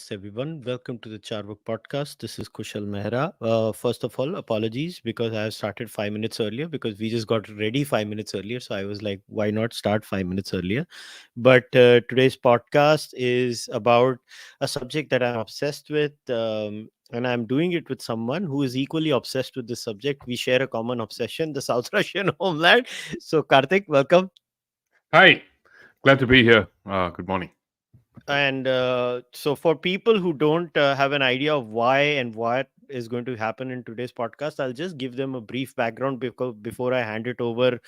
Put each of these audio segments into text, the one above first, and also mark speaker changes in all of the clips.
Speaker 1: podcast, everyone. Welcome to the Cārvāka podcast. This is kushalmehra. First of all, apologies because I have started 5 minutes earlier because we just got ready 5 minutes earlier. So I was like, why not start 5 minutes earlier? But today's podcast is about a subject that I'm obsessed with. And I'm doing it with someone who is equally obsessed with this subject. We share a common obsession, the South Russian homeland. So, Kartik, welcome.
Speaker 2: Hi, glad to be here. Good morning.
Speaker 1: And so, for people who don't have an idea of why and what is going to happen in today's podcast, I'll just give them a brief background before I hand it over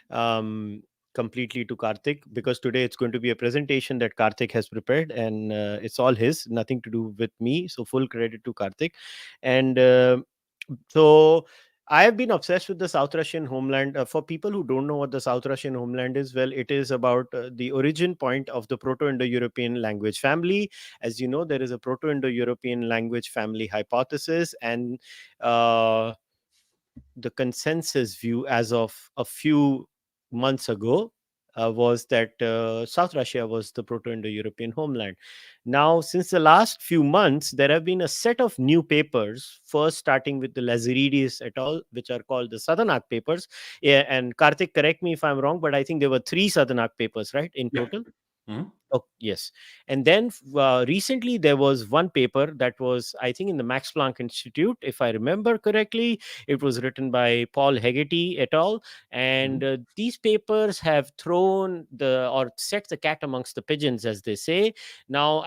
Speaker 1: um, completely to Kartik, because today it's going to be a presentation that Kartik has prepared, and it's all his, nothing to do with me. So, full credit to Kartik. And so I have been obsessed with the South Russian homeland. For people who don't know what the South Russian homeland is, well, it is about the origin point of the Proto-Indo-European language family. As you know, there is a Proto-Indo-European language family hypothesis, and uh, the consensus view as of a few months ago was that South Russia was the Proto-Indo-European homeland. Now, since the last few months, there have been a set of new papers, first starting with the Lazaridis et al., which are called the Sadanak papers. Yeah, and Karthik, correct me if I'm wrong, but I think there were three Sadanak papers, right, in
Speaker 2: Yeah.
Speaker 1: total?
Speaker 2: Mhm.
Speaker 1: Oh, yes. And then recently there was one paper that was, I think, in the Max Planck Institute, if I remember correctly. It was written by Paul Heggarty et al. And
Speaker 2: Mhm.
Speaker 1: these papers have thrown or set the cat amongst the pigeons, as they say. Now,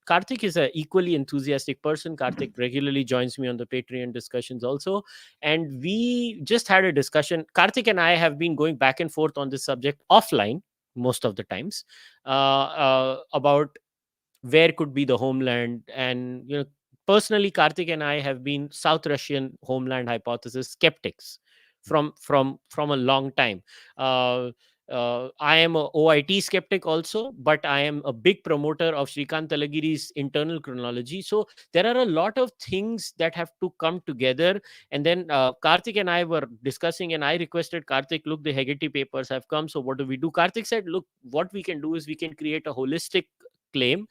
Speaker 1: Karthik is an equally enthusiastic person. Karthik regularly joins me on the Patreon discussions also. And we just had a discussion. Karthik and I have been going back and forth on this subject offline most of the times, about where could be the homeland. And personally, Karthik and I have been South Russian homeland hypothesis skeptics from a long time. uh, I am a OIT skeptic also, but I am a big promoter of Shrikant Talagiri's internal chronology. So there are a lot of things that have to come together. And then Karthik and I were discussing, and I requested Karthik, look, the Heggarty papers have come. So what do we do? Karthik said, look, what we can do is we can create a holistic claim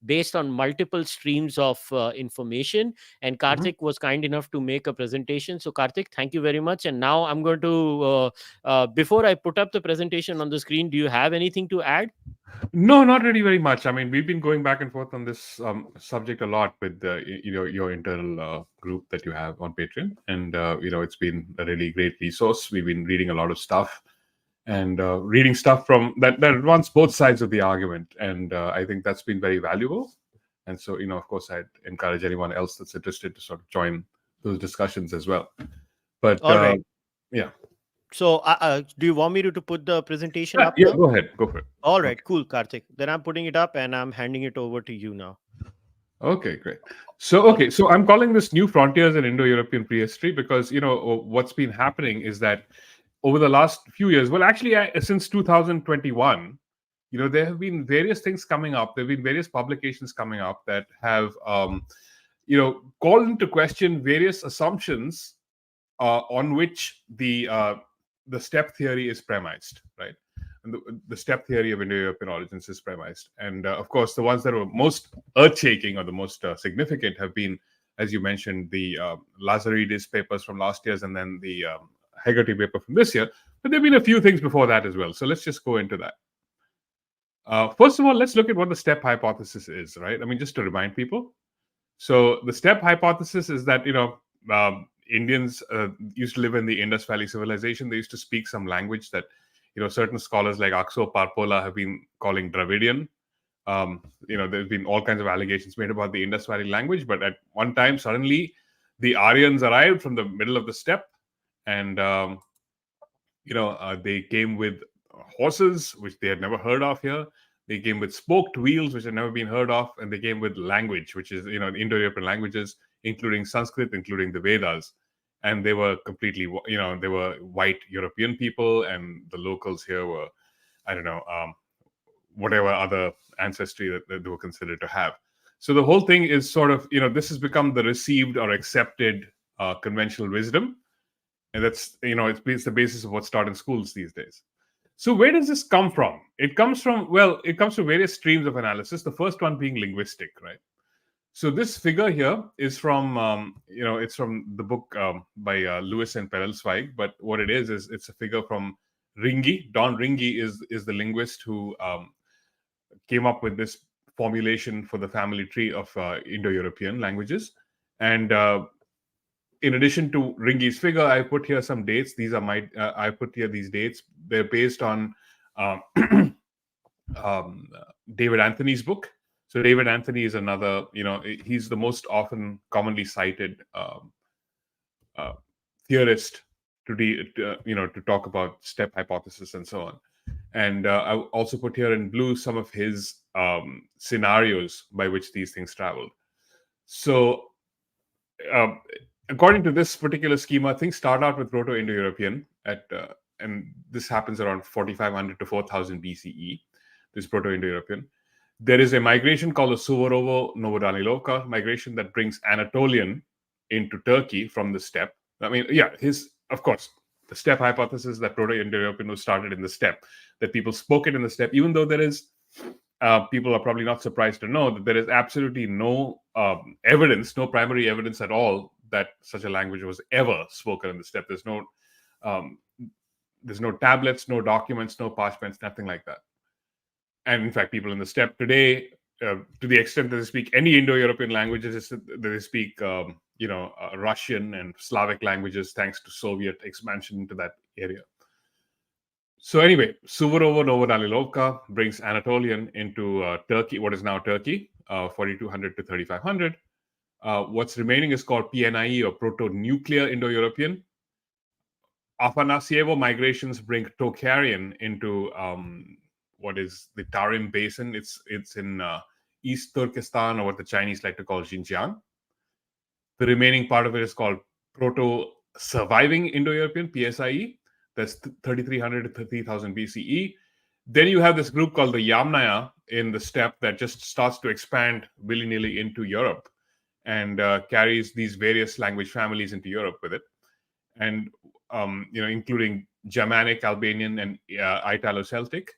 Speaker 1: based on multiple streams of information. And
Speaker 2: Mhm.
Speaker 1: Karthik was kind enough to make a presentation. So, Karthik, thank you very much. And now I'm going to, before I put up the presentation on the screen, do you have anything to add?
Speaker 2: No, not really very much. I mean, we've been going back and forth on this subject a lot with your internal group that you have on Patreon, and it's been a really great resource. We've been reading a lot of stuff and reading stuff from that runs both sides of the argument, and I think that's been very valuable. And so, of course, I'd encourage anyone else that's interested to sort of join those discussions as well. But
Speaker 1: All right.
Speaker 2: yeah.
Speaker 1: So, do you want me to put the presentation
Speaker 2: Yeah,
Speaker 1: up
Speaker 2: yeah,
Speaker 1: now?
Speaker 2: go ahead. Go for it.
Speaker 1: All right,
Speaker 2: Okay.
Speaker 1: cool, Karthik. Then I'm putting it up and I'm handing it over to you now.
Speaker 2: Okay, great. So I'm calling this New Frontiers in Indo-European Prehistory because, what's been happening is that over the last few years, well, actually, since 2021, there have been various things coming up. There have been various publications coming up that have, called into question various assumptions on which the step theory is premised, right? And the step theory of Indo-European origins is premised. And of course, the ones that were most earth-shaking or the most significant have been, as you mentioned, the Lazaridis papers from last year's and then the Heggarty paper from this year. But there have been a few things before that as well. So let's just go into that. First of all, let's look at what the step hypothesis is, right? I mean, just to remind people. So the step hypothesis is that, Indians used to live in the Indus Valley civilization. They used to speak some language that, certain scholars like Akso Parpola have been calling Dravidian. There's been all kinds of allegations made about the Indus Valley language, but at one time, suddenly, the Aryans arrived from the middle of the steppe, and they came with horses, which they had never heard of here. They came with spoked wheels, which had never been heard of, and they came with language, which is, Indo-European languages, including Sanskrit, including the Vedas. And they were completely, they were white European people, and the locals here were, I don't know, whatever other ancestry that they were considered to have. So the whole thing is sort of, this has become the received or accepted conventional wisdom. And that's, it's the basis of what's taught in schools these days. So where does this come from? It comes from various streams of analysis. The first one being linguistic, right? So this figure here is from, it's from the book by Lewis and Perelsweig. But what it is it's a figure from Ringi. Don Ringi is the linguist who came up with this formulation for the family tree of Indo-European languages. And in addition to Ringi's figure, I put here some dates. These are I put here these dates. They're based on um, David Anthony's book. So David Anthony is another, he's the most often commonly cited uh, theorist to talk about Steppe hypothesis and so on. And I also put here in blue some of his scenarios by which these things traveled. So according to this particular schema, things start out with Proto-Indo-European and this happens around 4,500 to 4,000 BCE, this Proto-Indo-European. There is a migration called the Suvarovo-Novodanilovka migration that brings Anatolian into Turkey from the steppe. I mean, of course, the steppe hypothesis that Proto-Indo-European was started in the steppe, that people spoke it in the steppe, even though there is, people are probably not surprised to know that there is absolutely no evidence, no primary evidence at all that such a language was ever spoken in the steppe. There's no tablets, no documents, no parchments, nothing like that. And in fact, people in the steppe today, to the extent that they speak any Indo-European languages, they speak, Russian and Slavic languages, thanks to Soviet expansion into that area. So anyway, Suvarovo-Novodanilovka brings Anatolian into Turkey, what is now Turkey, 4,200 to 3,500. What's remaining is called PNIE, or Proto-Nuclear Indo-European. Afanasyevo migrations bring Tocharian into what is the Tarim Basin. It's in East Turkestan, or what the Chinese like to call Xinjiang. The remaining part of it is called Proto-Surviving Indo-European, PSIE. That's 3,300 to 3,000 BCE. Then you have this group called the Yamaya in the steppe that just starts to expand willy-nilly into Europe and carries these various language families into Europe with it. And, including Germanic, Albanian, and Italo-Celtic.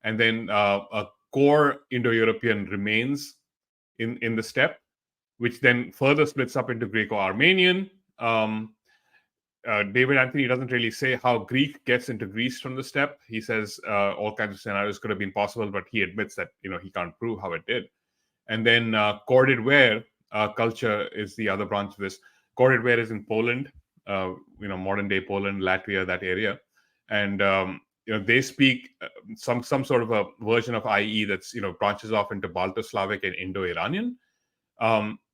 Speaker 2: And then a core Indo-European remains in the steppe, which then further splits up into Greco-Armenian. David Anthony doesn't really say how Greek gets into Greece from the steppe. He says all kinds of scenarios could have been possible, but he admits that he can't prove how it did. And then corded ware culture is the other branch of this. Corded ware is in Poland, modern day Poland, Latvia, that area, and they speak some sort of a version of IE that's branches off into Balto-Slavic and Indo-Iranian.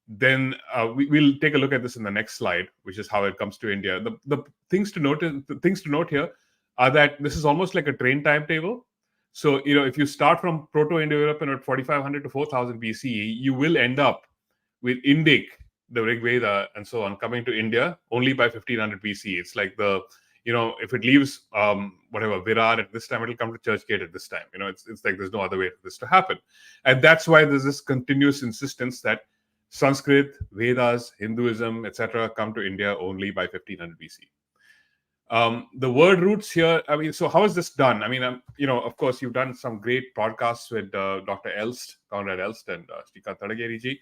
Speaker 2: Then we'll take a look at this in the next slide, which is how it comes to India. The things to note here are that this is almost like a train timetable. So if you start from Proto-Indo-European at 4,500 to 4,000 BCE, you will end up with Indic, the Rig Veda, and so on, coming to India only by 1,500 BCE. It's like if it leaves Virar at this time, it'll come to Churchgate at this time. It's like there's no other way for this to happen. And that's why there's this continuous insistence that Sanskrit, Vedas, Hinduism, etc. come to India only by 1,500 BC. The word roots here, so how is this done? Of course, you've done some great podcasts with Dr. Elst, Conrad Elst, and Srikant Tadageri-ji,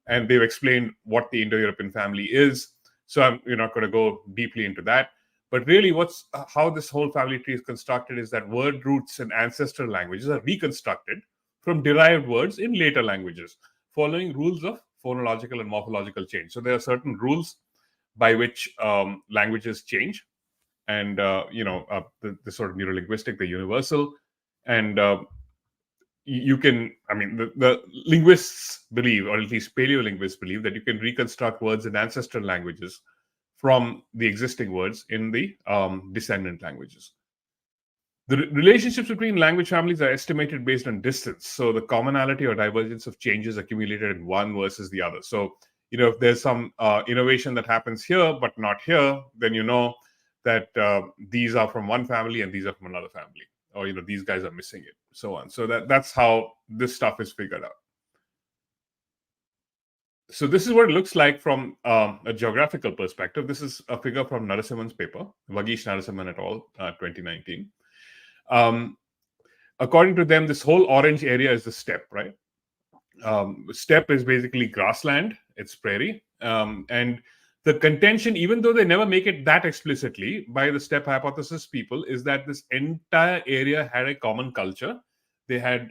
Speaker 2: and they've explained what the Indo-European family is. So we're not going to go deeply into that. But really, how this whole family tree is constructed is that word roots and ancestral languages are reconstructed from derived words in later languages, following rules of phonological and morphological change. So there are certain rules by which languages change, and the sort of neurolinguistic, the universal, and the linguists believe, or at least paleolinguists believe, that you can reconstruct words in ancestral languages from the existing words in the descendant languages. The relationships between language families are estimated based on distance. So the commonality or divergence of changes accumulated in one versus the other. So, if there's some innovation that happens here, but not here, then that these are from one family and these are from another family. Or, these guys are missing it, so on. So that's how this stuff is figured out. So this is what it looks like from a geographical perspective. This is a figure from Narasimhan's paper, Vagish Narasimhan et al., 2019. According to them, this whole orange area is the steppe, right? Steppe is basically grassland, it's prairie. And the contention, even though they never make it that explicitly by the Steppe hypothesis people, is that this entire area had a common culture. They had,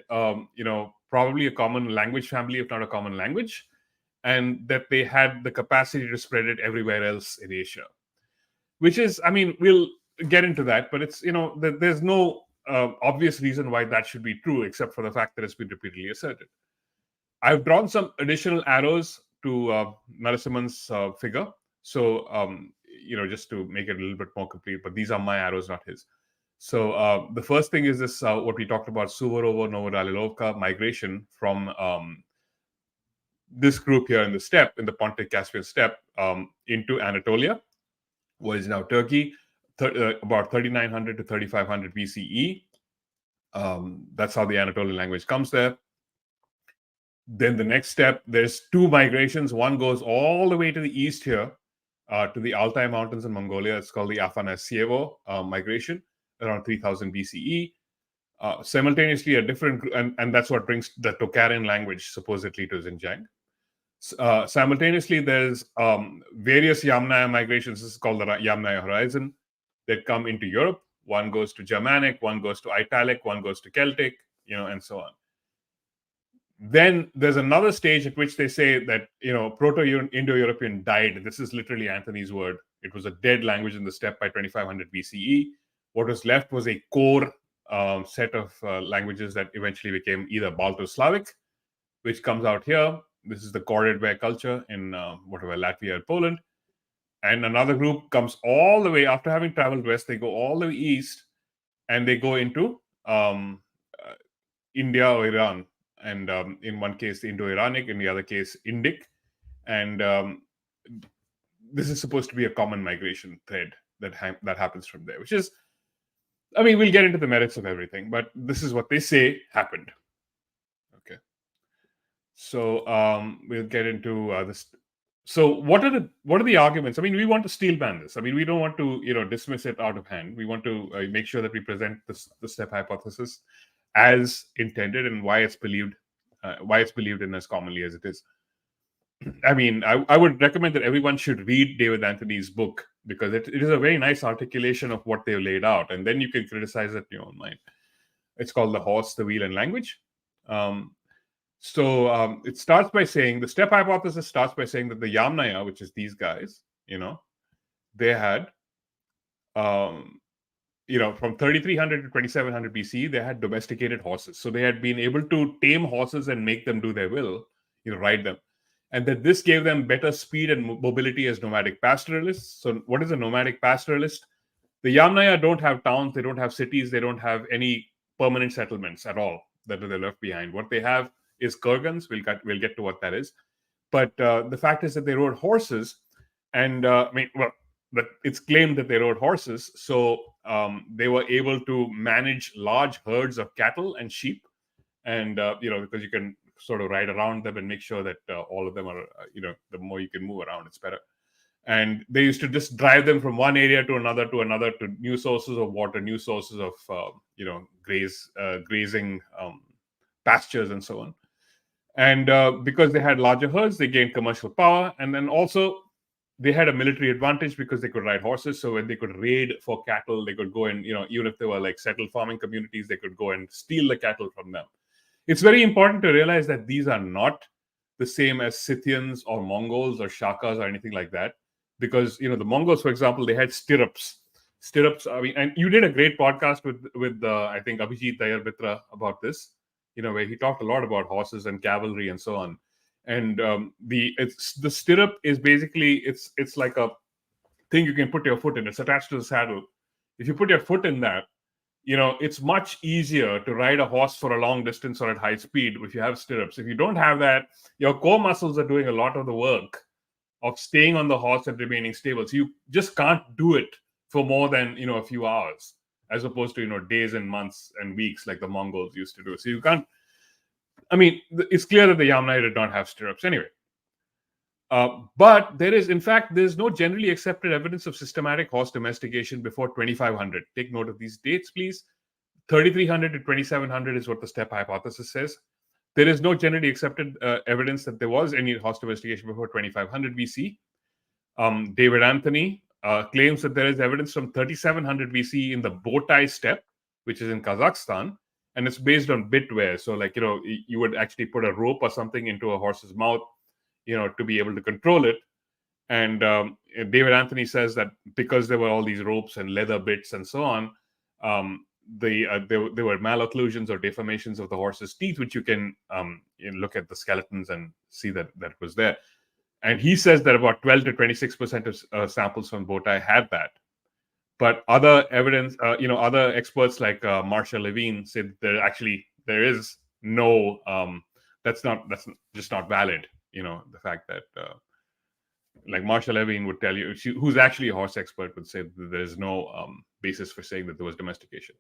Speaker 2: probably a common language family, if not a common language, and that they had the capacity to spread it everywhere else in Asia. Which is, I mean, we'll get into that, but it's, there's no obvious reason why that should be true, except for the fact that it's been repeatedly asserted. I've drawn some additional arrows to Narasimhan's figure. So, just to make it a little bit more complete, but these are my arrows, not his. So the first thing is this, what we talked about, Suvarovo Novodalilovka migration from this group here in the steppe, in the Pontic Caspian steppe, into Anatolia, what is now Turkey, about 3900 to 3500 BCE. That's how the Anatolian language comes there. Then the next step, there's two migrations. One goes all the way to the east here, to the Altai Mountains in Mongolia. It's called the Afanasyevo migration, around 3000 BCE. Simultaneously, a different, and that's what brings the Tokharian language supposedly to Xinjiang. Simultaneously, there's various Yamnaya migrations. This is called the Yamnaya horizon, that come into Europe. One goes to Germanic, one goes to Italic, one goes to Celtic, and so on. Then there's another stage at which they say that, Proto-Indo-European died. This is literally Anthony's word. It was a dead language in the steppe by 2500 BCE. What was left was a core set of languages that eventually became either Balto-Slavic, which comes out here. This is the Koredwe culture in Latvia or Poland. And another group comes all the way, after having traveled west, they go all the way east, and they go into India or Iran. And in one case, Indo-Iranic, in the other case, Indic. And this is supposed to be a common migration thread that happens from there, which is, I mean, we'll get into the merits of everything, but this is what they say happened. Okay. So we'll get into this. So what are the arguments? I mean, we want to steelman this. I mean, we don't want to dismiss it out of hand. We want to make sure that we present the Steppe hypothesis as intended and why it's believed in as commonly as it is. I mean, I would recommend that everyone should read David Anthony's book, because it is a very nice articulation of what they've laid out, and then you can criticize it in your own mind. It's called The Horse, the Wheel, and Language. So it starts by saying, the Steppe hypothesis starts by saying that the Yamnaya, which is these guys, they had, from 3300 to 2700 BC, they had domesticated horses. So they had been able to tame horses and make them do their will, ride them. And that this gave them better speed and mobility as nomadic pastoralists. So what is a nomadic pastoralist? The Yamnaya don't have towns, they don't have cities, they don't have any permanent settlements at all that they left behind. What they have is kurgans. We'll get to what that is. But the fact is that they rode horses, and but it's claimed that they rode horses, so they were able to manage large herds of cattle and sheep, and because you can sort of ride around them and make sure that all of them are, the more you can move around, it's better. And they used to just drive them from one area to another to new sources of water, new sources of grazing pastures and so on. And because they had larger herds, they gained commercial power, and then also they had a military advantage because they could ride horses. So when they could raid for cattle, they could go and, even if they were like settled farming communities, they could go and steal the cattle from them. It's very important to realize that these are not the same as Scythians or Mongols or Shakas or anything like that, because the Mongols, for example, they had stirrups. I mean, and you did a great podcast with I think Abhijit Dayar about this, where he talked a lot about horses and cavalry and so on. And the stirrup is basically it's like a thing you can put your foot in. It's attached to the saddle. If you put your foot in that, it's much easier to ride a horse for a long distance or at high speed if you have stirrups. If you don't have that, your core muscles are doing a lot of the work of staying on the horse and remaining stable. So you just can't do it for more than a few hours, as opposed to days and months and weeks like the Mongols used to do. So you can't. I mean, it's clear that the Yamnaya did not have stirrups anyway. But there's no generally accepted evidence of systematic horse domestication before 2500. Take note of these dates, please. 3300 to 2700 is what the Steppe hypothesis says. There is no generally accepted evidence that there was any horse domestication before 2500 BC. David Anthony claims that there is evidence from 3700 BC in the Botai steppe, which is in Kazakhstan, and it's based on bit wear. So, like, you would actually put a rope or something into a horse's mouth, to be able to control it. And David Anthony says that because there were all these ropes and leather bits and so on, there were malocclusions or deformations of the horse's teeth, which you can look at the skeletons and see that was there. And he says that about 12 to 26% of samples from Botai had that. But other evidence, other experts like Marcia Levine said there is no, that's just not valid. The fact that, like Marcia Levine would tell you, who's actually a horse expert, would say that there is no basis for saying that there was domestication.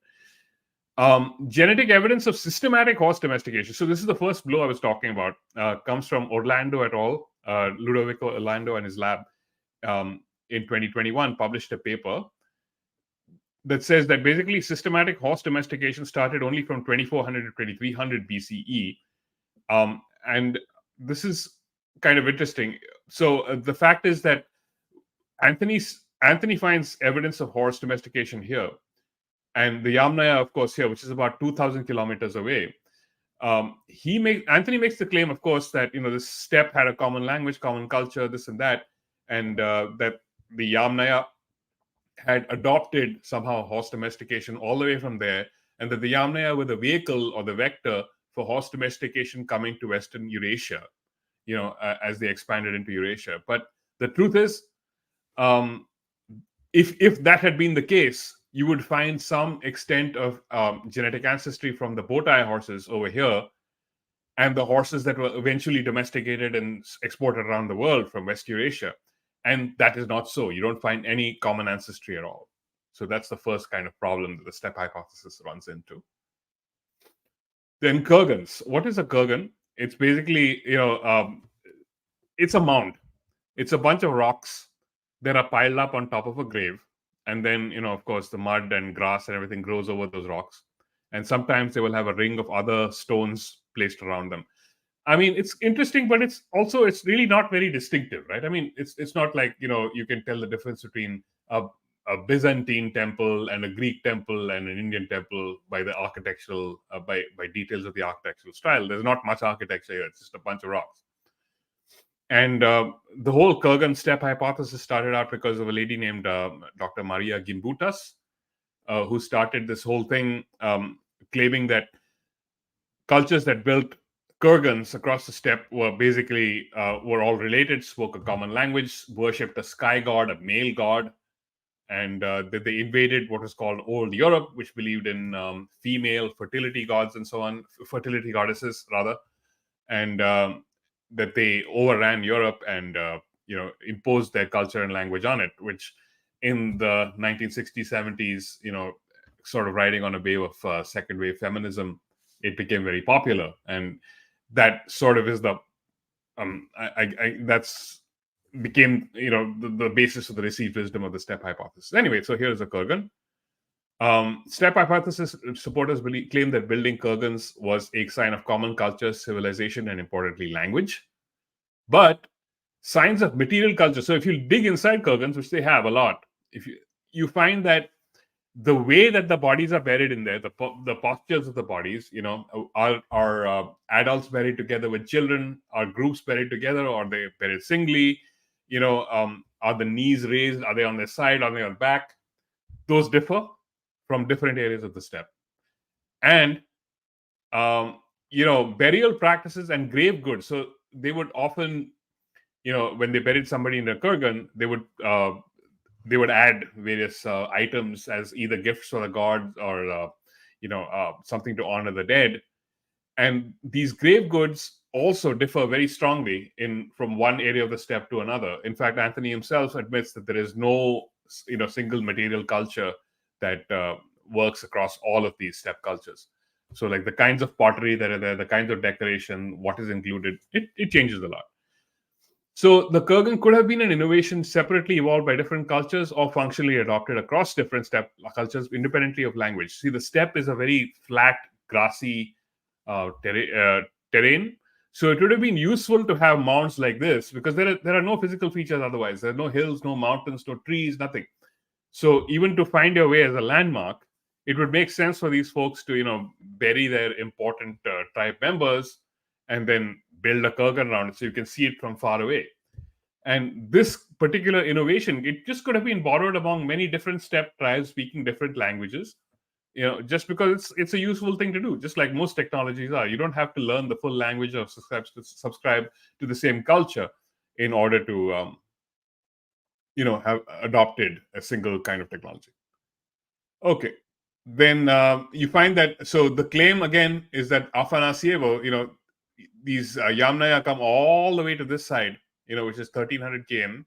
Speaker 2: Genetic evidence of systematic horse domestication. So this is the first blow I was talking about. Comes from Orlando et al. Ludovico Orlando and his lab in 2021 published a paper that says that basically systematic horse domestication started only from 2400 to 2300 BCE. And this is kind of interesting. So the fact is that Anthony finds evidence of horse domestication here, and the Yamaya, of course, here, which is about 2,000 kilometers away. Anthony makes the claim, of course, that this steppe had a common language, common culture, this and that, and that the Yamnaya had adopted somehow horse domestication all the way from there, and that the Yamnaya were the vehicle or the vector for horse domestication coming to Western Eurasia, as they expanded into Eurasia. But the truth is, if that had been the case, you would find some extent of genetic ancestry from the Botai horses over here, and the horses that were eventually domesticated and exported around the world from West Eurasia. And that is not so. You don't find any common ancestry at all. So that's the first kind of problem that the Steppe hypothesis runs into. Then kurgans. What is a kurgan? It's basically, it's a mound. It's a bunch of rocks that are piled up on top of a grave. And then, of course, the mud and grass and everything grows over those rocks. And sometimes they will have a ring of other stones placed around them. I mean, it's interesting, but it's really not very distinctive, right? I mean, it's not like, you can tell the difference between a Byzantine temple and a Greek temple and an Indian temple by the architectural, by details of the architectural style. There's not much architecture here. It's just a bunch of rocks. And the whole Kurgan steppe hypothesis started out because of a lady named Dr. Maria Gimbutas, who started this whole thing claiming that cultures that built kurgans across the steppe were basically were all related, spoke a common language, worshipped a sky god, a male god, and that they invaded what was called Old Europe, which believed in female fertility gods and so on, fertility goddesses rather, and that they overran Europe and imposed their culture and language on it, which in the 1960s, 70s, sort of riding on a wave of second wave feminism, it became very popular, and that sort of is the that's became the basis of the received wisdom of the steppe hypothesis. Anyway, so here's a kurgan. Steppe hypothesis supporters claim that building kurgans was a sign of common culture, civilization, and importantly language. But signs of material culture. So if you dig inside kurgans, which they have a lot, if you find that the way that the bodies are buried in there, the postures of the bodies, are adults buried together with children, are groups buried together, or they buried singly, are the knees raised, are they on their side, are they on back? Those differ from different areas of the steppe. And burial practices and grave goods. So they would often, when they buried somebody in a kurgan, they would add various items as either gifts for the gods or something to honor the dead. And these grave goods also differ very strongly from one area of the steppe to another. In fact, Anthony himself admits that there is no single material culture that works across all of these steppe cultures. So like the kinds of pottery that are there, the kinds of decoration, what is included, it changes a lot. So the kurgan could have been an innovation separately evolved by different cultures or functionally adopted across different steppe cultures independently of language. See, the steppe is a very flat, grassy terrain. So it would have been useful to have mounds like this because there are no physical features otherwise. There are no hills, no mountains, no trees, nothing. So even to find your way as a landmark, it would make sense for these folks to bury their important tribe members and then build a kurgan around it so you can see it from far away. And this particular innovation, it just could have been borrowed among many different steppe tribes speaking different languages. Just because it's a useful thing to do, just like most technologies are. You don't have to learn the full language or subscribe to the same culture in order to have adopted a single kind of technology. Okay, then you find that, so the claim again is that Afanasyevo, these Yamnaya come all the way to this side, which is 1300 km.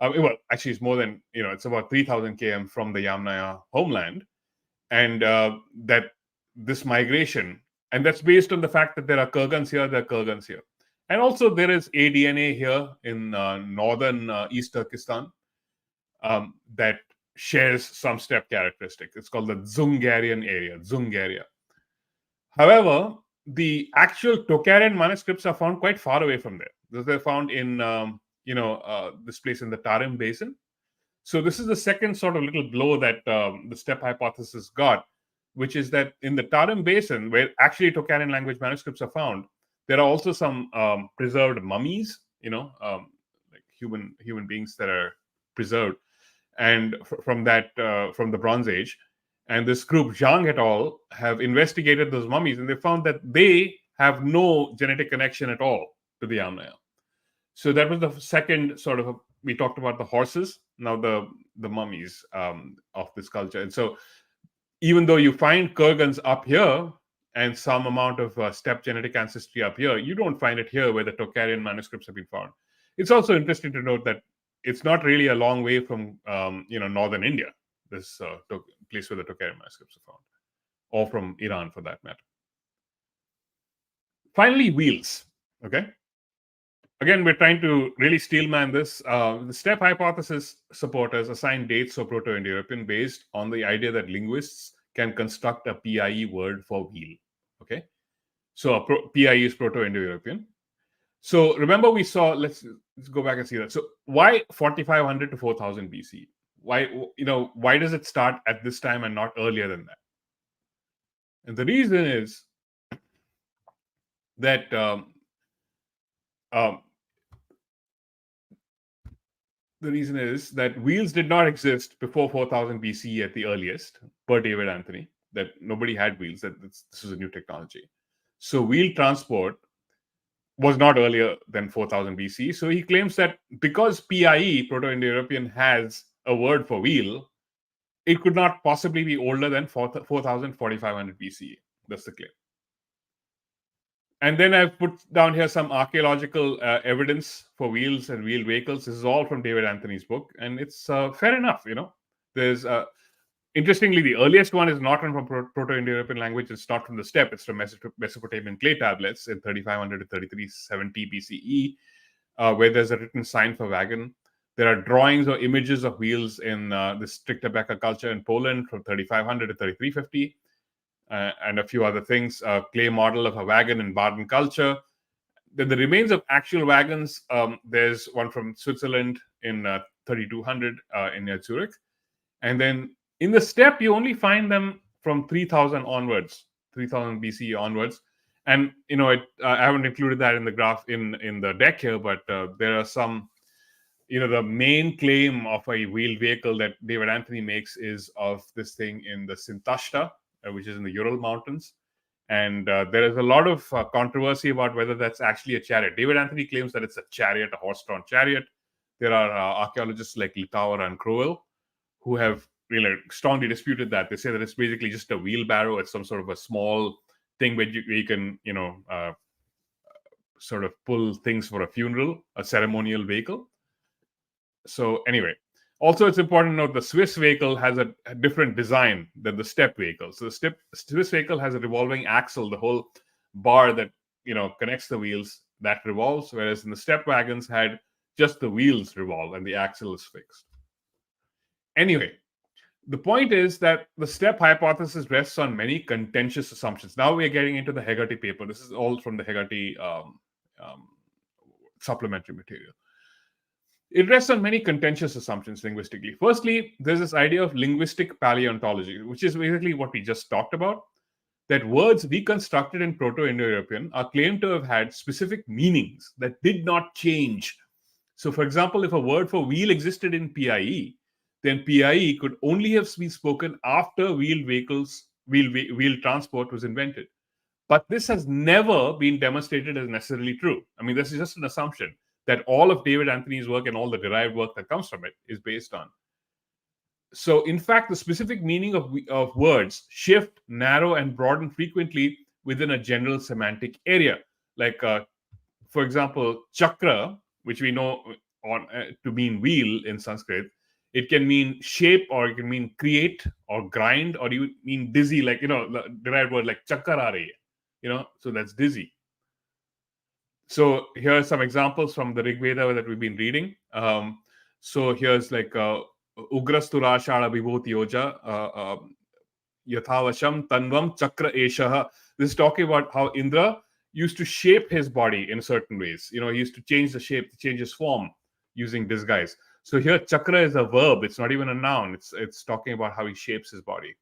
Speaker 2: Well, actually, it's more than, it's about 3000 km from the Yamnaya homeland. And that this migration, and that's based on the fact that there are kurgans here, there are kurgans here. And also there is aDNA here in northern East Turkestan that shares some steppe characteristic. It's called the Dzungarian area, Dzungaria. However, the actual Tocharian manuscripts are found quite far away from there. They're found in, this place in the Tarim Basin. So this is the second sort of little blow that the Steppe hypothesis got, which is that in the Tarim Basin, where actually Tocharian language manuscripts are found, there are also some preserved mummies, like human beings that are preserved, and from the Bronze Age. And this group, Zhang et al., have investigated those mummies, and they found that they have no genetic connection at all to the Yamnaya. So that was the second sort of, we talked about the horses, now the mummies of this culture. And so even though you find kurgans up here and some amount of steppe genetic ancestry up here, you don't find it here where the Tocharian manuscripts have been found. It's also interesting to note that it's not really a long way from northern India, this place where the Tocharian manuscripts are found, or from Iran for that matter. Finally, wheels. Okay. Again, we're trying to really steelman this. The Steppe hypothesis supporters assign dates for Proto-Indo-European based on the idea that linguists can construct a PIE word for wheel. Okay, so PIE is Proto-Indo-European. So remember, we saw. Let's go back and see that. So why 4500 to 4000 BC? Why does it start at this time and not earlier than that? And the reason is that the reason is that wheels did not exist before 4000 BCE at the earliest, per David Anthony, that nobody had wheels, that this is a new technology. So wheel transport was not earlier than 4000 BCE. So he claims that because PIE, Proto-Indo-European, has a word for wheel, it could not possibly be older than 4000, 4500 BCE. That's the claim. And then I've put down here some archaeological evidence for wheels and wheeled vehicles. This is all from David Anthony's book, and it's fair enough. There's interestingly, the earliest one is not from Proto-Indo-European language. It's not from the steppe. It's from Mesopotamian clay tablets in 3500 to 3370 BCE, where there's a written sign for wagon. There are drawings or images of wheels in the Cārvāka culture in Poland from 3500 to 3350. And a few other things, a clay model of a wagon in Baden culture. Then the remains of actual wagons, there's one from Switzerland in 3200 near Zurich. And then in the steppe, you only find them from 3000 onwards, 3000 BCE onwards. And, I haven't included that in the graph in the deck here, but there are some, the main claim of a wheeled vehicle that David Anthony makes is of this thing in the Sintashta, which is in the Ural Mountains. And there is a lot of controversy about whether that's actually a chariot. David Anthony claims that it's a chariot, a horse-drawn chariot. There are archaeologists like Litauer and Crowell who have strongly disputed that. They say that it's basically just a wheelbarrow. It's some sort of a small thing where you can, sort of pull things for a funeral, a ceremonial vehicle. So anyway, also, it's important to note the Swiss vehicle has a different design than the steppe vehicle. So the Swiss vehicle has a revolving axle, the whole bar that connects the wheels, that revolves, whereas in the steppe wagons had just the wheels revolve and the axle is fixed. Anyway, The point is that the Steppe hypothesis rests on many contentious assumptions. Now we are getting into the Heggarty paper. This is all from the Heggarty um, supplementary material. It rests on many contentious assumptions linguistically. Firstly, there's this idea of linguistic paleontology, which is basically what we just talked about, that words reconstructed in Proto-Indo-European are claimed to have had specific meanings that did not change. So, for example, if a word for wheel existed in PIE, then PIE could only have been spoken after wheel transport was invented. But this has never been demonstrated as necessarily true. I mean, this is just an assumption that all of David Anthony's work and all the derived work that comes from it is based on. So, in fact, the specific meaning of words shift, narrow, and broaden frequently within a general semantic area. Like, for example, chakra, which we know to mean wheel in Sanskrit, it can mean shape, or it can mean create or grind, or you mean dizzy, like, the derived word like chakarare, so that's dizzy. So here are some examples from the Rig Veda that we've been reading. So here's like Ugrastura Shala Vibhuti Yoja Yathavasham Tanvam Chakra Eshaha. This is talking about how Indra used to shape his body in certain ways. He used to change the shape, change his form using disguise. So here, chakra is a verb. It's not even a noun. It's talking about how he shapes his body.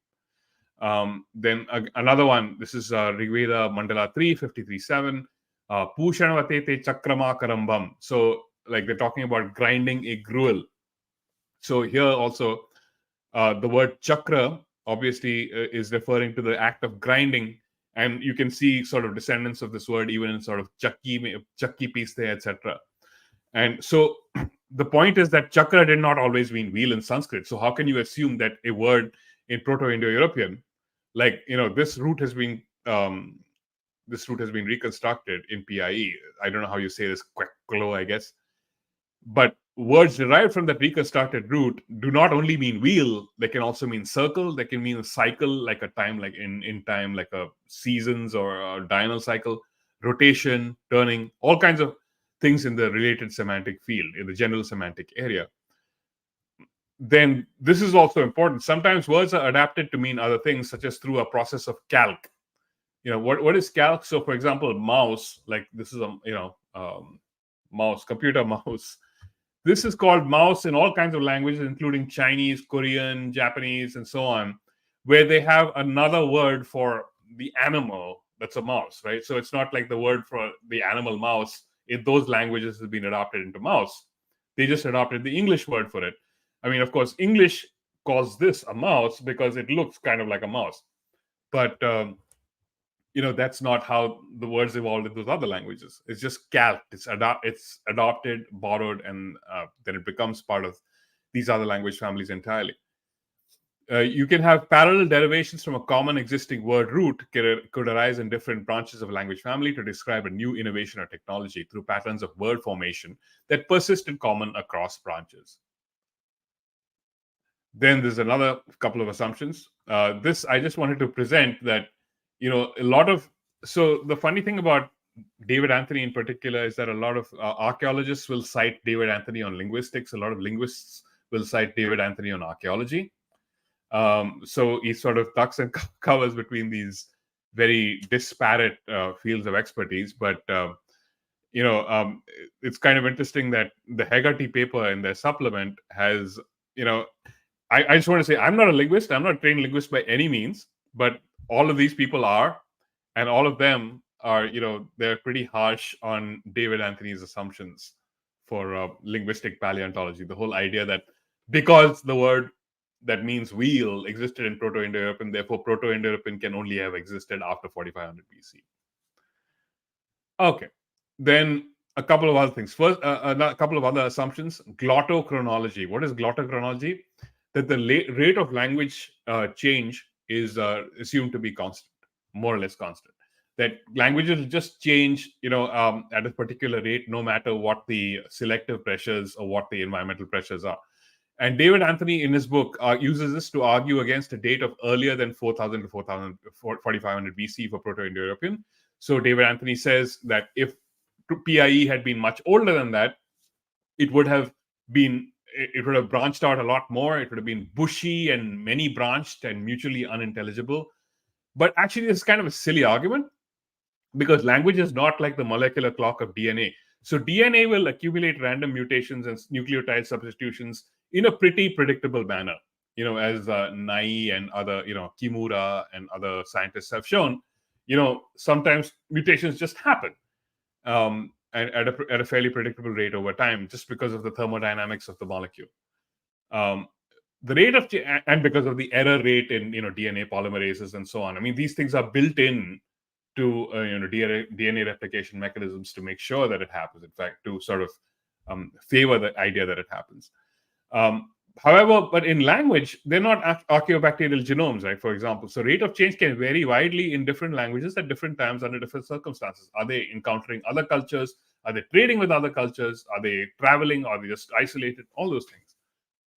Speaker 2: Then another one. This is Rigveda Mandala 3, 53.7. Pushanavate chakrama karambam. So like they're talking about grinding a gruel. So here also, the word chakra obviously is referring to the act of grinding. And you can see sort of descendants of this word even in sort of chakki piste, etc. And so the point is that chakra did not always mean wheel in Sanskrit. So how can you assume that a word in Proto-Indo-European, like, this root has been reconstructed in PIE. I don't know how you say this, kweklo, I guess. But words derived from that reconstructed root do not only mean wheel, they can also mean circle, they can mean a cycle, like a time, like in time, like a seasons or a diurnal cycle, rotation, turning, all kinds of things in the related semantic field, in the general semantic area. Then this is also important. Sometimes words are adapted to mean other things, such as through a process of calque. What is calque? So, for example, mouse, like this is a mouse, computer mouse. This is called mouse in all kinds of languages, including Chinese, Korean, Japanese, and so on, where they have another word for the animal that's a mouse, right? So it's not like the word for the animal mouse in those languages has been adopted into mouse. They just adopted the English word for it. I mean, of course, English calls this a mouse because it looks kind of like a mouse. But that's not how the words evolved in those other languages. It's just calqued. It's adopted, borrowed, and then it becomes part of these other language families entirely. You can have parallel derivations from a common existing word root could arise in different branches of a language family to describe a new innovation or technology through patterns of word formation that persist in common across branches. Then there's another couple of assumptions. This I just wanted to present that, so the funny thing about David Anthony in particular is that a lot of archaeologists will cite David Anthony on linguistics. A lot of linguists will cite David Anthony on archaeology. So he sort of tucks and covers between these very disparate fields of expertise. But, it's kind of interesting that the Heggarty paper in their supplement has, I just want to say, I'm not a linguist. I'm not a trained linguist by any means, but all of these people are, and all of them are, they're pretty harsh on David Anthony's assumptions for linguistic paleontology. The whole idea that because the word that means wheel existed in Proto-Indo-European, therefore Proto-Indo-European can only have existed after 4500 BC. Okay, then a couple of other things. First, a couple of other assumptions. Glottochronology. What is glottochronology? That the rate of language change is assumed to be constant, more or less constant. That languages just change, at a particular rate, no matter what the selective pressures or what the environmental pressures are. And David Anthony, in his book, uses this to argue against a date of earlier than 4000 to 4500 BC for Proto-Indo-European. So David Anthony says that if PIE had been much older than that, it would have been it would have branched out a lot more. It would have been bushy and many branched and mutually unintelligible. But actually, this is kind of a silly argument, because language is not like the molecular clock of DNA. So DNA will accumulate random mutations and nucleotide substitutions in a pretty predictable manner. As Nai and other, Kimura and other scientists have shown, sometimes mutations just happen, and at a fairly predictable rate over time, just because of the thermodynamics of the molecule. Um, the rate of and because of the error rate in DNA polymerases and so on. I mean, these things are built in to DNA replication mechanisms to make sure that it happens. In fact, to sort of favor the idea that it happens. However, but in language, they're not archaeobacterial genomes, right? For example, so rate of change can vary widely in different languages at different times under different circumstances. Are they encountering other cultures? Are they trading with other cultures? Are they traveling? Are they just isolated? All those things.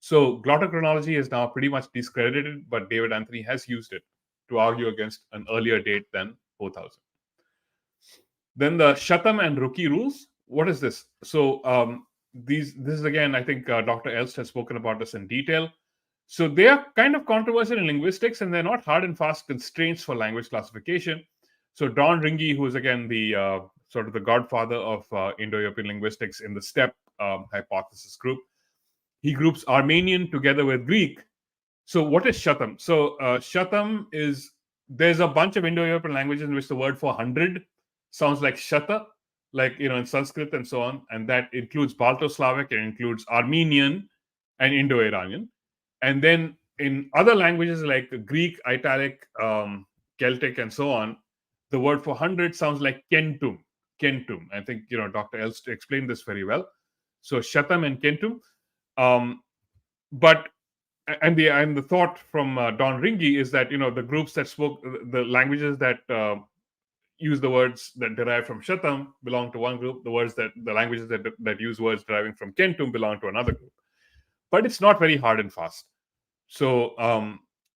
Speaker 2: So glottochronology is now pretty much discredited, but David Anthony has used it to argue against an earlier date than 4000. Then the Shatam and Rookie rules. What is this? So this is again, I think Dr. Elst has spoken about this in detail. So they are kind of controversial in linguistics, and they're not hard and fast constraints for language classification. So Don Ringi, who is again the sort of the godfather of Indo-European linguistics in the Steppe hypothesis group, he groups Armenian together with Greek. So what is Shatam? So Shatam is, there's a bunch of Indo-European languages in which the word for 100 sounds like Shata, like in Sanskrit and so on, and that includes Balto-Slavic, it includes Armenian and Indo-Iranian. And then in other languages like Greek, Italic, Celtic, and so on, the word for 100 sounds like Kentum. I think Dr. Elst explained this very well. So Shatam and Kentum. But the thought from Don Ringi is that the groups that spoke the languages that use the words that derive from Shatam belong to one group. The languages that use words deriving from Kentum belong to another group. But it's not very hard and fast. So,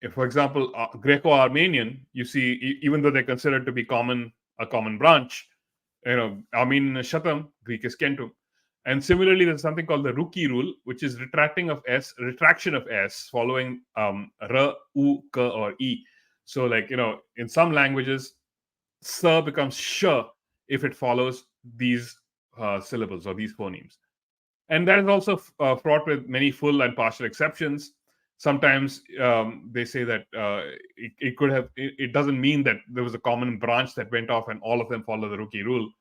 Speaker 2: if, for example, Greco-Armenian, you see, even though they're considered to be a common branch, Armenian is Shatam, Greek is Kentum. And similarly, there's something called the Rookie rule, which is retraction of S following R, U, K, or E. So, like, in some languages, S becomes Sh if it follows these syllables or these phonemes. And that is also fraught with many full and partial exceptions. Sometimes they say that it doesn't mean that there was a common branch that went off and all of them follow the Rookie rule.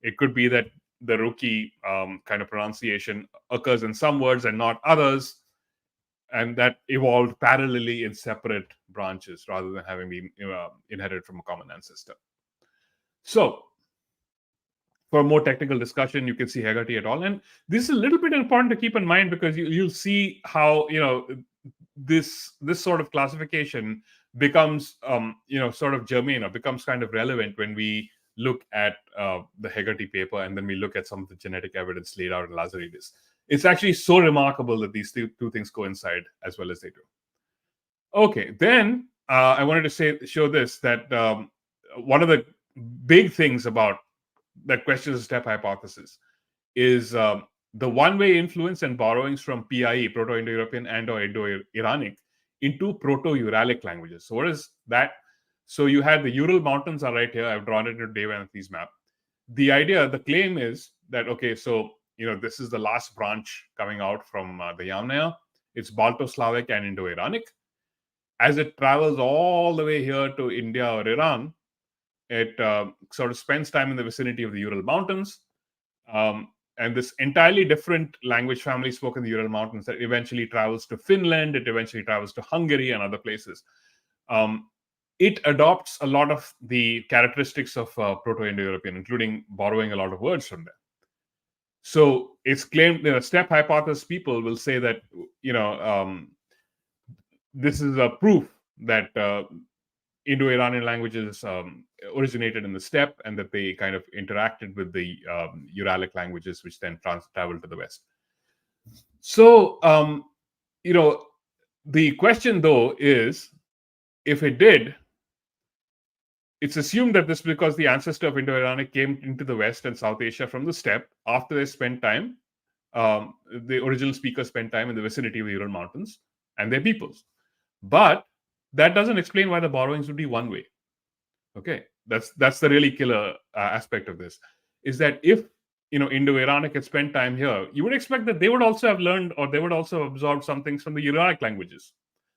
Speaker 2: It could be that the Rookie kind of pronunciation occurs in some words and not others, and that evolved parallelly in separate branches rather than having been inherited from a common ancestor. So, for a more technical discussion, you can see Heggarty et al. And this is a little bit important to keep in mind, because you'll see how this sort of classification becomes sort of germane, or becomes kind of relevant when we look at the Heggarty paper, and then we look at some of the genetic evidence laid out in Lazaridis. It's actually so remarkable that these two things coincide as well as they do. Okay, then I wanted to show this, that one of the big things about that questions the Steppe hypothesis is the one-way influence and borrowings from PIE, Proto-Indo-European and or Indo-Iranic, into Proto-Uralic languages. So what is that? So you had the Ural Mountains are right here. I've drawn it into David Anthony's map. The claim is that, okay, so, this is the last branch coming out from the Yamaya. It's Balto-Slavic and Indo-Iranic. As it travels all the way here to India or Iran, it sort of spends time in the vicinity of the Ural Mountains. And this entirely different language family spoken in the Ural Mountains that eventually travels to Finland, it eventually travels to Hungary and other places. It adopts a lot of the characteristics of Proto-Indo-European, including borrowing a lot of words from them. So it's claimed, Steppe hypothesis people will say that, this is a proof that Indo-Iranian languages originated in the steppe, and that they kind of interacted with the Uralic languages, which then traveled to the west. So, the question, though, is, if it did, it's assumed that this is because the ancestor of Indo-Iranic came into the West and South Asia from the steppe after they spent time the original speakers spent time in the vicinity of the Ural Mountains and their peoples. But that doesn't explain why the borrowings would be one way. Okay, that's the really killer aspect of this, is that if Indo-Iranic had spent time here, you would expect that they would also have learned, or they would also have absorbed some things from the Uralic languages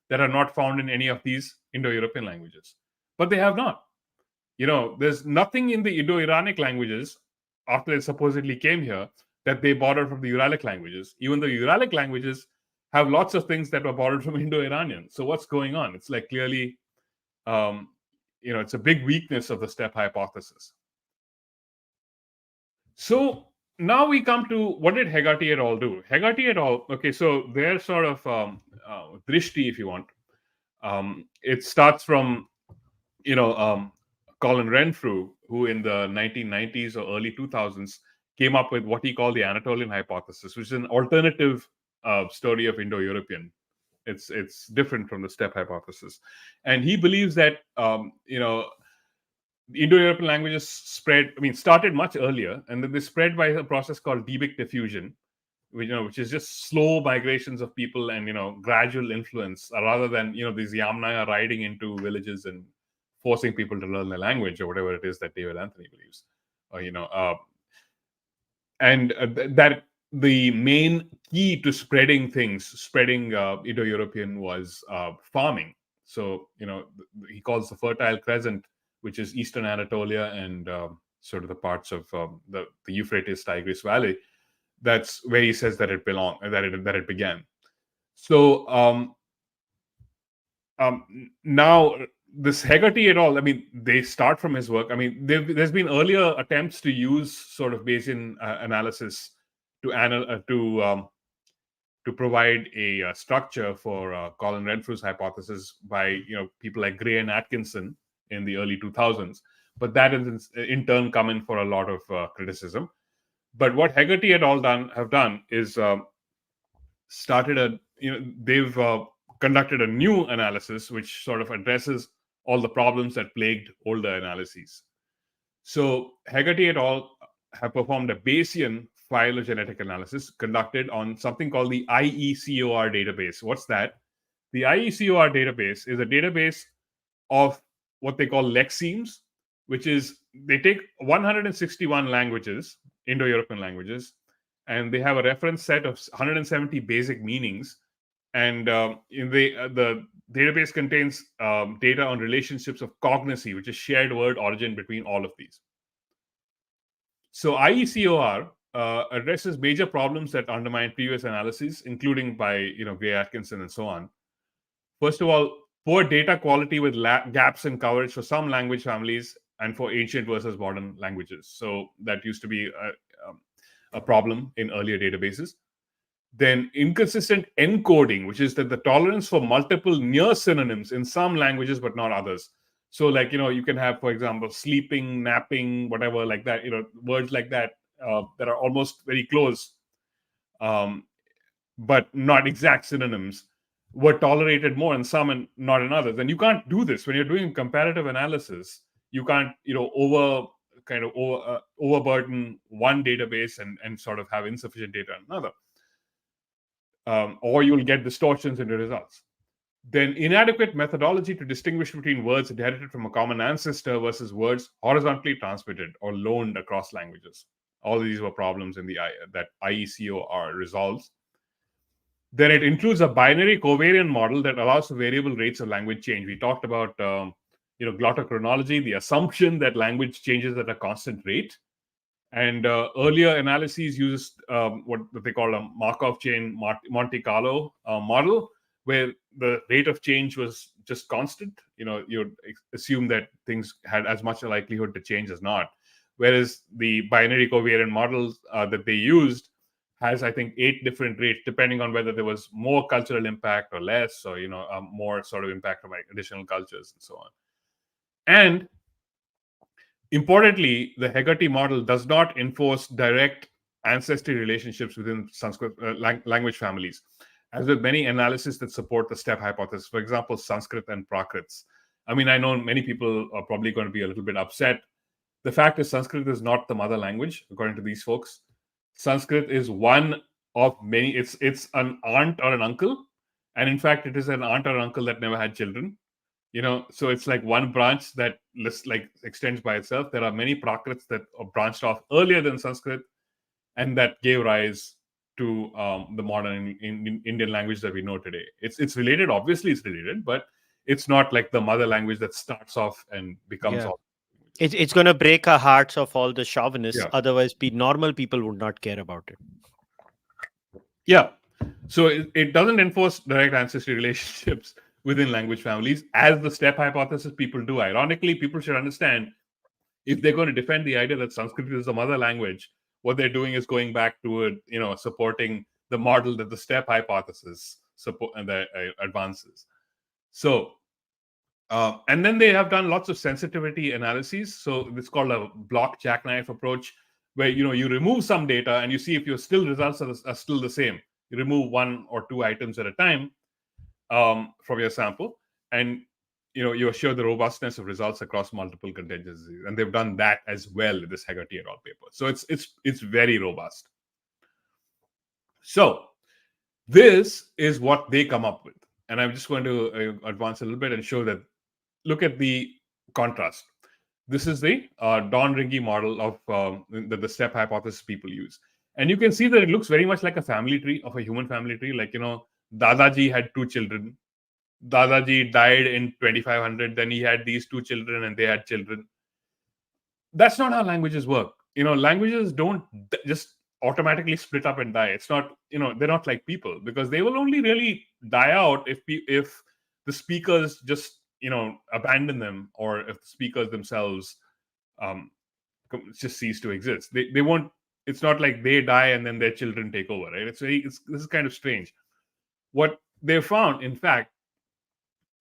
Speaker 2: that are not found in any of these Indo-European languages. But they have not. There's nothing in the Indo-Iranic languages after they supposedly came here that they borrowed from the Uralic languages, even though Uralic languages have lots of things that were borrowed from Indo-Iranian. So what's going on? It's like clearly, it's a big weakness of the Steppe hypothesis. So now we come to, what did Heggarty et al. Do? Heggarty et al. Okay, so their sort of drishti, if you want, it starts from Colin Renfrew, who in the 1990s or early 2000s came up with what he called the Anatolian hypothesis, which is an alternative story of Indo-European. It's different from the Steppe hypothesis, and he believes that Indo-European languages started much earlier, and then they spread by a process called debic diffusion, which is just slow migrations of people and gradual influence, rather than these Yamaya riding into villages and forcing people to learn the language or whatever it is that David Anthony believes, that the main key to spreading Indo-European was farming. So he calls the Fertile Crescent, which is Eastern Anatolia and sort of the parts of the Euphrates Tigris Valley. That's where he says that it began. So now this Heggarty et al., they start from his work. There's been earlier attempts to use sort of Bayesian analysis to provide a structure for Colin Renfrew's hypothesis by people like Gray and Atkinson in the early 2000s, but that has in turn come in for a lot of criticism. But what Heggarty et al. Have done is they've conducted a new analysis which sort of addresses all the problems that plagued older analyses. So Heggarty et al. Have performed a Bayesian phylogenetic analysis conducted on something called the IECOR database. What's that? The IECOR database is a database of what they call lexemes, which is they take 161 languages, Indo-European languages, and they have a reference set of 170 basic meanings. And the database contains data on relationships of cognacy, which is shared word origin between all of these. So IECOR addresses major problems that undermine previous analyses, including by Gray Atkinson and so on. First of all, poor data quality with gaps in coverage for some language families and for ancient versus modern languages. So that used to be a problem in earlier databases. Then inconsistent encoding, which is that the tolerance for multiple near synonyms in some languages but not others. So like, you can have, for example, sleeping, napping, whatever, like that, words like that that are almost very close, but not exact synonyms, were tolerated more in some and not in others. And you can't do this when you're doing comparative analysis. You can't, overburden one database and sort of have insufficient data in another. Or you'll get distortions in the results. Then inadequate methodology to distinguish between words inherited from a common ancestor versus words horizontally transmitted or loaned across languages. All of these were problems that IECOR resolves. Then it includes a binary covariant model that allows for variable rates of language change. We talked about glottochronology, the assumption that language changes at a constant rate. And earlier analyses uses what they call a Markov chain Monte Carlo model, where the rate of change was just constant. You'd assume that things had as much a likelihood to change as not. Whereas the binary covariant models that they used has, I think, 8 different rates, depending on whether there was more cultural impact or less, or more sort of impact of additional cultures and so on. And importantly, the Heggarty model does not enforce direct ancestry relationships within Sanskrit language families, as with many analyses that support the Steppe hypothesis. For example, Sanskrit and Prakrits. I know many people are probably going to be a little bit upset. The fact is, Sanskrit is not the mother language, according to these folks. Sanskrit is one of many. It's an aunt or an uncle, and in fact, it is an aunt or uncle that never had children. So it's like one branch that like extends by itself. There are many Prakrits that are branched off earlier than Sanskrit, and that gave rise to the modern Indian language that we know today. It's related, obviously it's related, but it's not like the mother language that starts off and becomes
Speaker 1: Yeah.
Speaker 2: all.
Speaker 1: It's going to break the hearts of all the chauvinists.
Speaker 2: Yeah,
Speaker 1: Otherwise, normal people would not care about it.
Speaker 2: yeah. So it doesn't enforce direct ancestry relationships within language families, as the Steppe hypothesis people do. Ironically, people should understand, if they're going to defend the idea that Sanskrit is the mother language, what they're doing is going back to supporting the model that the Steppe hypothesis support and the advances. So, and then they have done lots of sensitivity analyses. So it's called a block jackknife approach, where you remove some data and you see if your results are still the same. You remove one or two items at a time from your sample, and you assure the robustness of results across multiple contingencies. And they've done that as well in this Heggarty et al. Paper. So it's very robust. So this is what they come up with, and I'm just going to advance a little bit and show that. Look at the contrast. This is the Don Ringy model of the Steppe hypothesis people use, and you can see that it looks very much like a family tree, of a human family tree. Like, Dadaji had two children. Dadaji died in 2500. Then he had these two children, and they had children. That's not how languages work. Languages don't just automatically split up and die. It's not. They're not like people, because they will only really die out if the speakers just abandon them, or if the speakers themselves just cease to exist. They won't. It's not like they die and then their children take over, right? This is kind of strange. What they found, in fact,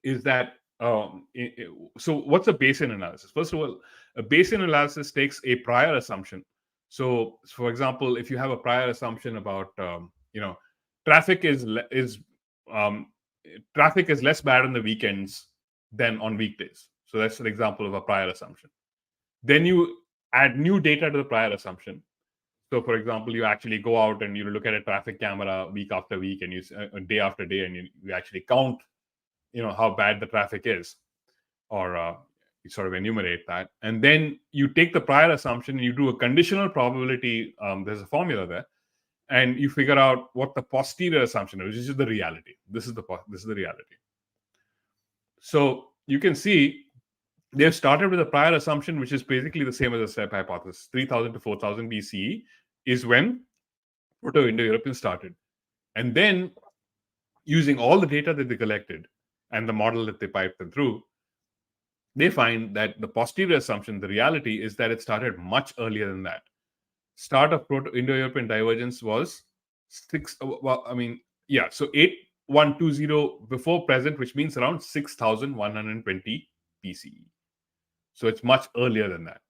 Speaker 2: is that so what's a Bayesian analysis? First of all, a Bayesian analysis takes a prior assumption. So, for example, if you have a prior assumption about traffic um, traffic is less bad on the weekends than on weekdays. So that's an example of a prior assumption. Then you add new data to the prior assumption. So, for example, you actually go out and you look at a traffic camera week after week, and day after day, and you actually count how bad the traffic is, or you sort of enumerate that. And then you take the prior assumption and you do a conditional probability. There's a formula there, and you figure out what the posterior assumption is, which is the reality. This is the reality. So you can see they've started with a prior assumption, which is basically the same as the Steppe hypothesis. 3000 to 4000 BCE is when Proto-Indo-European started. And then, using all the data that they collected and the model that they piped them through, they find that the posterior assumption, the reality, is that it started much earlier than that. Start of Proto-Indo-European divergence was 8120 before present, which means around 6120 BCE. So it's much earlier than that.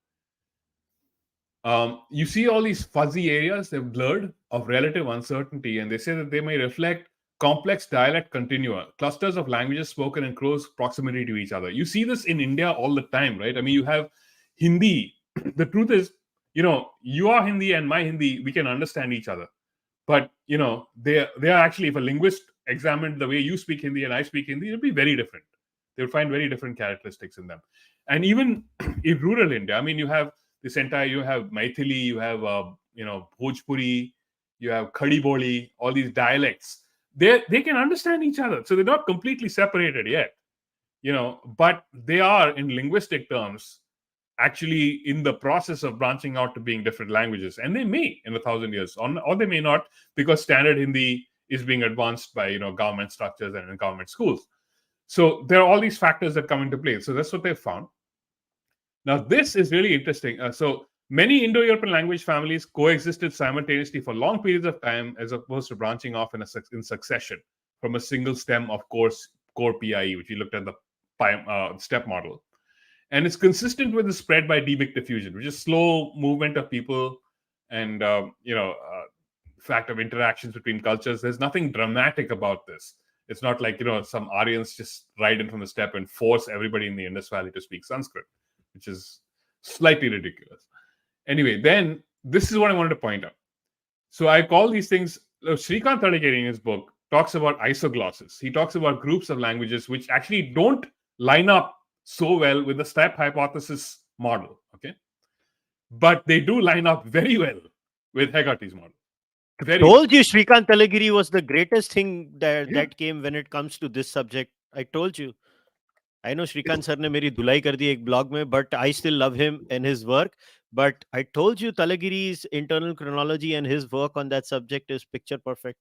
Speaker 2: You see all these fuzzy areas, they've blurred, of relative uncertainty, and they say that they may reflect complex dialect continua, clusters of languages spoken in close proximity to each other. You see this in India all the time, right? I mean, you have Hindi. The truth is, your Hindi and my Hindi, we can understand each other. But, they are actually, if a linguist examined the way you speak Hindi and I speak Hindi, it'll be very different. They'll find very different characteristics in them. And even in rural India, I mean, you have Maithili, you have, Bhojpuri, you have Khadi Boli, all these dialects. They can understand each other. So they're not completely separated yet, but they are, in linguistic terms, actually in the process of branching out to being different languages. And they may in 1,000 years, or they may not, because standard Hindi is being advanced by, government structures and in government schools. So there are all these factors that come into play. So that's what they've found. Now, this is really interesting. So many Indo-European language families coexisted simultaneously for long periods of time, as opposed to branching off in succession from a single stem of core PIE, which we looked at the Steppe model. And it's consistent with the spread by demic diffusion, which is slow movement of people and, fact of interactions between cultures. There's nothing dramatic about this. It's not like, some Aryans just ride in from the steppe and force everybody in the Indus Valley to speak Sanskrit, which is slightly ridiculous. Anyway, then this is what I wanted to point out. So I call these things Srikant Tadekeri in his book talks about isoglosses. He talks about groups of languages which actually don't line up so well with the Steppe hypothesis model. Okay, but they do line up very well with Heggarty's model. Very well.
Speaker 1: Told you Srikant Talagiri was the greatest thing that
Speaker 2: Yeah.
Speaker 1: came when it comes to this subject. I told you. I know
Speaker 2: It's,
Speaker 1: Srikant sir ने मेरी धुलाई कर दी एक blog में, but I still love him and his work. But I told you Talagiri's internal chronology and his work on that subject is picture perfect.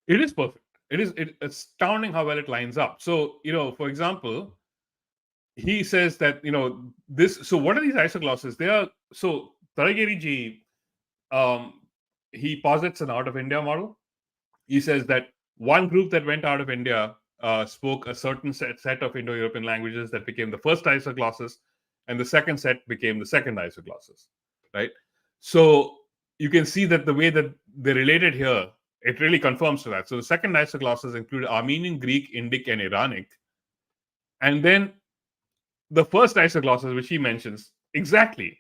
Speaker 2: it is perfect. It's astounding how well it lines up. So, for example, he says that, this. So, what are these isoglosses? They are, so Tadekeri ji, he posits an out of India model. He says that one group that went out of India spoke a certain set of Indo-European languages that became the first isoglosses, and the second set became the second isoglosses, right? So you can see that the way that they're related here, it really confirms to that. So the second isoglosses include Armenian, Greek, Indic, and Iranic. And then the first isoglosses, which he mentions, exactly,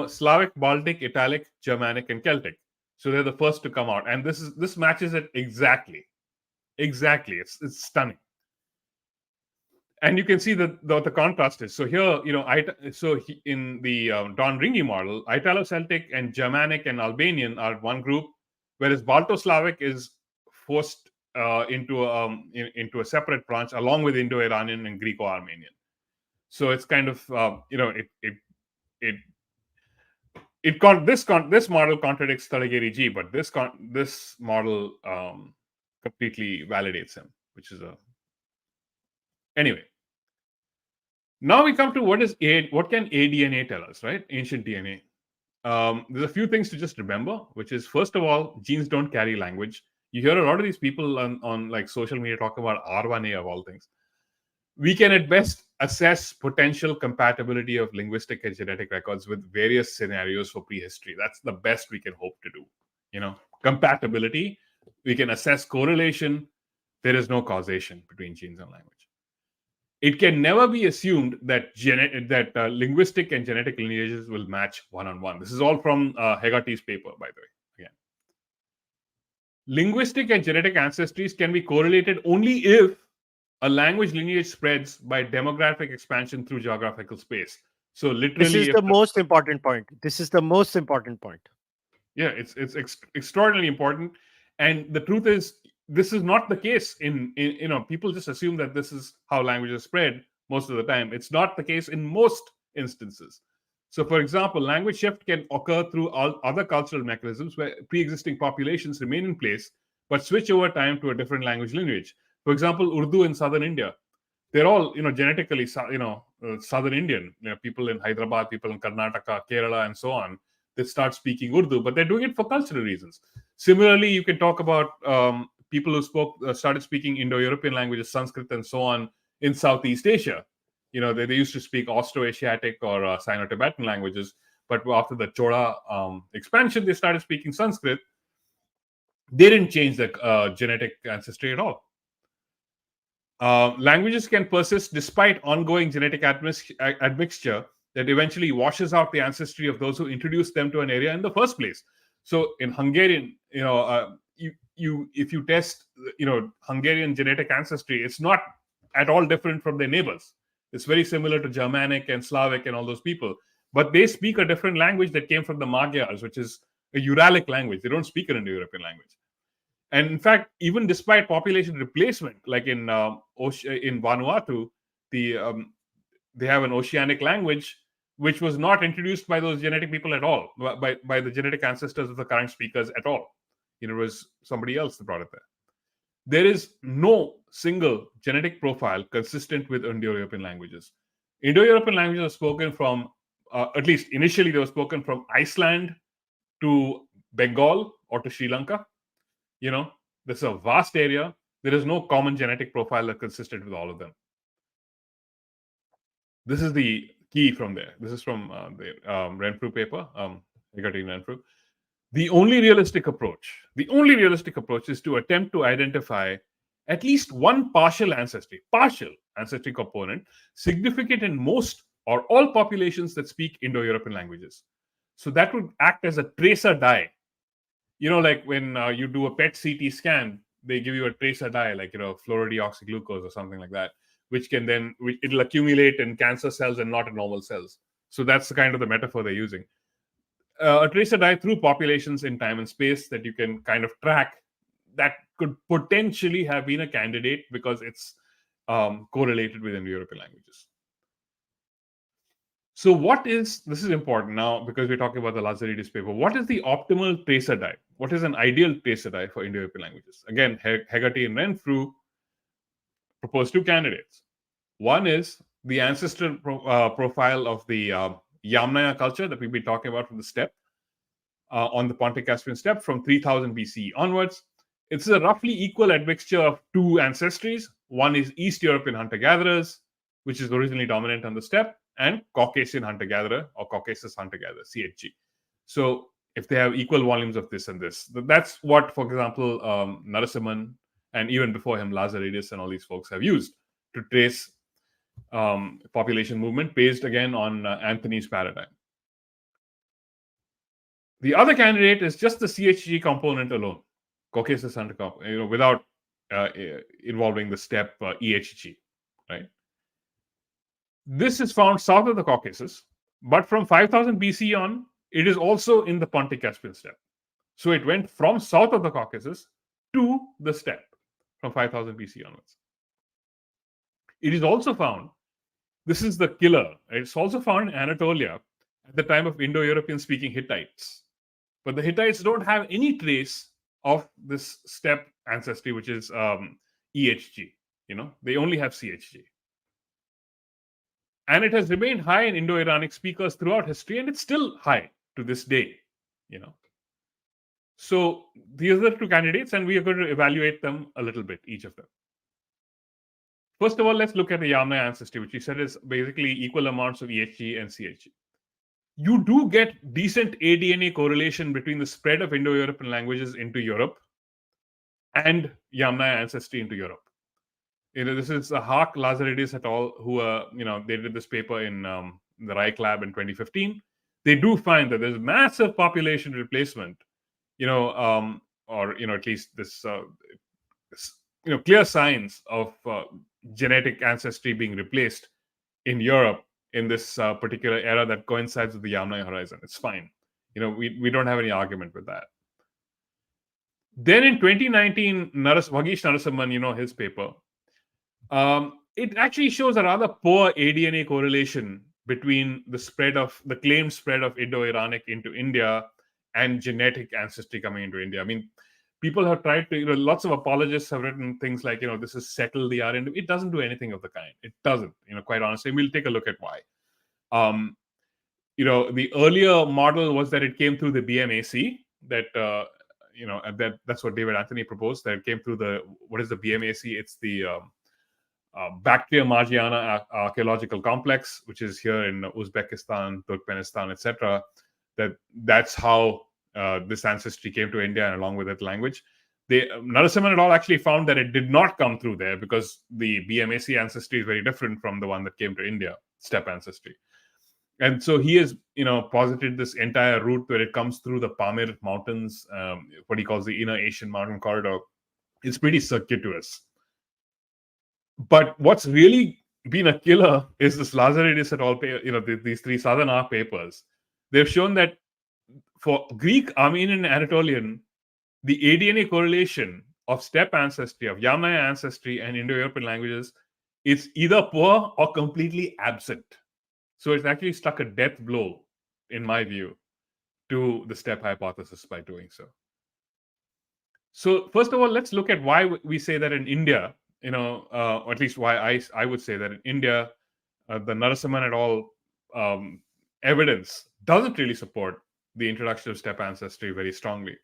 Speaker 2: Slavic, Baltic, Italic, Germanic, and Celtic. So they're the first to come out, and this matches it exactly. Exactly, it's stunning, and you can see that the contrast is. So here, in the Don Ringi model, Italo-Celtic and Germanic and Albanian are one group, whereas Balto-Slavic is forced into a separate branch along with Indo-Iranian and Greco-Armenian. So it's kind of this model contradicts Tadekeri ji, but this model completely validates him, which is anyway. Now we come to what can aDNA tell us, right? Ancient DNA. There's a few things to just remember, which is, first of all, genes don't carry language. You hear a lot of these people on like social media talk about R1A of all things. We can at best assess potential compatibility of linguistic and genetic records with various scenarios for prehistory. That's the best we can hope to do. Compatibility. We can assess correlation. There is no causation between genes and language. It can never be assumed that linguistic and genetic lineages will match one-on-one. This is all from Heggarty's paper, by the way. Again, linguistic and genetic ancestries can be correlated only if a language lineage spreads by demographic expansion through geographical space. So literally,
Speaker 1: This is the most important point. This is the most important point.
Speaker 2: Yeah, it's extraordinarily important. And the truth is, this is not the case in people just assume that this is how languages spread most of the time. It's not the case in most instances. So, for example, language shift can occur through all other cultural mechanisms where pre-existing populations remain in place but switch over time to a different language lineage. For example, Urdu in southern India, they're all genetically southern Indian. People in Hyderabad, people in Karnataka, Kerala, and so on. They start speaking Urdu, but they're doing it for cultural reasons. Similarly, you can talk about people who started speaking Indo-European languages, Sanskrit, and so on in Southeast Asia. They used to speak Austro-Asiatic or Sino-Tibetan languages, but after the Chola expansion, they started speaking Sanskrit. They didn't change the genetic ancestry at all. Languages can persist despite ongoing genetic admixture that eventually washes out the ancestry of those who introduced them to an area in the first place. So in Hungarian, if you test, Hungarian genetic ancestry, it's not at all different from their neighbors. It's very similar to Germanic and Slavic and all those people, but they speak a different language that came from the Magyars, which is a Uralic language. They don't speak an Indo-European language. And in fact, even despite population replacement, like in Vanuatu, they have an oceanic language which was not introduced by those genetic people at all, by the genetic ancestors of the current speakers at all. It was somebody else that brought it there. There is no single genetic profile consistent with Indo-European languages. Indo-European languages are spoken from, at least initially, they were spoken from Iceland to Bengal or to Sri Lanka. This is a vast area. There is no common genetic profile that consistent with all of them. This is the key from there. This is from the Renfrew paper, Heggarty and Renfrew. The only realistic approach is to attempt to identify at least one partial ancestry component significant in most or all populations that speak Indo-European languages. So that would act as a tracer die. like when you do a PET CT scan, they give you a tracer dye, like fluorodeoxyglucose or something like that, which it'll accumulate in cancer cells and not in normal cells. So that's the kind of the metaphor they're using. A tracer dye through populations in time and space that you can kind of track, that could potentially have been a candidate because it's correlated with Indo-European languages. So this is important now because we're talking about the Lazaridis paper. What is the optimal tracer dye? What is an ideal tracer dye for Indo-European languages? Again, Heggarty and Renfrew proposed two candidates. One is the ancestral profile of the Yamaya culture that we've been talking about from the steppe, on the Pontic-Caspian steppe from 3000 BCE onwards. It's a roughly equal admixture of two ancestries. One is East European hunter-gatherers, which is originally dominant on the steppe, and Caucasian hunter-gatherer or Caucasus hunter-gatherer, CHG. So if they have equal volumes of this and this, that's what, for example, Narasimhan and even before him, Lazaridis and all these folks have used to trace population movement based again on Anthony's paradigm. The other candidate is just the CHG component alone, Caucasus hunter, without involving the steppe EHG, right? This is found south of the Caucasus, but from 5000 BC on, it is also in the Pontic-Caspian steppe. So it went from south of the Caucasus to the steppe from 5000 BC onwards. It is also found, this is the killer, it's also found in Anatolia at the time of Indo-European speaking Hittites. But the Hittites don't have any trace of this steppe ancestry, which is EHG. They only have CHG. And it has remained high in Indo-Iranic speakers throughout history, and it's still high to this day. So these are the two candidates, and we are going to evaluate them a little bit, each of them. First of all, let's look at the Yamaya ancestry, which we said is basically equal amounts of EHG and CHG. You do get decent aDNA correlation between the spread of Indo-European languages into Europe and Yamaya ancestry into Europe. This is Haak, Lazaridis et al., who they did this paper in the Reich lab in 2015. They do find that there's massive population replacement, or at least this clear signs of genetic ancestry being replaced in Europe in this particular era that coincides with the Yamaya horizon. It's fine. We don't have any argument with that. Then in 2019, Vagish Narasimhan, his paper, it actually shows a rather poor aDNA correlation between the claimed spread of Indo-Iranic into India and genetic ancestry coming into India. I mean, people have tried to, lots of apologists have written things like, this has settled the Aryan. It doesn't do anything of the kind. It doesn't, quite honestly. We'll take a look at why. The earlier model was that it came through the BMAC, that's what David Anthony proposed, that it came through what is the BMAC? It's the Bactria Margiana archaeological complex, which is here in Uzbekistan, Turkmenistan, etc. That's how this ancestry came to India, and along with that language. Narasimhan et al. Actually found that it did not come through there because the BMAC ancestry is very different from the one that came to India, steppe ancestry. And so he has, posited this entire route where it comes through the Pamir Mountains, what he calls the Inner Asian Mountain Corridor. It's pretty circuitous. But what's really been a killer is this Lazaridis et al. These three Southern Arc papers. They've shown that for Greek, Armenian, and Anatolian, the aDNA correlation of steppe ancestry, of Yamaya ancestry, and Indo-European languages is either poor or completely absent. So it's actually struck a death blow, in my view, to the Steppe hypothesis by doing so. So first of all, let's look at why we say that in India, or at least why I would say that in India, the Narasimhan et al. Evidence doesn't really support the introduction of steppe ancestry very strongly.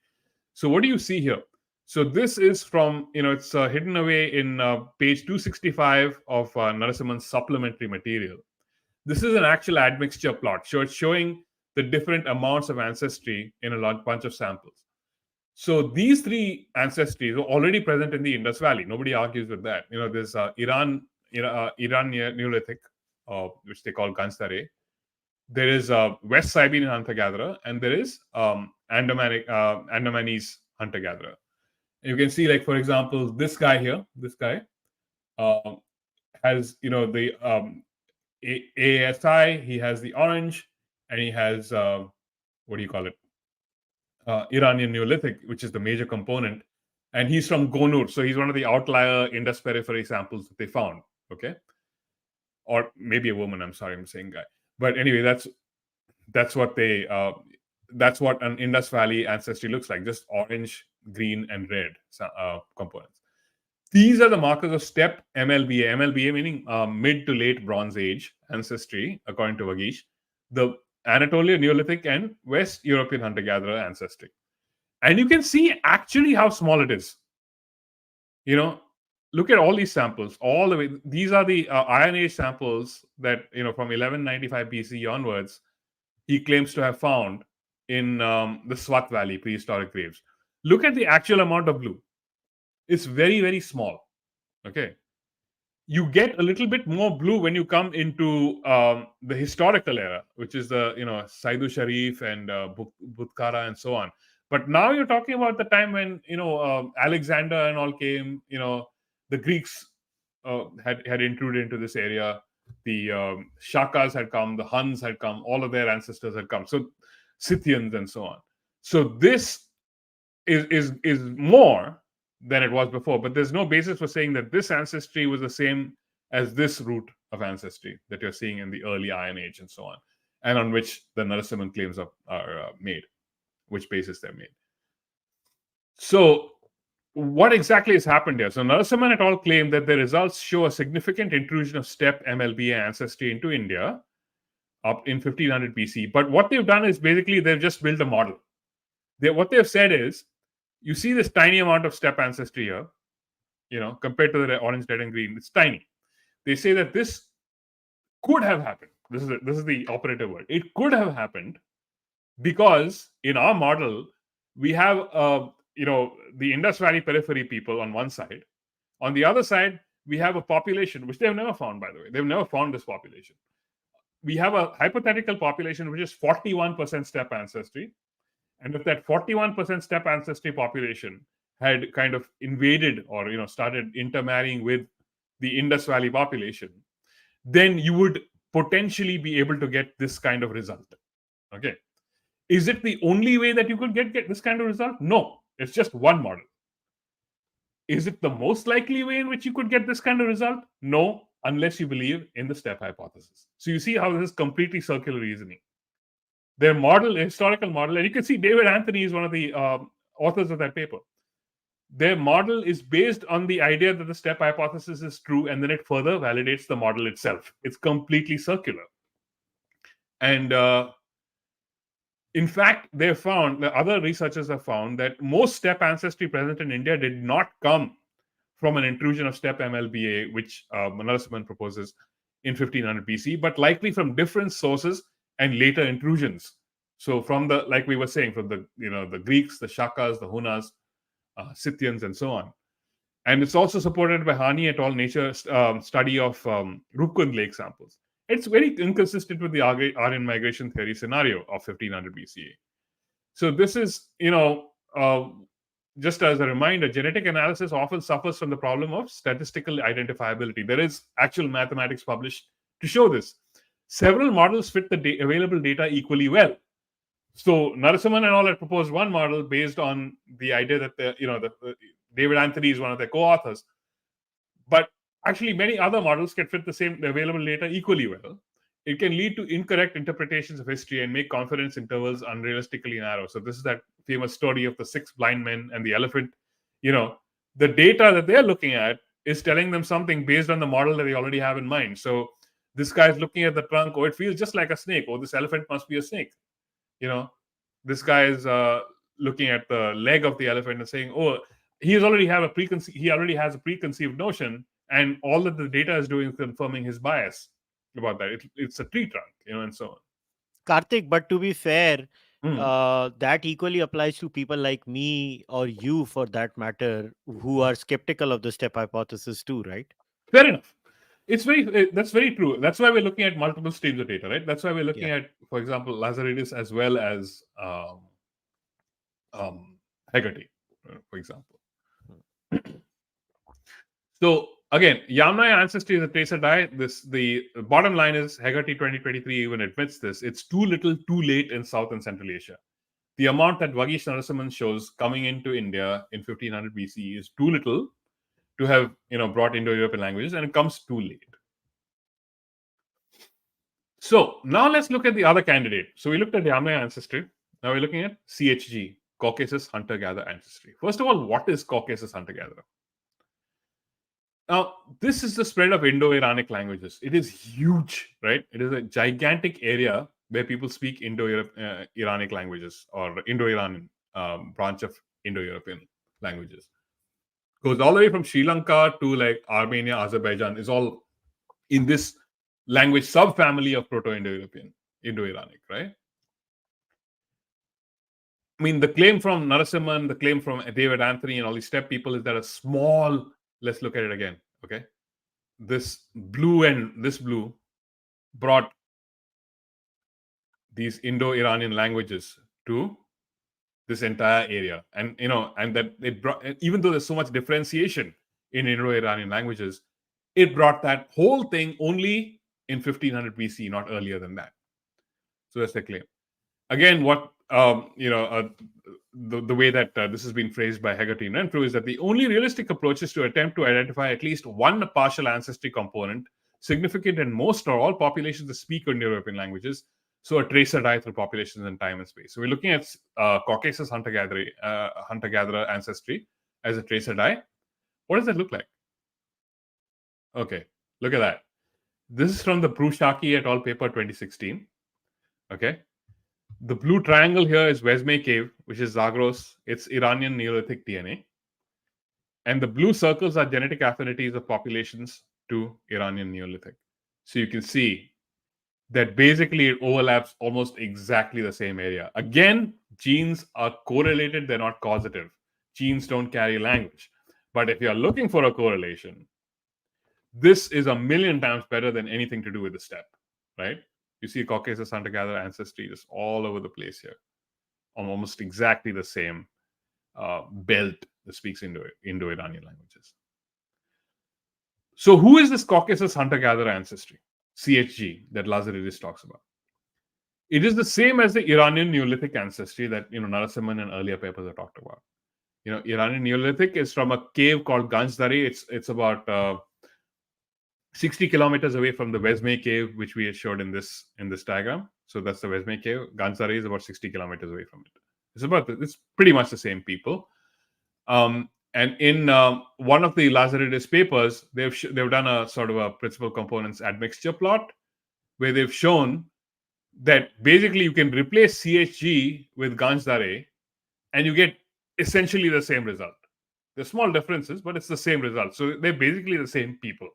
Speaker 2: So what do you see here? So this is from, it's hidden away in page 265 of Narasimhan's supplementary material. This is an actual admixture plot. So it's showing the different amounts of ancestry in a bunch of samples. So these three ancestries are already present in the Indus Valley. Nobody argues with that. There's Iran Neolithic, which they call Ganstare. there is a West Siberian hunter-gatherer, and there is Andamanese hunter-gatherer. You can see, like, for example, this guy here, this guy um, has, the ASI, he has the orange, and he has, what do you call it? Iranian Neolithic, which is the major component. And he's from Gonur. So he's one of the outlier Indus periphery samples that they found. Okay. Or maybe a woman. I'm sorry, I'm saying guy. But anyway, that's what that's what an Indus Valley ancestry looks like, just orange, green, and red components. These are the markers of steppe MLBA. MLBA meaning mid to late Bronze Age ancestry, according to Vagish. The Anatolian Neolithic and West European hunter-gatherer ancestry. And you can see actually how small it is. Look at all these samples, all the way. These are the Iron Age samples that, from 1195 BC onwards, he claims to have found in the Swat Valley prehistoric graves. Look at the actual amount of blue. It's very, very small. Okay. You get a little bit more blue when you come into the historical era, which is the, Saidu Sharif and Butkara and so on. But now you're talking about the time when, Alexander and all came, the Greeks had intruded into this area. The Shakas had come, the Huns had come, all of their ancestors had come. So Scythians and so on. So this is more than it was before, but there's no basis for saying that this ancestry was the same as this route of ancestry that you're seeing in the early Iron Age and so on, and on which the Narasimhan claims are made, which basis they're made. So what exactly has happened here? So Narasimhan et al. Claim that the results show a significant intrusion of steppe MLBA ancestry into India up in 1500 BC. But what they've done is basically they've just built a model. What they've said is, you see this tiny amount of steppe ancestry here, compared to the orange, red, and green. It's tiny. They say that this could have happened. This is the operative word. It could have happened because in our model, we have the Indus Valley periphery people on one side. On the other side, we have a population, which they've never found, by the way. They've never found this population. We have a hypothetical population, which is 41% steppe ancestry. And if that 41% steppe ancestry population had kind of invaded or started intermarrying with the Indus Valley population, then you would potentially be able to get this kind of result. Okay. Is it the only way that you could get this kind of result? No, it's just one model. Is it the most likely way in which you could get this kind of result? No, unless you believe in the Steppe hypothesis. So you see how this is completely circular reasoning. Their model, historical model, and you can see David Anthony is one of the authors of that paper. Their model is based on the idea that the Steppe hypothesis is true, and then it further validates the model itself. It's completely circular. And in fact, the other researchers have found that most steppe ancestry present in India did not come from an intrusion of steppe MLBA, which Narasimhan proposes in 1500 BC, but likely from different sources and later intrusions. So from like we were saying, from the Greeks, the Shakas, the Hunas, Scythians, and so on. And it's also supported by Hani et al. Nature study of Rupkund Lake samples. It's very inconsistent with the Aryan migration theory scenario of 1500 BCE. So this is, just as a reminder, genetic analysis often suffers from the problem of statistical identifiability. There is actual mathematics published to show this. Several models fit the available data equally well. So Narasimhan and all had proposed one model based on the idea that David Anthony is one of their co-authors. But actually, many other models can fit the available data equally well. It can lead to incorrect interpretations of history and make confidence intervals unrealistically narrow. So this is that famous story of the 6 blind men and the elephant. The data that they're looking at is telling them something based on the model that they already have in mind. So this guy's looking at the trunk. Oh, it feels just like a snake. Oh, this elephant must be a snake. This guy is looking at the leg of the elephant and saying, oh, he already has a preconceived notion, and all that the data is doing is confirming his bias about that. It's a tree trunk, and so on.
Speaker 1: Kartik, but to be fair, that equally applies to people like me or you, for that matter, who are skeptical of the Steppe hypothesis too, right?
Speaker 2: Fair enough. That's very true. That's why we're looking at multiple streams of data, right? That's why we're looking
Speaker 1: Yeah.
Speaker 2: at, for example, Lazaridis as well as Heggarty, for example. So again, Yamaya ancestry is a tracer die. The bottom line is Heggarty 2023 even admits this. It's too little, too late in South and Central Asia. The amount that Vagish Narasimhan shows coming into India in 1500 BC is too little to have brought Indo-European languages, and it comes too late. So now let's look at the other candidate. So we looked at Yamaya ancestry. Now we're looking at CHG, Caucasus hunter-gatherer ancestry. First of all, what is Caucasus hunter-gatherer? Now, this is the spread of Indo-Iranic languages. It is huge, right? It is a gigantic area where people speak Indo-Iranic languages, or Indo-Iranian branch of Indo-European languages. Goes all the way from Sri Lanka to like Armenia, Azerbaijan, is all in this language subfamily of Proto-Indo-European, Indo-Iranic, right? I mean, the claim from Narasimhan, the claim from David Anthony and all these steppe people is that a small, let's look at it again, okay? This blue and this blue brought these Indo-Iranian languages to this entire area. And, and that it brought, even though there's so much differentiation in Indo-Iranian languages, it brought that whole thing only in 1500 BC, not earlier than that. So that's the claim. Again, what the way that this has been phrased by Heggarty and Renfrew is that the only realistic approach is to attempt to identify at least one partial ancestry component significant in most or all populations that speak Indo-European languages. So a tracer die through populations in time and space. So we're looking at Caucasus hunter-gatherer ancestry as a tracer die. What does that look like? Okay, look at that. This is from the Brushaki et al. Paper 2016. Okay. The blue triangle here is Vesme Cave, which is Zagros. It's Iranian Neolithic DNA. And the blue circles are genetic affinities of populations to Iranian Neolithic. So you can see that basically it overlaps almost exactly the same area. Again, genes are correlated, they're not causative. Genes don't carry language. But if you're looking for a correlation, this is a million times better than anything to do with the steppe, right? You see Caucasus hunter-gatherer ancestry just all over the place here, on almost exactly the same belt that speaks Indo-Iranian languages. So who is this Caucasus hunter-gatherer ancestry, CHG, that Lazaridis talks about? It is the same as the Iranian Neolithic ancestry that Narasimhan and earlier papers have talked about. Iranian Neolithic is from a cave called Ganjdari. It's about 60 kilometers away from the Vesme Cave, which we showed in this diagram. So that's the Vesme Cave. Ganjdari is about 60 kilometers away from it. It's pretty much the same people. And in one of the Lazaridis papers, they've done a sort of a principal components admixture plot, where they've shown that basically you can replace CHG with Ganjdari, and you get essentially the same result. There's small differences, but it's the same result. So they're basically the same people.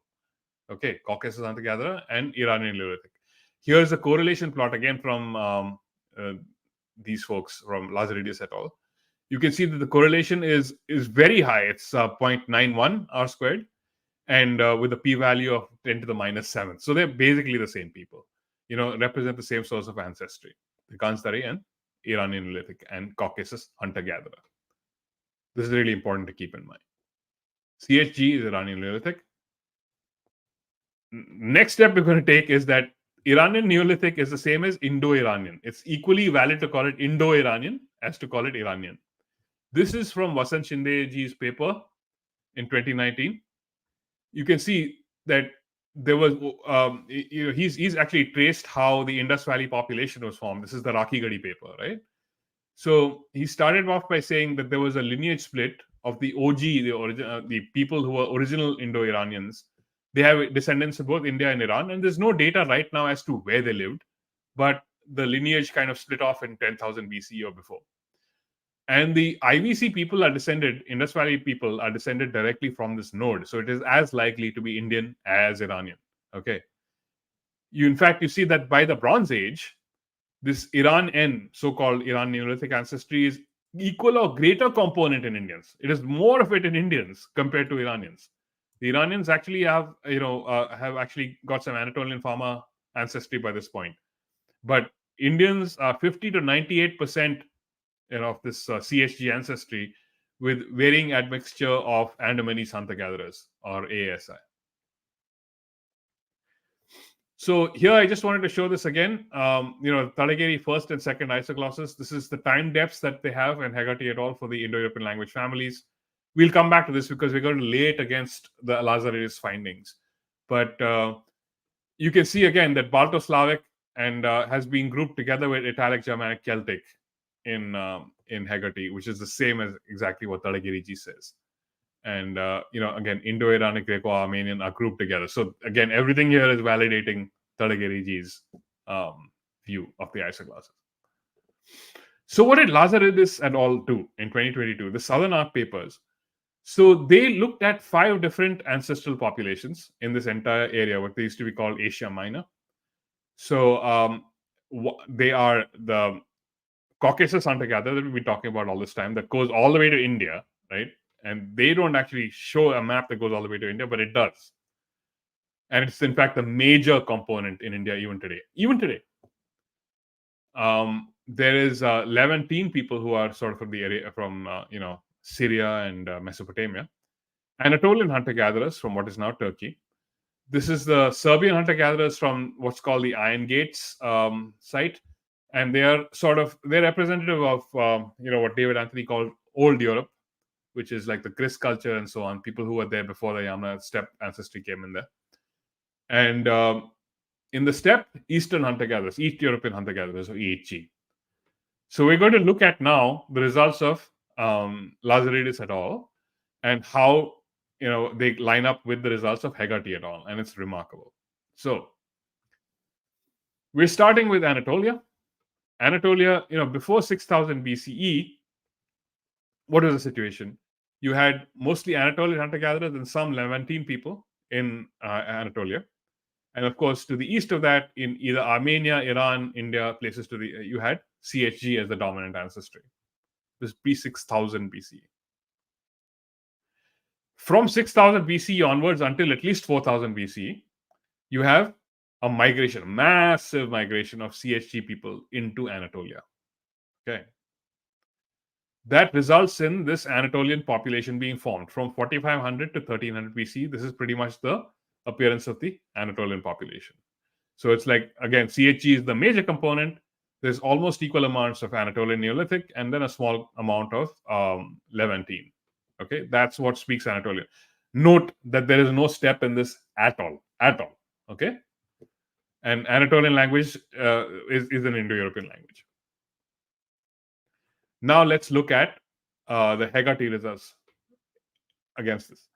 Speaker 2: Okay, Caucasus hunter-gatherer and Iranian Neolithic. Here's a correlation plot again from these folks from Lazaridis et al. You can see that the correlation is very high. It's 0.91 r squared, and with a p-value of 10 to the minus 7. So they're basically the same people. Represent the same source of ancestry: the Ganjdari and Iranian Neolithic and Caucasus hunter-gatherer. This is really important to keep in mind. CHG is Iranian Neolithic. Next step we're going to take is that Iranian Neolithic is the same as Indo-Iranian. It's equally valid to call it Indo-Iranian as to call it Iranian. This is from Vasant Shindeji's paper in 2019. You can see that there was, he's actually traced how the Indus Valley population was formed. This is the Rakigadi paper, right? So he started off by saying that there was a lineage split of the OG, the people who were original Indo-Iranians. They have descendants of both India and Iran, and there's no data right now as to where they lived, but the lineage kind of split off in 10,000 BC or before. And the IVC people are descended, Indus Valley people are descended directly from this node. So it is as likely to be Indian as Iranian. Okay. In fact, you see that by the Bronze Age, this Iran-N, so-called Iran Neolithic ancestry, is equal or greater component in Indians. It is more of it in Indians compared to Iranians. The Iranians actually have actually got some Anatolian Pharma ancestry by this point, but Indians are 50 to 98% of this CHG ancestry, with varying admixture of Andamanese hunter-gatherers, or ASI. So here I just wanted to show this again. Talageri first and second isoglosses. This is the time depths that they have and Heggarty et al. For the Indo-European language families. We'll come back to this because we're going to lay it against the Lazaridis findings. But you can see again that Balto-Slavic and has been grouped together with Italic, Germanic, Celtic in Heggarty, which is the same as exactly what Talageri G says. And again, Indo-Iranic, Greco-Armenian are grouped together. So again, everything here is validating Talageri G's view of the isoglosses. So what did Lazaridis et al. Do in 2022? The Southern Arc papers. So they looked at 5 different ancestral populations in this entire area, what they used to be called Asia Minor. So they are the Caucasus hunter-gatherer that we've been talking about all this time, that goes all the way to India, right? And they don't actually show a map that goes all the way to India, but it does. And it's in fact the major component in India even today. Even today. There is 11 people who are sort of from the area, from Syria and Mesopotamia. Anatolian hunter-gatherers from what is now Turkey. This is the Serbian hunter-gatherers from what's called the Iron Gates site. And they're representative of, what David Anthony called Old Europe, which is like the Chris culture and so on, people who were there before the Yamaya steppe ancestry came in there. And in the steppe, Eastern hunter-gatherers, East European hunter-gatherers, or EHG. So we're going to look at now the results of Lazaridis et al. And how they line up with the results of Heggarty et al. And it's remarkable. So we're starting with Anatolia. Anatolia, before 6000 BCE, what was the situation? You had mostly Anatolian hunter-gatherers and some Levantine people in Anatolia. And of course, to the east of that, in either Armenia, Iran, India, places to the you had CHG as the dominant ancestry. This is pre-6000 BCE. From 6000 BCE onwards until at least 4000 BCE, you have a migration, massive migration of CHG people into Anatolia. Okay. That results in this Anatolian population being formed from 4500 to 1300 BC. This is pretty much the appearance of the Anatolian population. So it's like, again, CHG is the major component. There's almost equal amounts of Anatolian Neolithic and then a small amount of Levantine. Okay, that's what speaks Anatolian. Note that there is no steppe in this at all. Okay, and Anatolian language is an Indo-European language. Now let's look at the Heggarty results against this.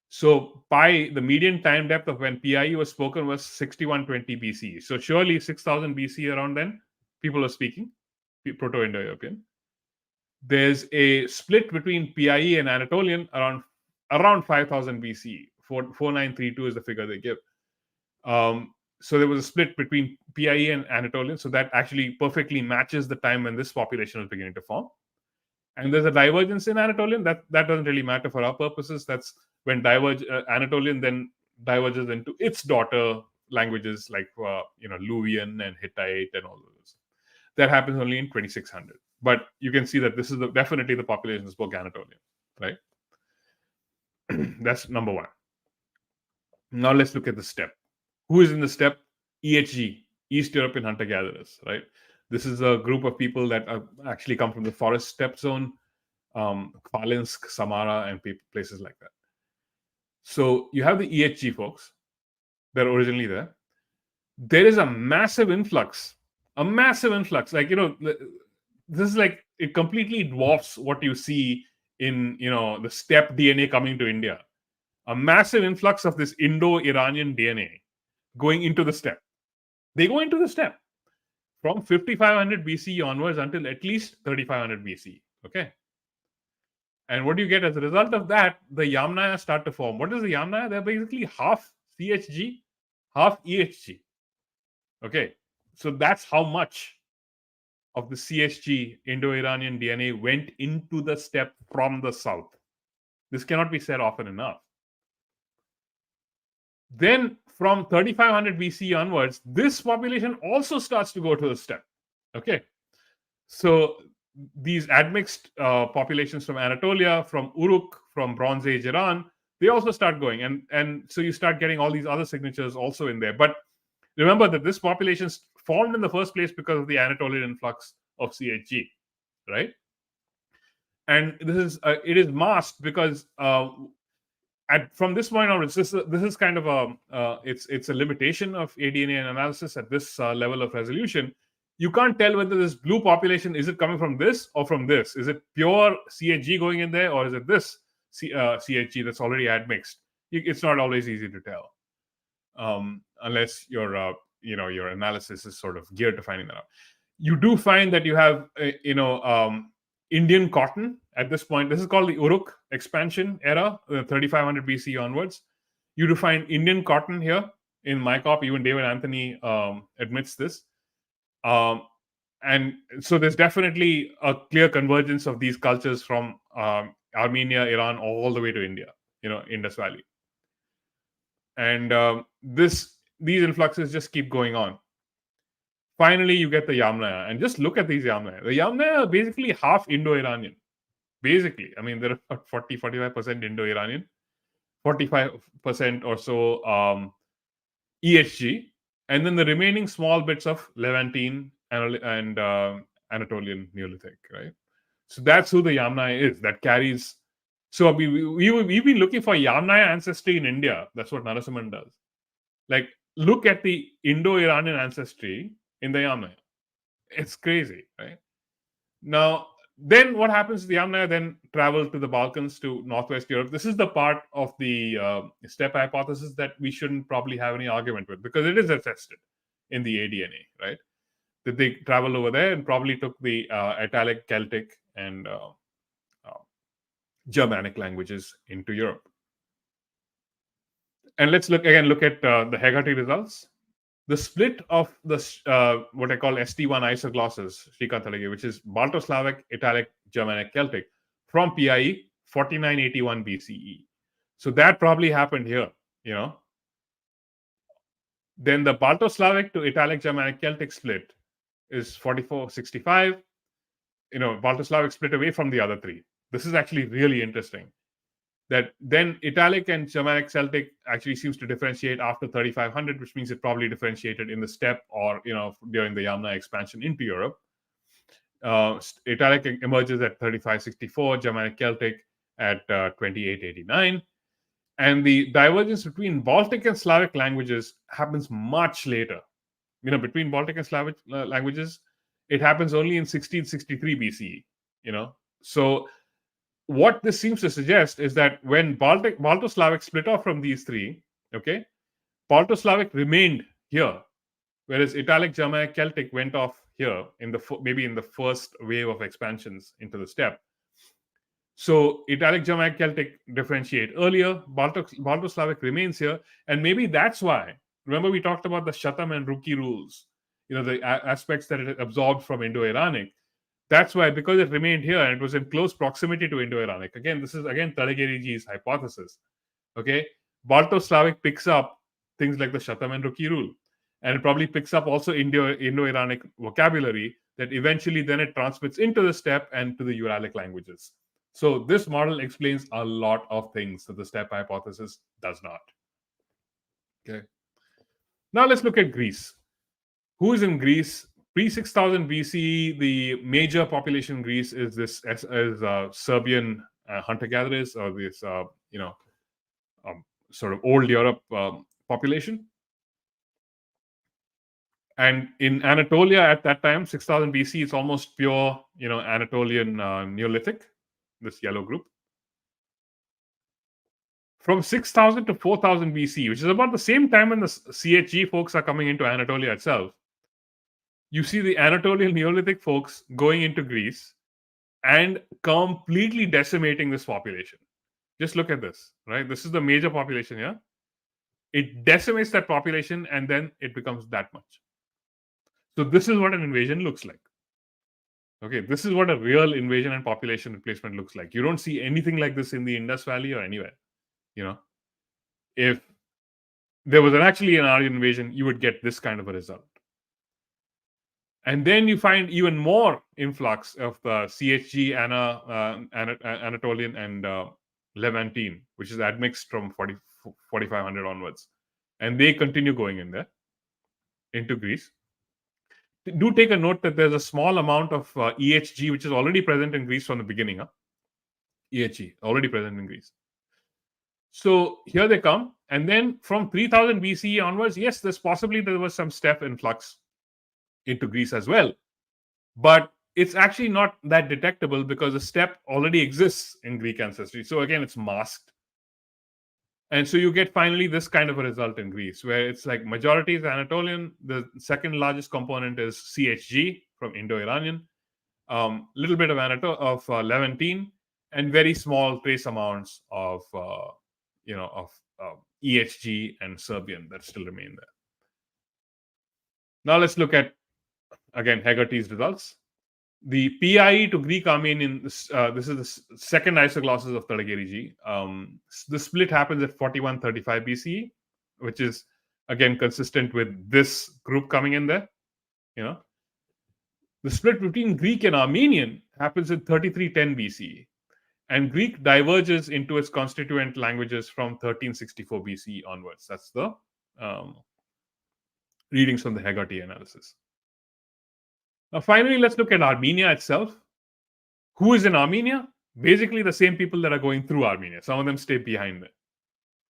Speaker 2: So the median time depth of when PIE was spoken was 6120 BCE. So surely 6000 BCE around then, people are speaking Proto-Indo-European. There's a split between PIE and Anatolian around 5000 BCE. 4932 is the figure they give. So there was a split between PIE and Anatolian. So that actually perfectly matches the time when this population was beginning to form. And there's a divergence in Anatolian. That doesn't really matter for our purposes. That's when Anatolian then diverges into its daughter languages like Luwian and Hittite and all those. That happens only in 2600. But you can see that this is definitely the population that spoke Anatolian, right? That's number one. Now let's look at the steppe. Who is in the steppe? EHG, East European hunter-gatherers, right? This is a group of people that actually come from the forest steppe zone, Kvalinsk, Samara, and places like that. So you have the EHG folks. They're originally there. There is a massive influx. Like, this is like, it completely dwarfs what you see in, the steppe DNA coming to India. A massive influx of this Indo-Iranian DNA going into the steppe. They go into the steppe from 5500 BCE onwards until at least 3500 BCE. Okay. And what do you get as a result of that? The Yamnaya start to form. What is the Yamnaya? They're basically half CHG, half EHG. Okay. So that's how much of the CHG Indo-Iranian DNA went into the steppe from the south. This cannot be said often enough. Then from 3500 BC onwards, this population also starts to go to the steppe. Okay, so these admixed populations from Anatolia, from Uruk, from Bronze Age Iran, they also start going, and so you start getting all these other signatures also in there. But remember that this population formed in the first place because of the Anatolian influx of CHG, right? And this is it is masked because from this point onwards, this is kind of it's a limitation of aDNA analysis at this level of resolution. You can't tell whether this blue population is it coming from this or from this. Is it pure CHG going in there, or is it this CHG that's already admixed? It's not always easy to tell, unless your analysis is sort of geared to finding that out. You do find that you have Indian cotton at this point. This is called the Uruk expansion era, 3500 BC onwards. You do find Indian cotton here in MyCop. Even David Anthony admits this. And so there's definitely a clear convergence of these cultures from Armenia, Iran, all the way to India, Indus Valley. And these influxes just keep going on. Finally, you get the Yamaya, and just look at these Yamaya. The Yamaya are basically half Indo-Iranian. Basically, I mean, they're about 40-45% Indo-Iranian, 45% or so EHG, and then the remaining small bits of Levantine and Anatolian Neolithic, right? So that's who the Yamnaya is. That carries. So we've been looking for Yamnaya ancestry in India. That's what Narasimhan does. Like, look at the Indo-Iranian ancestry in the Yamnaya. It's crazy, right? Now, then what happens? The Yamnaya then travel to the Balkans, to Northwest Europe. This is the part of the Steppe hypothesis that we shouldn't probably have any argument with, because it is attested in the aDNA, right? That they traveled over there and probably took the Italic, Celtic, and Germanic languages into Europe. And let's look at the Heggarty results. The split of the what I call ST1 isoglosses, which is Balto-Slavic, Italic, Germanic, Celtic, from PIE 4981 BCE. So that probably happened here, Then the Balto-Slavic to Italic, Germanic, Celtic split is 4465. Balto-Slavic split away from the other three. This is actually really interesting. That then Italic and Germanic Celtic actually seems to differentiate after 3500, which means it probably differentiated in the steppe or during the Yamna expansion into Europe. Italic emerges at 3564, Germanic Celtic at 2889, and the divergence between Baltic and Slavic languages happens much later. Between Baltic and Slavic languages, it happens only in 1663 BCE. So what this seems to suggest is that when Balto-Slavic split off from these three, okay, Balto-Slavic remained here, whereas Italic, Germanic, Celtic went off here maybe in the first wave of expansions into the steppe. So Italic, Germanic, Celtic differentiate earlier. Balto-Slavic remains here, and maybe that's why. Remember, we talked about the Shatam and Ruki rules. The aspects that it absorbed from Indo-Iranic. That's why, because it remained here and it was in close proximity to Indo-Iranic. Again, this is Talageriji's hypothesis. Okay, Balto-Slavic picks up things like the Shatam and Ruki rule, and it probably picks up also Indo-Iranic vocabulary that eventually then it transmits into the steppe and to the Uralic languages. So this model explains a lot of things that the steppe hypothesis does not. Okay. Now let's look at Greece. Who is in Greece? Pre-6000 BCE, the major population in Greece is this Serbian hunter-gatherers, or this sort of old Europe population. And in Anatolia at that time, 6000 BC, it's almost pure, Anatolian Neolithic, this yellow group. From 6000 to 4000 BC, which is about the same time when the CHG folks are coming into Anatolia itself, you see the Anatolian Neolithic folks going into Greece and completely decimating this population. Just look at this, right? This is the major population here. It decimates that population, and then it becomes that much. So this is what an invasion looks like. Okay, this is what a real invasion and population replacement looks like. You don't see anything like this in the Indus Valley or anywhere. If there was actually an Aryan invasion, you would get this kind of a result. And then you find even more influx of the CHG, Anatolian, and Levantine, which is admixed from 4500 onwards. And they continue going in there into Greece. Do take a note that there's a small amount of EHG, which is already present in Greece from the beginning. EHG, already present in Greece. So here they come. And then from 3000 BCE onwards, yes, there was some steppe influx into Greece as well. But it's actually not that detectable because the steppe already exists in Greek ancestry. So again, it's masked. And so you get finally this kind of a result in Greece, where it's like majority is Anatolian. The second largest component is CHG from Indo-Iranian, little bit of Levantine, and very small trace amounts of EHG and Serbian that still remain there. Now let's look at again Heggarty's results. The PIE to Greek Armenian, this is the second isoglossus of Tadagiri. The split happens at 4135 BCE, which is again consistent with this group coming in there. The split between Greek and Armenian happens in 3310 BCE, and Greek diverges into its constituent languages from 1364 BCE onwards. That's the readings from the Heggarty analysis. Now, finally, let's look at Armenia itself. Who is in Armenia? Basically, the same people that are going through Armenia. Some of them stay behind it.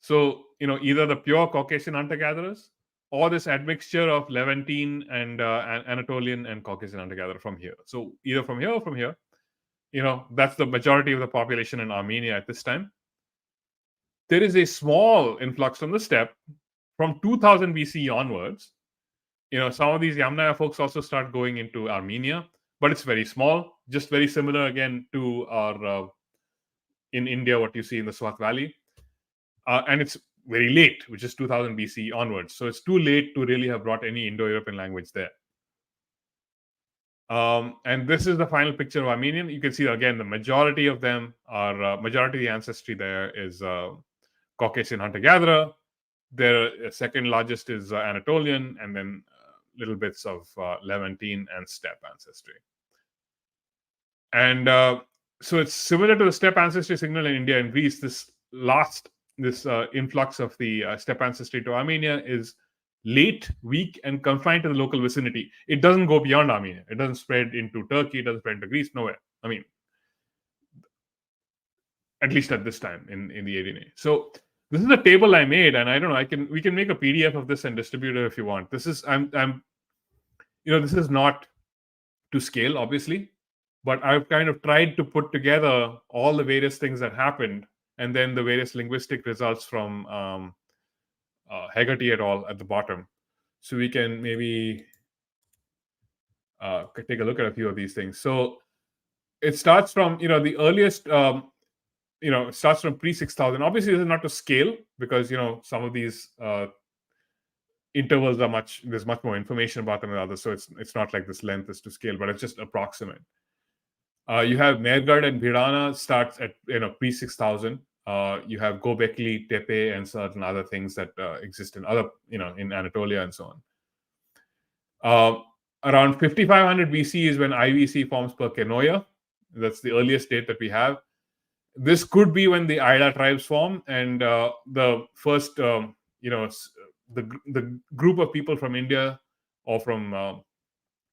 Speaker 2: So, either the pure Caucasian hunter-gatherers or this admixture of Levantine and Anatolian and Caucasian hunter-gatherer from here. So, either from here or from here. That's the majority of the population in Armenia at this time. There is a small influx from the steppe from 2000 BCE onwards. Some of these Yamaya folks also start going into Armenia, but it's very small, just very similar again to our in India, what you see in the Swat Valley. And it's very late, which is 2000 BCE onwards. So it's too late to really have brought any Indo-European language there. And this is the final picture of Armenian. You can see again, the majority of them are, majority of the ancestry there is Caucasian hunter-gatherer. Their second largest is Anatolian, and then little bits of Levantine and steppe ancestry. And so it's similar to the steppe ancestry signal in India and Greece. This influx of the steppe ancestry to Armenia is late, weak, and confined to the local vicinity. It doesn't go beyond Armenia. It doesn't spread into Turkey. It doesn't spread into Greece. Nowhere. I mean, at least at this time in the aDNA. So this is a table I made, and I don't know. We can make a PDF of this and distribute it if you want. This is this is not to scale, obviously, but I've kind of tried to put together all the various things that happened, and then the various linguistic results from Heggarty et al. At the bottom, so we can maybe take a look at a few of these things. So it starts from the earliest. It starts from pre-6000. Obviously, this is not to scale because some of these intervals are there's much more information about them than others, so it's not like this length is to scale, but it's just approximate. You have Mergard and Bhirana starts at pre-6000. You have Gobekli, Tepe, and certain other things that exist in other in Anatolia and so on. Around 5500 BC is when IVC forms per Kenoya. That's the earliest date that we have. This could be when the Aida tribes form, and the first, the group of people from India or from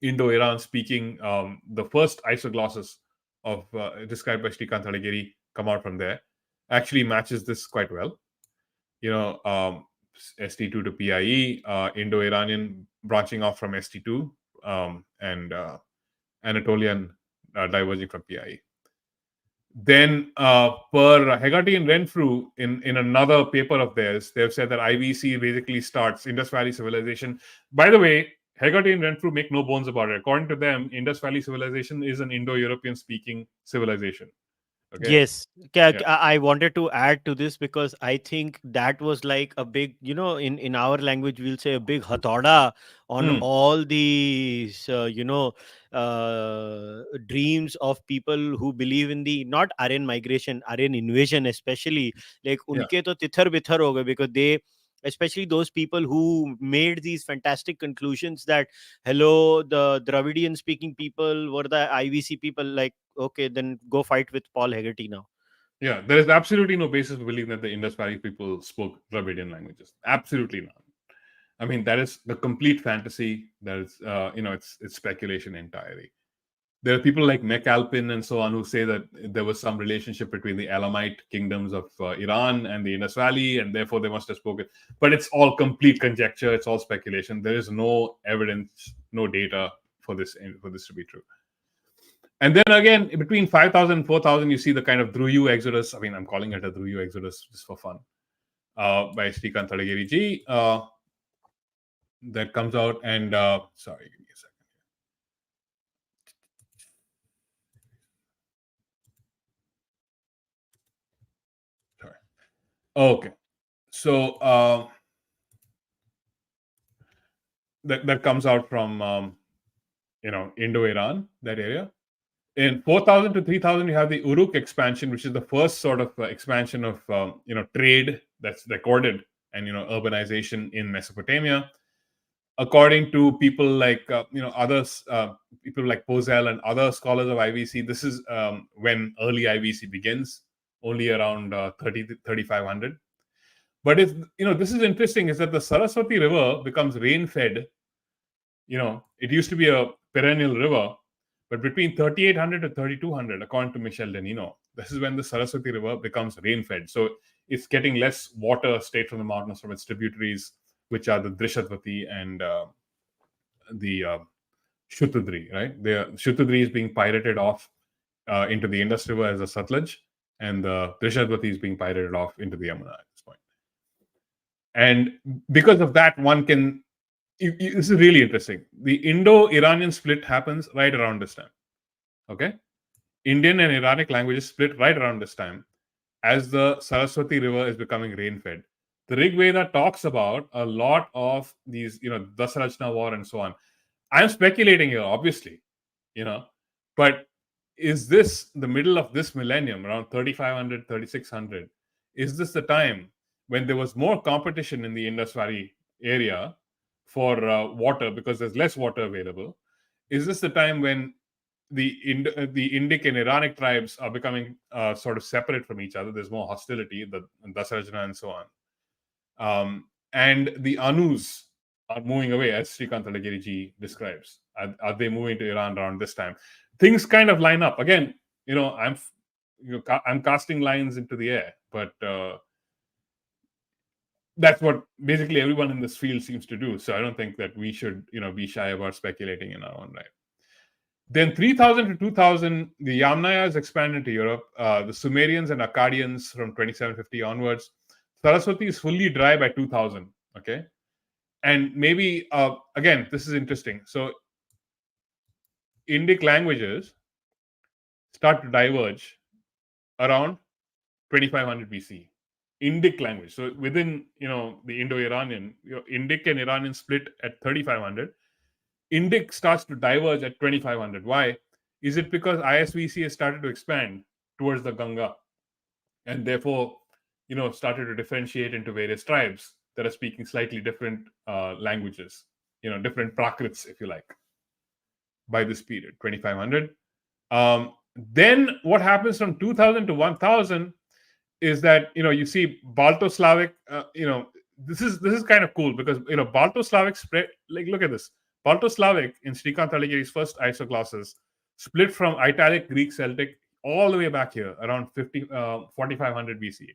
Speaker 2: Indo-Iran speaking the first isoglossus of described by Shrikant Hadagiri come out from there. Actually matches this quite well. ST2 to PIE, Indo-Iranian branching off from ST2, and Anatolian diverging from PIE. Then per Heggarty and Renfrew, in another paper of theirs, they've said that IVC basically starts Indus Valley civilization. By the way, Heggarty and Renfrew make no bones about it. According to them, Indus Valley civilization is an Indo-European speaking civilization. Okay.
Speaker 1: Yes, I wanted to add to this because I think that was like a big, in our language we'll say a big hatauda on all these, dreams of people who believe in the not Aryan migration, Aryan invasion especially. Like unke to tithar bithar ho gaye because they especially those people who made these fantastic conclusions that, hello, the Dravidian speaking people were the IVC people. Like, okay, then go fight with Paul Heggarty now.
Speaker 2: Yeah, there is absolutely no basis for believing that the Indus Valley people spoke Dravidian languages. Absolutely none. I mean, that is the complete fantasy. That is, it's speculation entirely. There are people like McAlpin and so on who say that there was some relationship between the Elamite kingdoms of Iran and the Indus Valley, and therefore they must have spoken. But it's all complete conjecture. It's all speculation. There is no evidence, no data for this to be true. And then again, between 5,000 and 4,000, you see the kind of Dhruyu exodus. I mean, I'm calling it a Dhruyu exodus just for fun, by Srikant Talagiri that comes out. And sorry, give me a second. Sorry. Okay. So that comes out from Indo-Iran, that area. In 4,000 to 3,000, you have the Uruk expansion, which is the first sort of expansion of trade that's recorded, and urbanization in Mesopotamia. According to people like others, people like Posel and other scholars of IVC, this is when early IVC begins, only around 3,500. But this is interesting, is that the Saraswati River becomes rain-fed. It used to be a perennial river, but between 3,800 to 3,200, according to Michel Denino, this is when the Saraswati River becomes rain-fed. So it's getting less water straight from the mountains from its tributaries, which are the Drishatvati and the Shuttadri, right? The Shuttadri is being pirated off into the Indus River as a Satluj, and the Drishatvati is being pirated off into the Yamuna at this point. And because of that, one can... This is really interesting. The Indo-Iranian split happens right around this time. Okay? Indian and Iranic languages split right around this time as the Saraswati River is becoming rain-fed. The Rig Veda talks about a lot of these, Dasarajna war and so on. I'm speculating here, obviously, but is this the middle of this millennium, around 3,500, 3,600? Is this the time when there was more competition in the Indus Valley area for water because there's less water available? Is this the time when the Indic and Iranic tribes are becoming sort of separate from each other? There's more hostility, the Dasarajana and so on. And the Anus are moving away, as Srikant Talagiri describes. Are they moving to Iran around this time? Things kind of line up. Again, I'm casting lines into the air, but that's what basically everyone in this field seems to do. So I don't think that we should, be shy about speculating in our own right. Then 3,000 to 2,000, the Yamnayas expanded to Europe. The Sumerians and Akkadians from 2750 onwards. Saraswati is fully dry by 2,000. Okay, and maybe again, this is interesting. So Indic languages start to diverge around 2,500 BC. Indic language. So within the Indo-Iranian, Indic and Iranian split at 3,500. Indic starts to diverge at 2,500. Why? Is it because ISVC has started to expand towards the Ganga, and therefore started to differentiate into various tribes that are speaking slightly different languages, different Prakrits, if you like, by this period, 2,500. Then what happens from 2,000 to 1,000 is that you see Balto-Slavic. This is kind of cool because Balto-Slavic spread. Like, look at this. Balto-Slavic in Srikant Talagiri's first isoclasses split from Italic, Greek, Celtic all the way back here around 4,500 BC.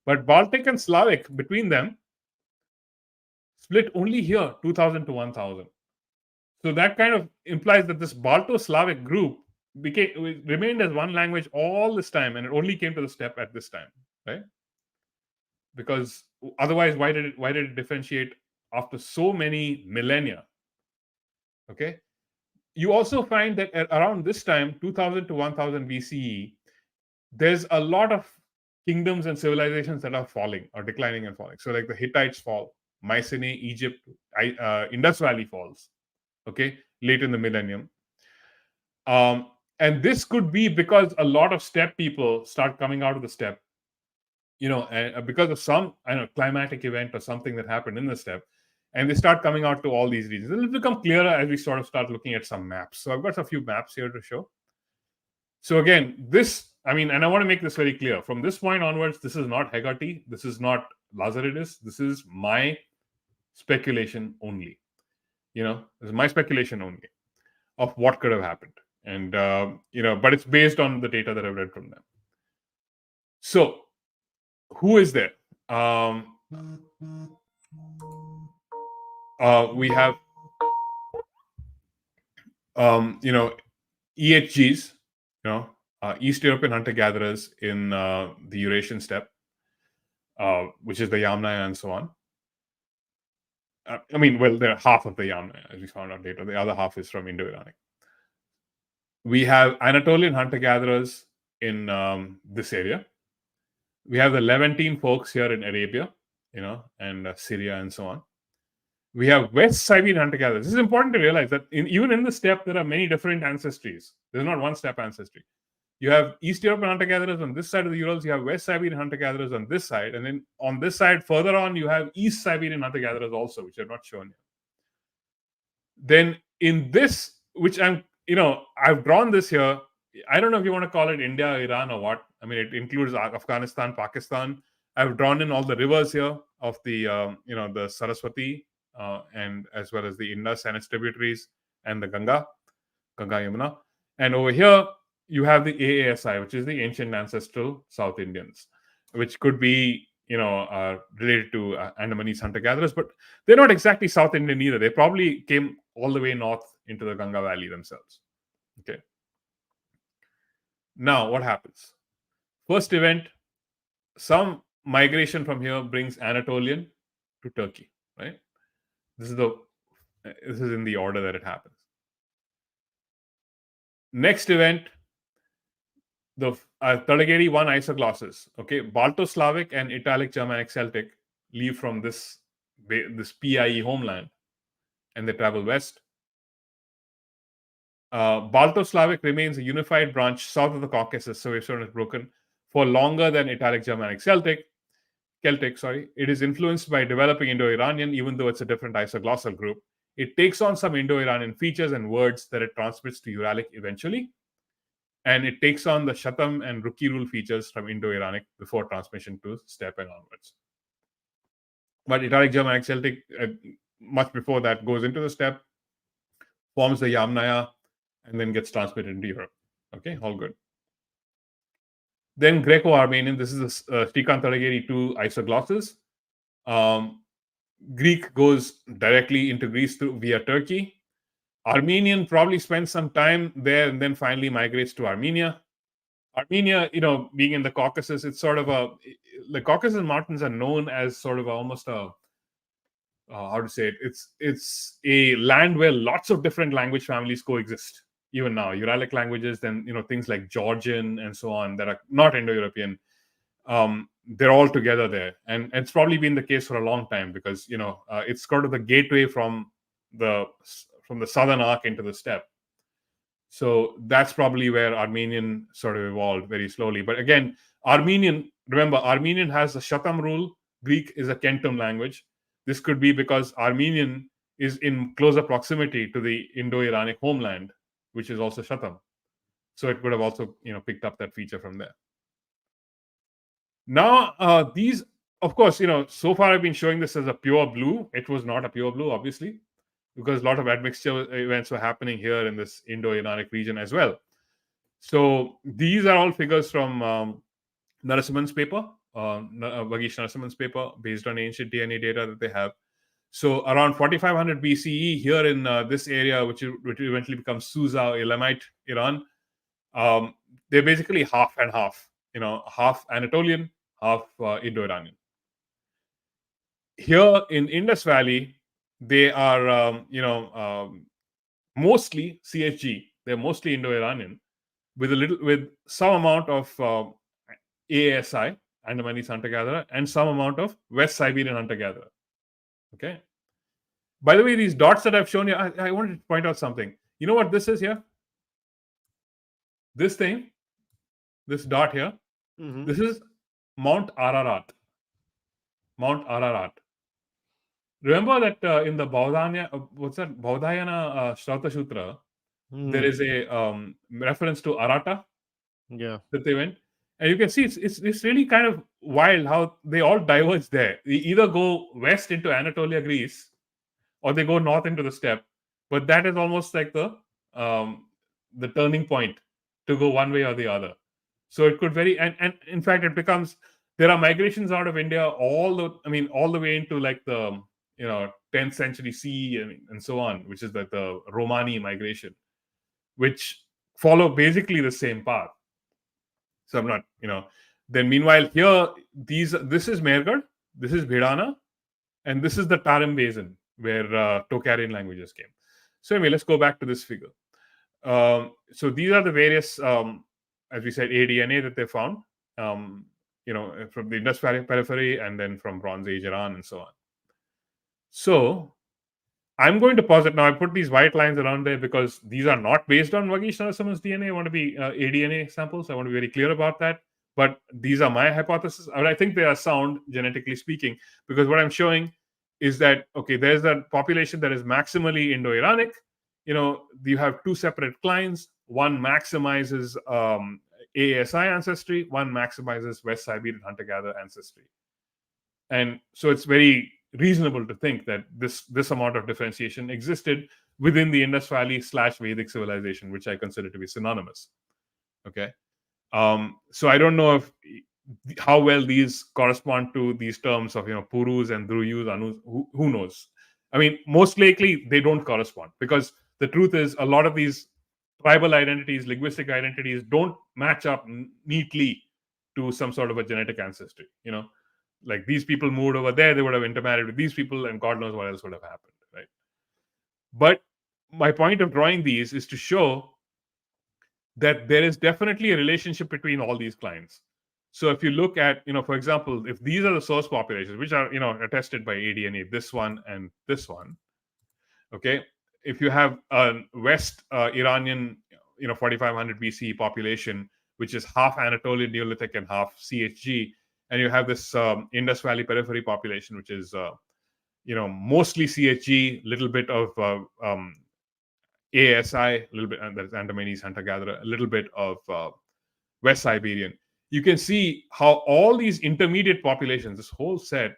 Speaker 2: But Baltic and Slavic between them split only here 2,000 to 1,000. So that kind of implies that this Balto-Slavic group remained as one language all this time, and it only came to the steppe at this time, right? Because otherwise, why did it differentiate after so many millennia? Okay. You also find that at around this time, 2000 to 1000 BCE, there's a lot of kingdoms and civilizations that are falling or declining and falling. So like the Hittites fall, Mycenae, Egypt, Indus Valley falls, okay, late in the millennium. And this could be because a lot of steppe people start coming out of the steppe because of some climatic event or something that happened in the steppe, and they start coming out to all these regions. It'll become clearer as we sort of start looking at some maps. So I've got a few maps here to show. So again, and I want to make this very clear. From this point onwards, this is not Heggarty, this is not Lazaridis, this is my speculation only. This is my speculation only of what could have happened. And, but it's based on the data that I've read from them. So, who is there? We have, EHGs, East European hunter-gatherers in the Eurasian steppe, which is the Yamaya and so on. They're half of the Yamaya, as we found out later. The other half is from Indo-Iranian. We have Anatolian hunter-gatherers in this area. We have the Levantine folks here in Arabia, and Syria and so on. We have West Siberian hunter-gatherers. This is important to realize that even in the steppe, there are many different ancestries. There's not one steppe ancestry. You have East European hunter-gatherers on this side of the Urals. You have West Siberian hunter-gatherers on this side. And then on this side, further on, you have East Siberian hunter-gatherers also, which are not shown here. Then in this, which I've drawn this here. I don't know if you want to call it India, Iran, or what. It includes Afghanistan, Pakistan. I've drawn in all the rivers here of the, the Saraswati, and as well as the Indus and its tributaries, and the Ganga Yamuna. And over here, you have the AASI, which is the ancient ancestral South Indians, which could be, related to Andamanese hunter-gatherers, but they're not exactly South Indian either. They probably came all the way north into the Ganga Valley themselves. Okay. Now, what happens? First event, some migration from here brings Anatolian to Turkey, right? This is in the order that it happens. Next event, the Talageri 1 isoglosses, okay, Balto-Slavic and Italic Germanic Celtic leave from this PIE homeland and they travel west. Balto-Slavic remains a unified branch south of the Caucasus, so we've shown it's broken, for longer than Italic Germanic Celtic. It is influenced by developing Indo-Iranian, even though it's a different isoglossal group. It takes on some Indo-Iranian features and words that it transmits to Uralic eventually. And it takes on the Shatam and Rukirul features from Indo-Iranic before transmission to steppe and onwards. But Italic Germanic Celtic, much before that, goes into the steppe, forms the Yamnaya, and then gets transmitted into Europe. Okay, all good. Then Greco-Armenian, this is the Srikan Talageri 2 isoglosses. Greek goes directly into Greece via Turkey. Armenian probably spends some time there and then finally migrates to Armenia. Armenia, being in the Caucasus, it's sort of the Caucasus Mountains are known as sort of almost how to say it? It's a land where lots of different language families coexist. Even now, Uralic languages, then things like Georgian and so on that are not Indo-European, they're all together there, and it's probably been the case for a long time because it's sort of the gateway from the southern arc into the steppe. So that's probably where Armenian sort of evolved very slowly. But again, remember, Armenian has the Shatam rule. Greek is a Kentum language. This could be because Armenian is in closer proximity to the Indo-Iranic homeland, which is also Shatam. So it could have also, picked up that feature from there. Now, these, of course, so far I've been showing this as a pure blue. It was not a pure blue, obviously, because a lot of admixture events were happening here in this Indo-Iranic region as well. So these are all figures from Narasimhan's paper, Vagish Narasimhan's paper, based on ancient DNA data that they have. So around 4500 BCE, here in this area, which eventually becomes Susa, Elamite, Iran, they're basically half and half, half Anatolian, half Indo-Iranian. Here in Indus Valley, they are, mostly CHG. They're mostly Indo-Iranian, with some amount of AASI, Andamanese hunter-gatherer, and some amount of West Siberian hunter-gatherer. Okay. By the way, these dots that I've shown you, I wanted to point out something. You know what this is here? This thing, this dot here, this is Mount Ararat. Mount Ararat. Remember that in the what's that? Baudhayana Shrauta Sutra, there
Speaker 1: Hmm.
Speaker 2: is a reference to Arata
Speaker 1: Yeah.
Speaker 2: that they went. And you can see it's really kind of wild how they all diverge there. They either go west into Anatolia, Greece, or they go north into the steppe. But that is almost like um, the turning point to go one way or the other. So it could vary, and in fact, it becomes there are migrations out of India all the way into like the 10th century CE and so on, which is like the Romani migration, which follow basically the same path. So I'm not, Then meanwhile here, this is Mehrgarh, this is Bhidana, and this is the Tarim Basin where Tocharian languages came. So anyway, let's go back to this figure. So these are the various, as we said, aDNA that they found, from the Indus Valley periphery and then from Bronze Age Iran and so on. So I'm going to pause it now. I put these white lines around there because these are not based on Vagish Narasimha's DNA. I want to be aDNA samples. I want to be very clear about that. But these are my hypotheses. I think they are sound, genetically speaking, because what I'm showing is that, okay, there's that population that is maximally Indo-Iranic. You have two separate clines. One maximizes ASI ancestry. One maximizes West Siberian hunter-gatherer ancestry. And so it's very reasonable to think that this amount of differentiation existed within the Indus Valley / Vedic civilization, which I consider to be synonymous. Okay. So I don't know if how well these correspond to these terms of Purus and Druyus, Anus. Who knows? I mean, most likely they don't correspond, because the truth is a lot of these tribal identities, linguistic identities, don't match up neatly to some sort of a genetic ancestry. Like these people moved over there, they would have intermarried with these people, and God knows what else would have happened, right? But my point of drawing these is to show that there is definitely a relationship between all these clients. So if you look at, for example, if these are the source populations, which are, attested by aDNA, this one and this one, okay, if you have a West Iranian, 4500 BCE population, which is half Anatolian Neolithic and half CHG, and you have this Indus Valley periphery population, which is, mostly CHG, little bit of ASI, a little bit, and that's Andamanese hunter-gatherer, a little bit of West Siberian. You can see how all these intermediate populations, this whole set,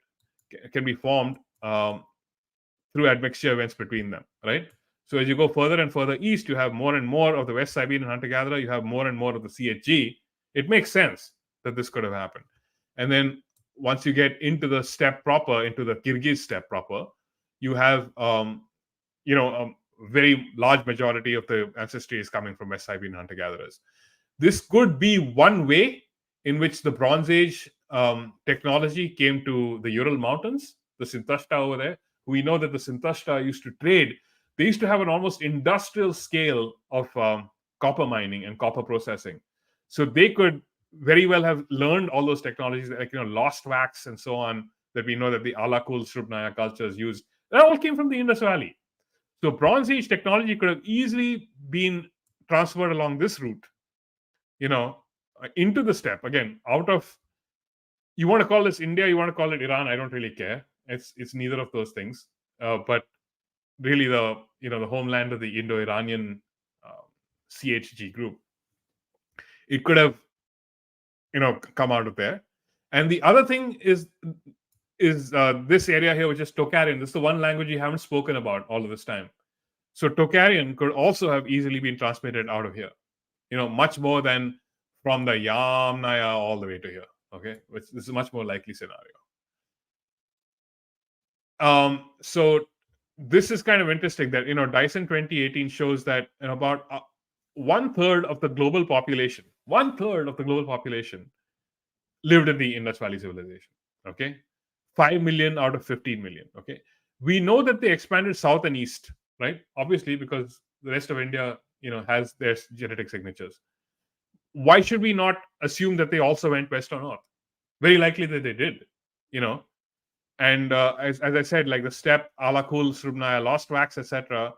Speaker 2: can be formed through admixture events between them, right? So as you go further and further east, you have more and more of the West Siberian hunter-gatherer, you have more and more of the CHG. It makes sense that this could have happened. And then once you get into the steppe proper, into the Kyrgyz steppe proper, you have, a very large majority of the ancestry is coming from West Siberian hunter-gatherers. This could be one way in which the Bronze Age technology came to the Ural Mountains, the Sintashta over there. We know that the Sintashta used to trade. They used to have an almost industrial scale of copper mining and copper processing. So they could very well have learned all those technologies, like lost wax and so on, that we know that the Alakul Shrubnaya cultures used. That all came from the Indus Valley. So Bronze Age technology could have easily been transferred along this route, into the steppe. Again, out of, you want to call this India, you want to call it Iran, I don't really care. It's neither of those things. But really the homeland of the Indo-Iranian CHG group, it could have come out of there. And the other thing is this area here, which is Tocharian. This is the one language you haven't spoken about all of this time. So Tocharian could also have easily been transmitted out of here, much more than from the Yamaya all the way to here. Okay, which this is a much more likely scenario. So this is kind of interesting that Dyson 2018 shows that about 1/3 of the global population, lived in the Indus Valley civilization. Okay, 5 million out of 15 million. Okay, we know that they expanded south and east, right? Obviously, because the rest of India, has their genetic signatures. Why should we not assume that they also went west or north? Very likely that they did, And as I said, like the steppe, Alakul, Srubnaya, lost wax, etc.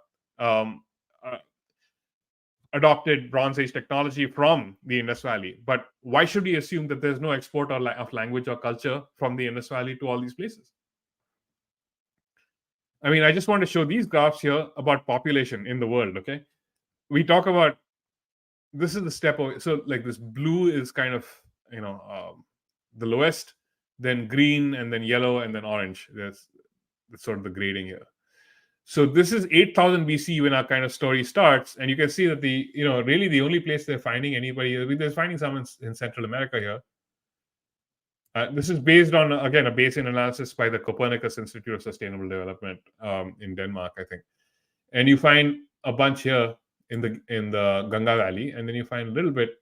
Speaker 2: adopted Bronze Age technology from the Indus Valley. But why should we assume that there's no export of language or culture from the Indus Valley to all these places? I mean, I just want to show these graphs here about population in the world. Okay, we talk about, this is the steppe. So like this blue is kind of, the lowest, then green, and then yellow, and then orange. That's sort of the grading here. So this is 8,000 BC when our kind of story starts, and you can see that really the only place they're finding anybody, I mean, they're finding some in Central America here. This is based on, again, a basin analysis by the Copernicus Institute of Sustainable Development in Denmark, I think. And you find a bunch here in the Ganga Valley, and then you find a little bit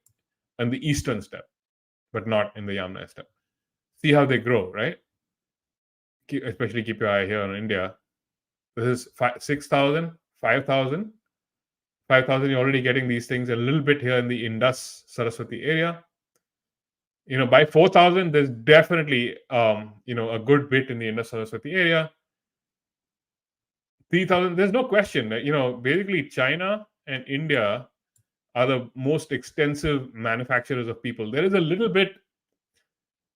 Speaker 2: on the eastern steppe, but not in the Yamaya steppe. See how they grow, right? Especially keep your eye here on India. This is 6,000, 5,000. 5,000, you're already getting these things a little bit here in the Indus Saraswati area. By 4,000, there's definitely, a good bit in the Indus Saraswati area. 3,000, there's no question that, basically China and India are the most extensive manufacturers of people. There is a little bit,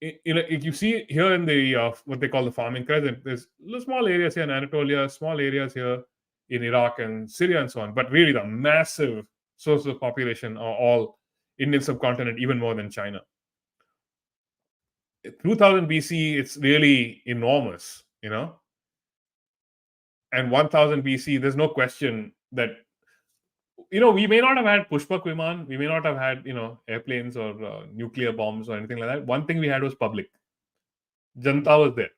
Speaker 2: if you see here in the, what they call the farming crescent, there's little small areas here in Anatolia, small areas here in Iraq and Syria and so on. But really the massive sources of population are all Indian subcontinent, even more than China. 2000 BC, it's really enormous, and 1000 BC, there's no question that, we may not have had Pushpak Viman, we may not have had, airplanes or nuclear bombs or anything like that. One thing we had was public. Janta was there.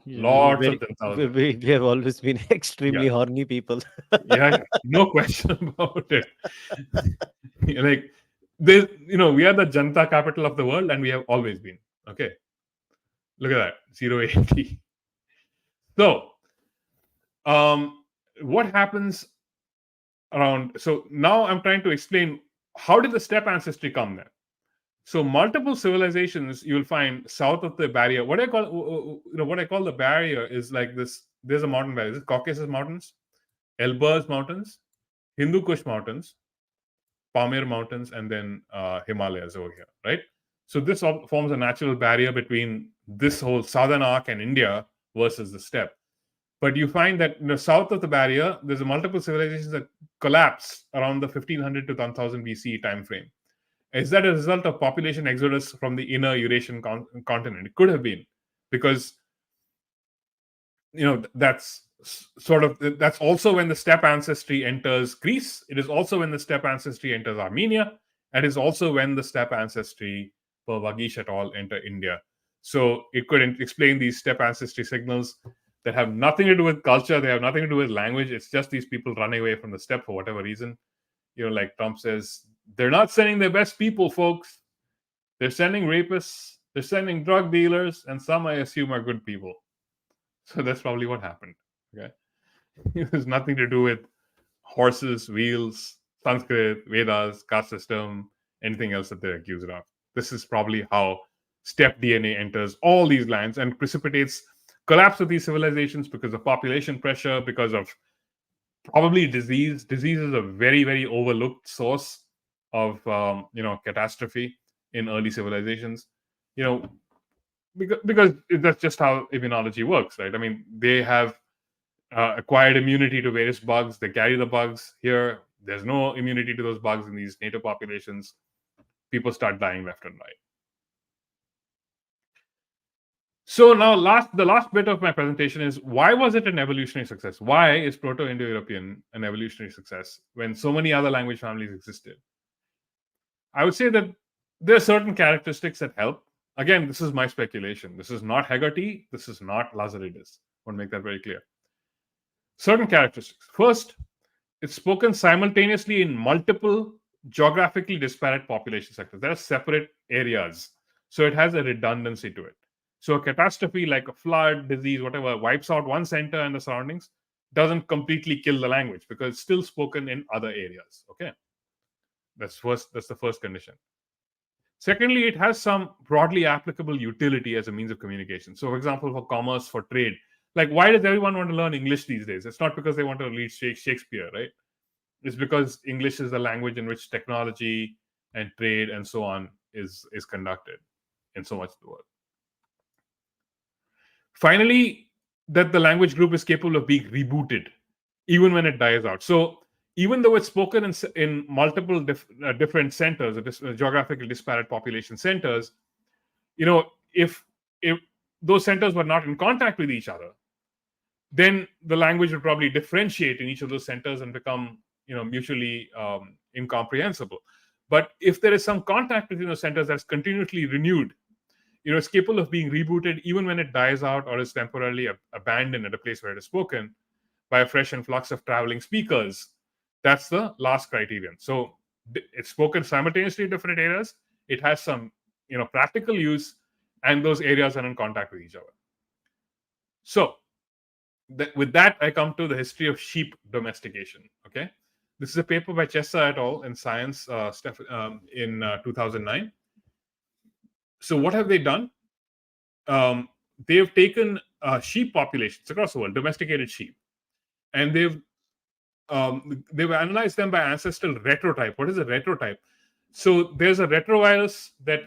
Speaker 2: Lots of Janta was there.
Speaker 1: We have always been extremely horny people.
Speaker 2: Yeah, no question about it. Like, we are the Janta capital of the world, and we have always been. Okay. Look at that, 080. So, what happens around? So now I'm trying to explain, how did the steppe ancestry come there? So multiple civilizations you'll find south of the barrier. What I call the barrier is like this. There's a mountain barrier. This is Caucasus Mountains, Elburz Mountains, Hindu Kush Mountains, Pamir Mountains, and then Himalayas over here, right? So this all forms a natural barrier between this whole southern arc and India versus the steppe. But you find that south of the barrier, there's a multiple civilizations that collapse around the 1500 to 1000 BC time frame. Is that a result of population exodus from the inner Eurasian continent? It could have been, because that's also when the steppe ancestry enters Greece. It is also when the steppe ancestry enters Armenia. And it is also when the steppe ancestry for Vagish et al. Enter India. So it could explain these steppe ancestry signals that have nothing to do with culture. They have nothing to do with language. It's just these people running away from the steppe for whatever reason. Like Trump says, they're not sending their best people, folks. They're sending rapists. They're sending drug dealers. And some, I assume, are good people. So that's probably what happened. Okay. It has nothing to do with horses, wheels, Sanskrit, Vedas, caste system, anything else that they're accused of. This is probably how steppe DNA enters all these lands and precipitates collapse of these civilizations because of population pressure, because of probably disease. Disease is a very, very overlooked source of catastrophe in early civilizations. Because that's just how immunology works, right? I mean, they have acquired immunity to various bugs. They carry the bugs here. There's no immunity to those bugs in these native populations. People start dying left and right. So now the last bit of my presentation is, why was it an evolutionary success? Why is Proto-Indo-European an evolutionary success when so many other language families existed? I would say that there are certain characteristics that help. Again, this is my speculation. This is not Heggarty. This is not Lazaridis. I want to make that very clear. Certain characteristics. First, it's spoken simultaneously in multiple geographically disparate population sectors. There are separate areas. So it has a redundancy to it. So a catastrophe like a flood, disease, whatever, wipes out one center and the surroundings, doesn't completely kill the language because it's still spoken in other areas. Okay. That's the first condition. Secondly, it has some broadly applicable utility as a means of communication. So, for example, for commerce, for trade, like why does everyone want to learn English these days? It's not because they want to read Shakespeare, right? is because English is the language in which technology and trade and so on is conducted in so much of the world. Finally, that the language group is capable of being rebooted even when it dies out. So even though it's spoken in multiple different centers, geographically disparate population centers, if those centers were not in contact with each other, then the language would probably differentiate in each of those centers and become mutually incomprehensible. But if there is some contact between those centers that's continuously renewed, it's capable of being rebooted even when it dies out or is temporarily abandoned at a place where it is spoken by a fresh influx of traveling speakers. That's the last criterion. So it's spoken simultaneously in different areas. It has some practical use, and those areas are in contact with each other. So with that, I come to the history of sheep domestication. Okay, this is a paper by Chessa et al. In Science in 2009. So what have they done? They've taken sheep populations across the world, domesticated sheep, and they've analyzed them by ancestral retrotype. What is a retrotype? So there's a retrovirus that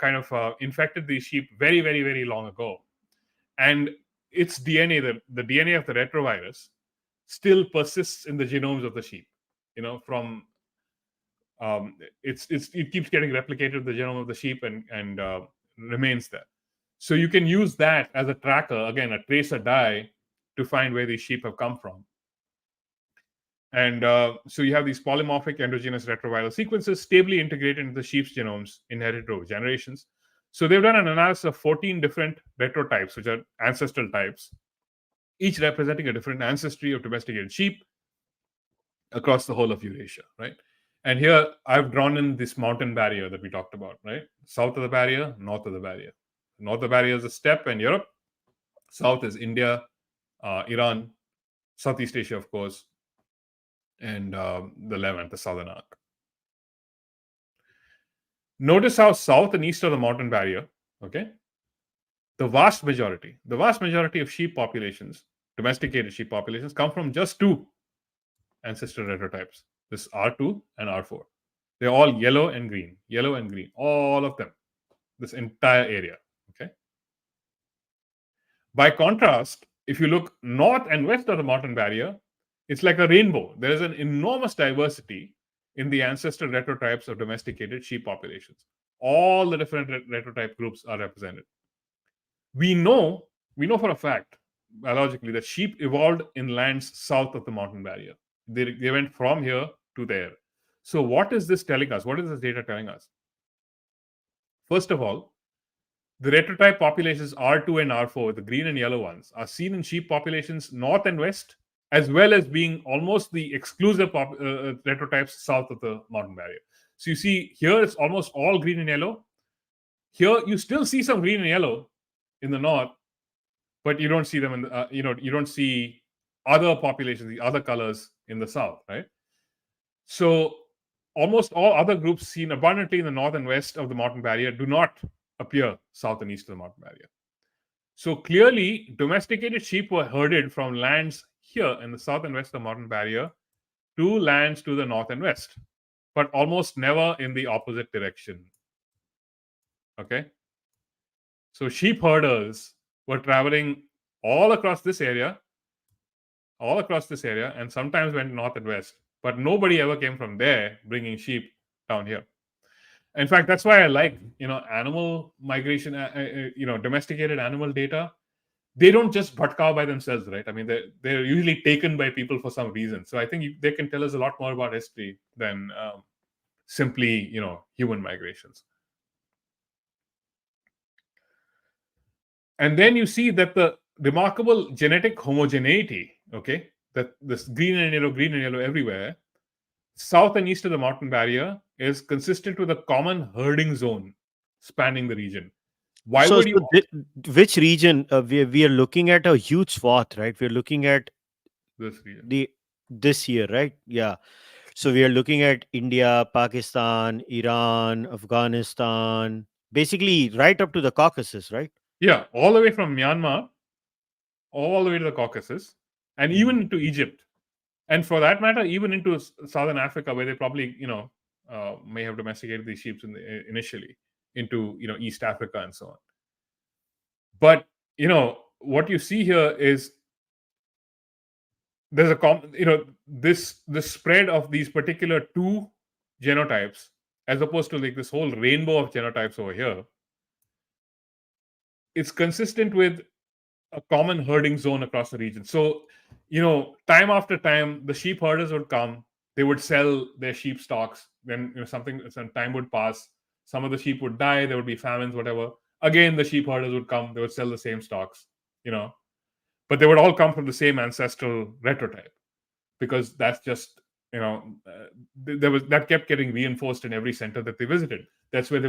Speaker 2: kind of infected these sheep very, very, very long ago, and its DNA, the DNA of the retrovirus, still persists in the genomes of the sheep. From it keeps getting replicated in the genome of the sheep and remains there. So you can use that as a tracker, again, a tracer die, to find where these sheep have come from. And so you have these polymorphic endogenous retroviral sequences stably integrated into the sheep's genomes inherited over generations. So they've done an analysis of 14 different retrotypes, which are ancestral types, each representing a different ancestry of domesticated sheep across the whole of Eurasia, right? And here I've drawn in this mountain barrier that we talked about, right? South of the barrier, north of the barrier. North of the barrier is the steppe and Europe. South is India, Iran, Southeast Asia, of course, and the Levant, the southern arc. Notice how south and east of the mountain barrier, okay, the vast majority of sheep populations, domesticated sheep populations, come from just two ancestral retrotypes, this R2 and R4. They're all yellow and green, all of them, this entire area, okay? By contrast, if you look north and west of the mountain barrier, it's like a rainbow. There is an enormous diversity in the ancestral retrotypes of domesticated sheep populations. All the different retrotype groups are represented. We know for a fact, biologically, that sheep evolved in lands south of the mountain barrier. They went from here to there. So what is this telling us? What is this data telling us? First of all, the retrotype populations R2 and R4, the green and yellow ones, are seen in sheep populations north and west, as well as being almost the exclusive retrotypes south of the mountain barrier. So you see here it's almost all green and yellow. Here you still see some green and yellow in the north, but you don't see them in the, you don't see other populations, the other colors in the south, right? So almost all other groups seen abundantly in the north and west of the mountain barrier do not appear south and east of the mountain barrier. So clearly, domesticated sheep were herded from lands here in the south and west of the mountain barrier to lands to the north and west, but almost never in the opposite direction. Okay? So sheep herders were traveling all across this area, and sometimes went north and west, but nobody ever came from there bringing sheep down here. In fact, that's why I like, animal migration, domesticated animal data. They don't just bhatkao by themselves, right? I mean, they're usually taken by people for some reason. So I think they can tell us a lot more about history than simply, human migrations. And then you see that the remarkable genetic homogeneity, okay, that this green and yellow everywhere, south and east of the mountain barrier, is consistent with a common herding zone spanning the region. Why would you?
Speaker 1: Which region? We are looking at a huge swath, right? We're looking at
Speaker 2: this region.
Speaker 1: This year, right? Yeah. So we are looking at India, Pakistan, Iran, Afghanistan, basically right up to the Caucasus, right?
Speaker 2: Yeah, all the way from Myanmar, all the way to the Caucasus, and even to Egypt. and for that matter, even into southern Africa, where they probably may have domesticated these sheep initially into East Africa and so on. But what you see here is there's this spread of these particular two genotypes, as opposed to like this whole rainbow of genotypes over here. It's consistent with a common herding zone across the region. So, time after time, the sheep herders would come, they would sell their sheep stocks. Then, some time would pass. Some of the sheep would die. There would be famines, whatever. Again, the sheep herders would come. They would sell the same stocks, but they would all come from the same ancestral retrotype, because that's just, there was that kept getting reinforced in every center that they visited. That's where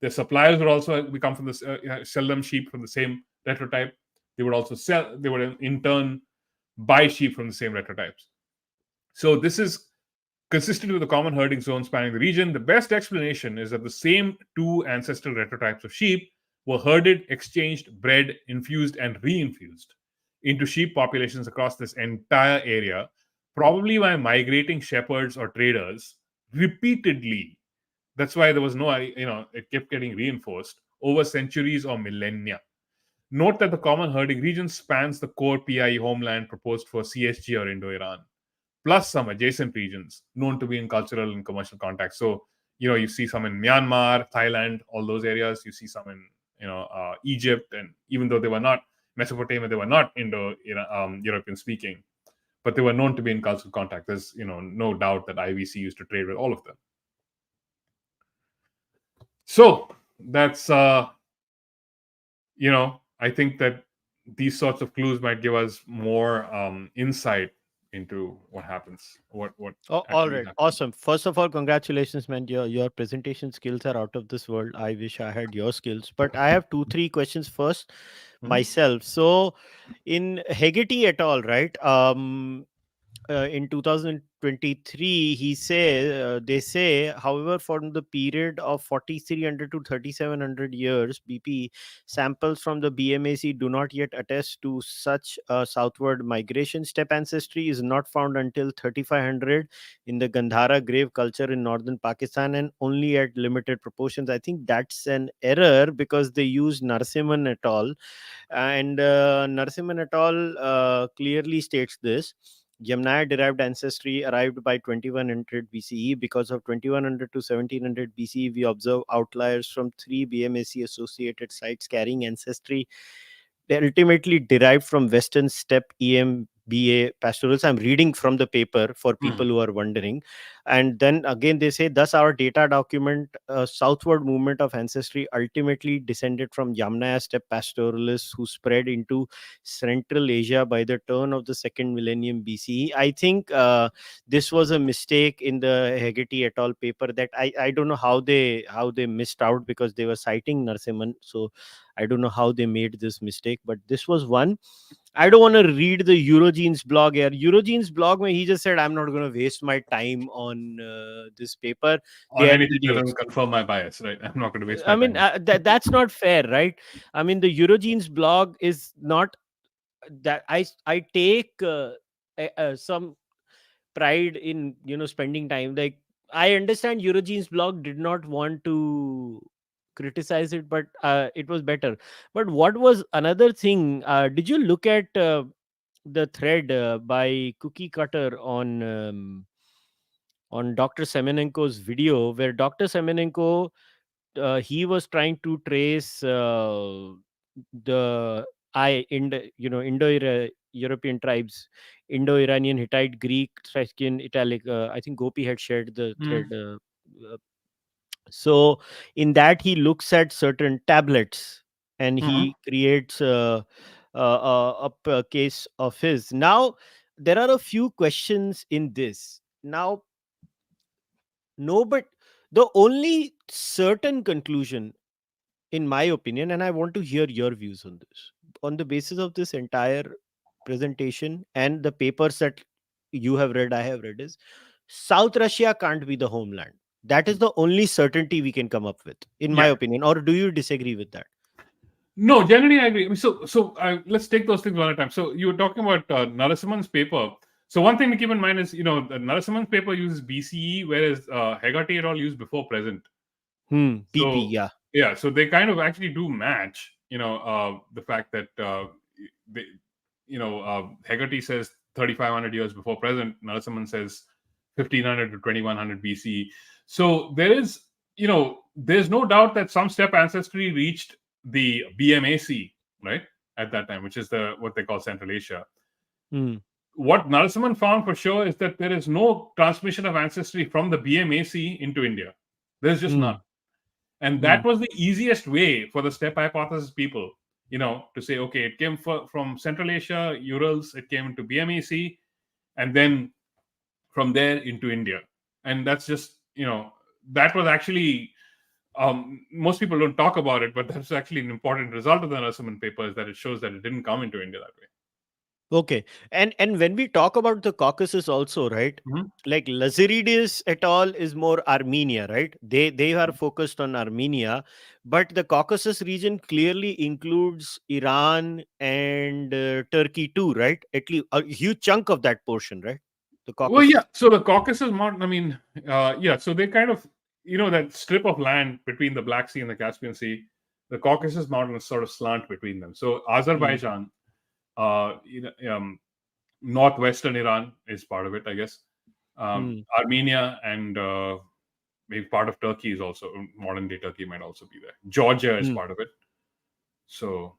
Speaker 2: their suppliers would also become from this, sell them sheep from the same retrotype. They would in turn buy sheep from the same retrotypes. So this is consistent with the common herding zone spanning the region. The best explanation is that the same two ancestral retrotypes of sheep were herded, exchanged, bred, infused, and reinfused into sheep populations across this entire area, probably by migrating shepherds or traders repeatedly. That's why there was no, it kept getting reinforced over centuries or millennia. Note that the common herding region spans the core PIE homeland proposed for CSG or Indo-Iran, plus some adjacent regions known to be in cultural and commercial contact. So, you see some in Myanmar, Thailand, all those areas. You see some in, Egypt, and even though they were not Mesopotamia, they were not Indo-European speaking, but they were known to be in cultural contact. There's, no doubt that IVC used to trade with all of them. So that's, I think that these sorts of clues might give us more insight into what happens. What
Speaker 1: all right,
Speaker 2: happens.
Speaker 1: awesome. First of all, congratulations, man. Your presentation skills are out of this world. I wish I had your skills. But I have 2-3 questions first myself. So in Heggarty et al., right? In 2023, they say, however, from the period of 4300 to 3700 years BP, samples from the BMAC do not yet attest to such a southward migration. Steppe ancestry is not found until 3500 in the Gandhara grave culture in northern Pakistan, and only at limited proportions. I think that's an error, because they use Narasimhan et al., and Narasimhan et al. Clearly states this. Yamaya derived ancestry arrived by 2100 BCE. Because of 2100 to 1700 BCE, we observe outliers from 3 BMAC associated sites carrying ancestry they ultimately derived from Western steppe EMBA pastorals. I'm reading from the paper for people who are wondering. And then again, they say, thus our data document southward movement of ancestry ultimately descended from Yamnaya steppe pastoralists who spread into Central Asia by the turn of the second millennium BCE. I think this was a mistake in the Heggarty et al. Paper that I don't know how they missed out, because they were citing Narasimhan. So I don't know how they made this mistake, but this was one. I don't want to read the Eurogene's blog here. Eurogene's blog, where he just said, I'm not going to waste my time on this paper.
Speaker 2: On
Speaker 1: They are
Speaker 2: anything that
Speaker 1: idiots.
Speaker 2: doesn't confirm my bias, right? I'm not going to waste
Speaker 1: I
Speaker 2: my
Speaker 1: mean,
Speaker 2: time.
Speaker 1: that's not fair, right? I mean, the Eurogene's blog is not that I take some pride in spending time. Like, I understand Eurogene's blog did not want to criticize it, but it was better. But what was another thing? Did you look at the thread by Cookie Cutter on Dr. Semenenko's video, where Dr. Semenenko he was trying to trace the Indo-European tribes, Indo-Iranian, Hittite, Greek, Thracian, Italic. I think Gopi had shared the thread. Uh, so in that, he looks at certain tablets and he creates a case of his. Now, there are a few questions in this. Now, no, but the only certain conclusion, in my opinion, and I want to hear your views on this, on the basis of this entire presentation and the papers that you have read, I have read, is South Russia can't be the homeland. That is the only certainty we can come up with, in my
Speaker 2: Yeah.
Speaker 1: opinion. Or do you disagree with that?
Speaker 2: No, generally I agree. So let's take those things one at a time. So you were talking about Narasimhan's paper. So one thing to keep in mind is, the Narasimhan's paper uses BCE, whereas Heggarty et al. Use before present.
Speaker 1: PP,
Speaker 2: So
Speaker 1: yeah.
Speaker 2: yeah, so they kind of actually do match. The fact that they, Heggarty says 3,500 years before present. Narasimhan says 1,500 to 2,100 BCE. So there's no doubt that some steppe ancestry reached the BMAC, right, at that time, which is what they call Central Asia.
Speaker 1: Hmm.
Speaker 2: What Narasimhan found for sure is that there is no transmission of ancestry from the BMAC into India. There's just
Speaker 1: Hmm.
Speaker 2: none. And
Speaker 1: Hmm.
Speaker 2: that was the easiest way for the Steppe hypothesis people, to say, okay, it came from Central Asia, Urals, it came into BMAC, and then from there into India. And that's just, that was actually, most people don't talk about it, but that's actually an important result of the Narasimhan paper, is that it shows that it didn't come into India that way.
Speaker 1: Okay. And when we talk about the Caucasus also, right?
Speaker 2: Mhm.
Speaker 1: Like Lazaridis et al. Is more Armenia, right? They are focused on Armenia, but the Caucasus region clearly includes Iran and Turkey too, right? At least a huge chunk of that portion, right? The
Speaker 2: Well, yeah.
Speaker 1: Caucasus.
Speaker 2: So the Caucasus Mountain, I mean, yeah. So they kind of, that strip of land between the Black Sea and the Caspian Sea, the Caucasus Mountains sort of slant between them. So
Speaker 1: Hmm.
Speaker 2: Azerbaijan, uh, you know, um, northwestern Iran is part of it, I guess.
Speaker 1: Hmm.
Speaker 2: Armenia and maybe part of Turkey is also, modern day Turkey might also be there. Georgia is
Speaker 1: Hmm.
Speaker 2: part of it. So,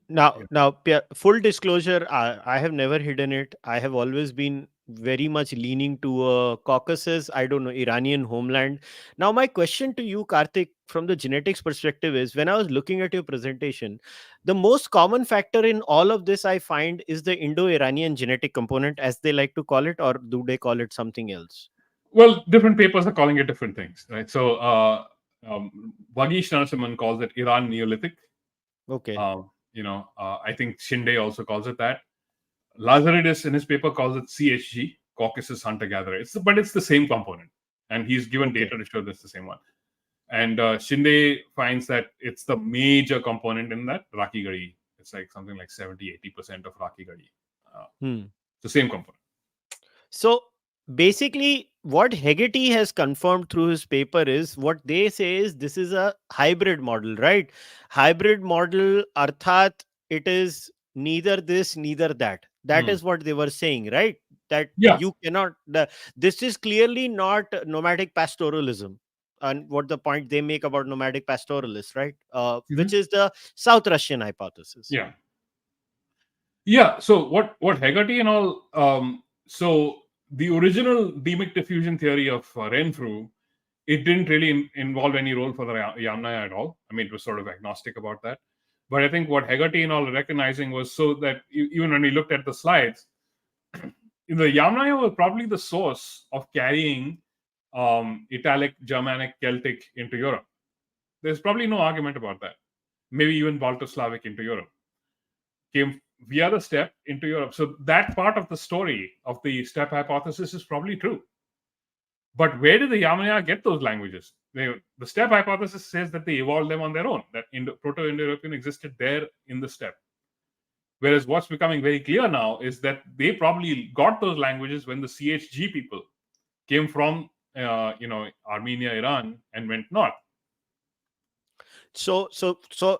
Speaker 1: Now,
Speaker 2: yeah.
Speaker 1: now, full disclosure, I have never hidden it. I have always been very much leaning to Caucasus, I don't know, Iranian homeland. Now, my question to you, Karthik, from the genetics perspective is, when I was looking at your presentation, the most common factor in all of this I find is the Indo-Iranian genetic component, as they like to call it, or do they call it something else?
Speaker 2: Well, different papers are calling it different things, right? So, Vagish Narasimhan calls it Iran Neolithic.
Speaker 1: Okay.
Speaker 2: I think Shinde also calls it that. Lazaridis in his paper calls it CHG, Caucasus hunter gatherer. But it's the same component, and he's given
Speaker 1: Okay.
Speaker 2: data to show that's the same one. And Shinde finds that it's the major component in that Raki Gadi. It's like something like 70-80% of Raki Gadi. Uh,
Speaker 1: Hmm.
Speaker 2: it's the same component.
Speaker 1: So basically, what Heggarty has confirmed through his paper is, what they say is, this is a hybrid model, right? Hybrid model, arthat, it is neither this, neither that. That
Speaker 2: Hmm.
Speaker 1: is what they were saying, right? That
Speaker 2: Yeah.
Speaker 1: you cannot, this is clearly not nomadic pastoralism. And what the point they make about nomadic pastoralists, right? Which
Speaker 2: Mhm.
Speaker 1: is the South Russian hypothesis.
Speaker 2: Yeah. Yeah. So what Heggarty and all, so the original demic diffusion theory of Renfrew, it didn't really involve any role for the Yamnaya at all. I mean, it was sort of agnostic about that. But I think what Heggarty and all are recognizing was, so that even when we looked at the slides, the Yamnaya were probably the source of carrying Italic, Germanic, Celtic into Europe. There's probably no argument about that. Maybe even Balto-Slavic into Europe came via the steppe into Europe. So that part of the story of the steppe hypothesis is probably true. But where did the Yamaya get those languages? The steppe hypothesis says that they evolved them on their own, that Proto-Indo-European existed there in the steppe. Whereas what's becoming very clear now is that they probably got those languages when the CHG people came from, Armenia, Iran, and went north.
Speaker 1: So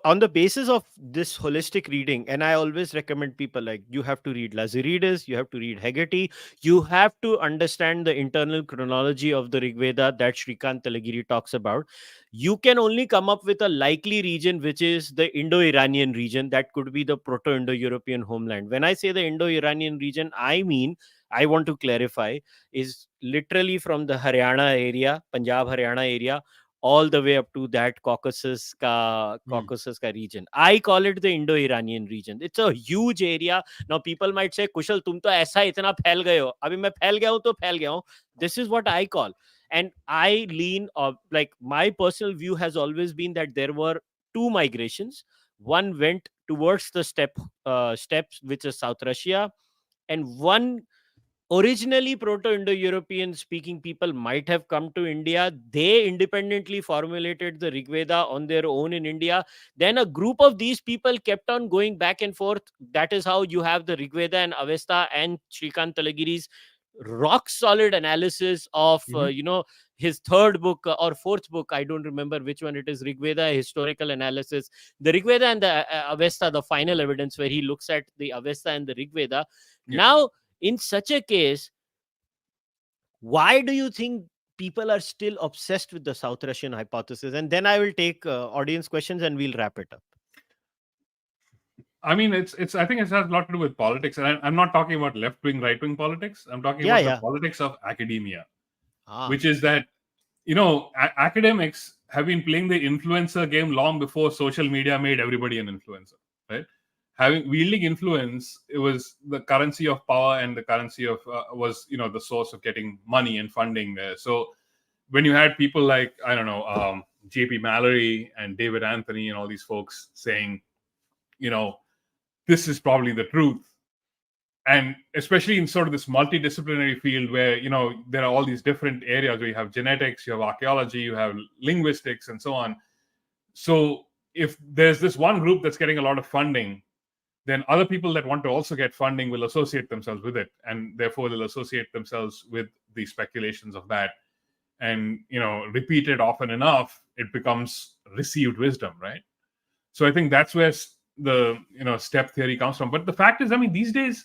Speaker 1: on the basis of this holistic reading, and I always recommend people, like, you have to read Lazaridis, you have to read Heggarty, you have to understand the internal chronology of the Rig Veda that Shrikant Talagiri talks about. You can only come up with a likely region, which is the Indo-Iranian region. That could be the Proto-Indo-European homeland. When I say the Indo-Iranian region, I mean, I want to clarify, is literally from the Haryana area, Punjab Haryana area, all the way up to that
Speaker 2: Hmm.
Speaker 1: Caucasus ka region. I call it the Indo-Iranian region. It's a huge area. Now people might say, Kushal, तुम तो ऐसा इतना फैल गए हो. अभी मैं फैल गया हूं तो फैल गया हूं. This is what I call. And I lean, like, my personal view has always been that there were two migrations. One went towards the steppes, which is South Russia, and one originally Proto-Indo-European speaking people might have come to India. They independently formulated the Rig Veda on their own in India. Then a group of these people kept on going back and forth. That is how you have the Rig Veda and Avesta and Shrikant Talagiri's rock solid analysis of
Speaker 2: Mhm.
Speaker 1: his third book or fourth book. I don't remember which one it is. Rig Veda historical analysis, the Rig Veda and the Avesta, the final evidence, where he looks at the Avesta and the Rig Veda.
Speaker 2: Yeah.
Speaker 1: Now, in such a case, why do you think people are still obsessed with the South Russian hypothesis? And then I will take audience questions and we'll wrap it up.
Speaker 2: I mean, it's. I think it has a lot to do with politics, and I'm not talking about left wing, right wing politics. I'm talking
Speaker 1: Yeah,
Speaker 2: about the
Speaker 1: yeah.
Speaker 2: politics of academia,
Speaker 1: Ah,
Speaker 2: which is that academics have been playing the influencer game long before social media made everybody an influencer, right? Having wielding influence, it was the currency of power, and the currency of was the source of getting money and funding there. So when you had people like, I don't know, J.P. Mallory and David Anthony and all these folks saying, you know, this is probably the truth, and especially in sort of this multidisciplinary field where there are all these different areas where you have genetics, you have archaeology, you have linguistics, and so on. So if there's this one group that's getting a lot of funding, then other people that want to also get funding will associate themselves with it, and therefore they'll associate themselves with the speculations of that, and repeat it often enough, it becomes received wisdom, right? So I think that's where the step theory comes from. But the fact is, I mean, these days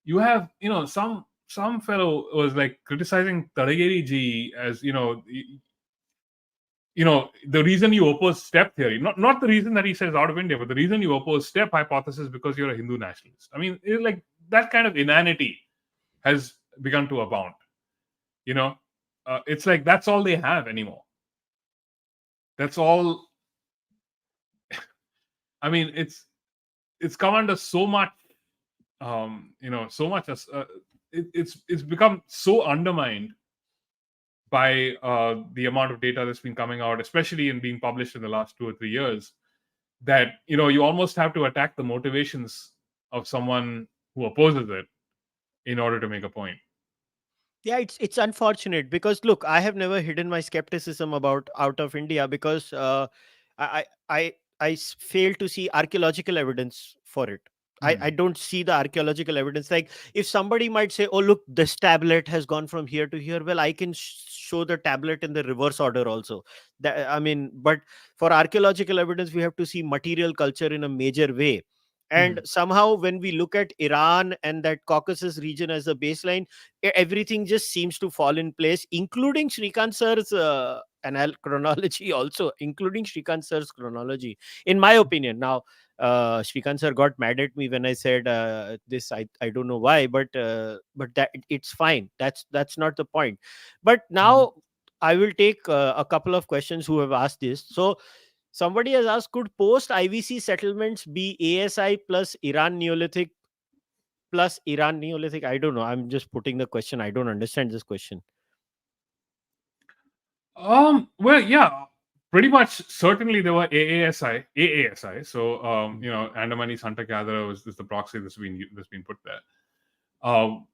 Speaker 2: you have some fellow was like criticizing Talageri ji as the reason you oppose step theory, not the reason that he says out of India, but the reason you oppose step hypothesis because you're a Hindu nationalist. I mean, it's like that kind of inanity has begun to abound. It's like that's all they have anymore. That's all. I mean, it's come under so much, so much as it's become so undermined by the amount of data that's been coming out, especially in being published in the last 2 or 3 years, that you almost have to attack the motivations of someone who opposes it in order to make a point.
Speaker 1: yeah, it's unfortunate because look, I have never hidden my skepticism about out of India because I fail to see archaeological evidence for it. I don't see the archaeological evidence. Like if somebody might say, "Oh, look, this tablet has gone from here to here," well, I can show the tablet in the reverse order also. That I mean, but for archaeological evidence, we have to see material culture in a major way. And
Speaker 2: Mhm.
Speaker 1: somehow, when we look at Iran and that Caucasus region as a baseline, everything just seems to fall in place, including Shrikant sir's chronology also, including Shrikant sir's chronology, in my opinion. Now, Shrikant sir got mad at me when I said this. I don't know why, but that it's fine. That's not the point. But
Speaker 2: Mhm.
Speaker 1: now I will take a couple of questions who have asked this. So somebody has asked, could post IVC settlements be ASI plus Iran Neolithic plus Iran Neolithic? I don't know. I'm just putting the question. I don't understand this question.
Speaker 2: Well, yeah, pretty much certainly there were AASI. So,
Speaker 1: Mm.
Speaker 2: Andamanese hunter gatherer is the proxy that's been put there. Um,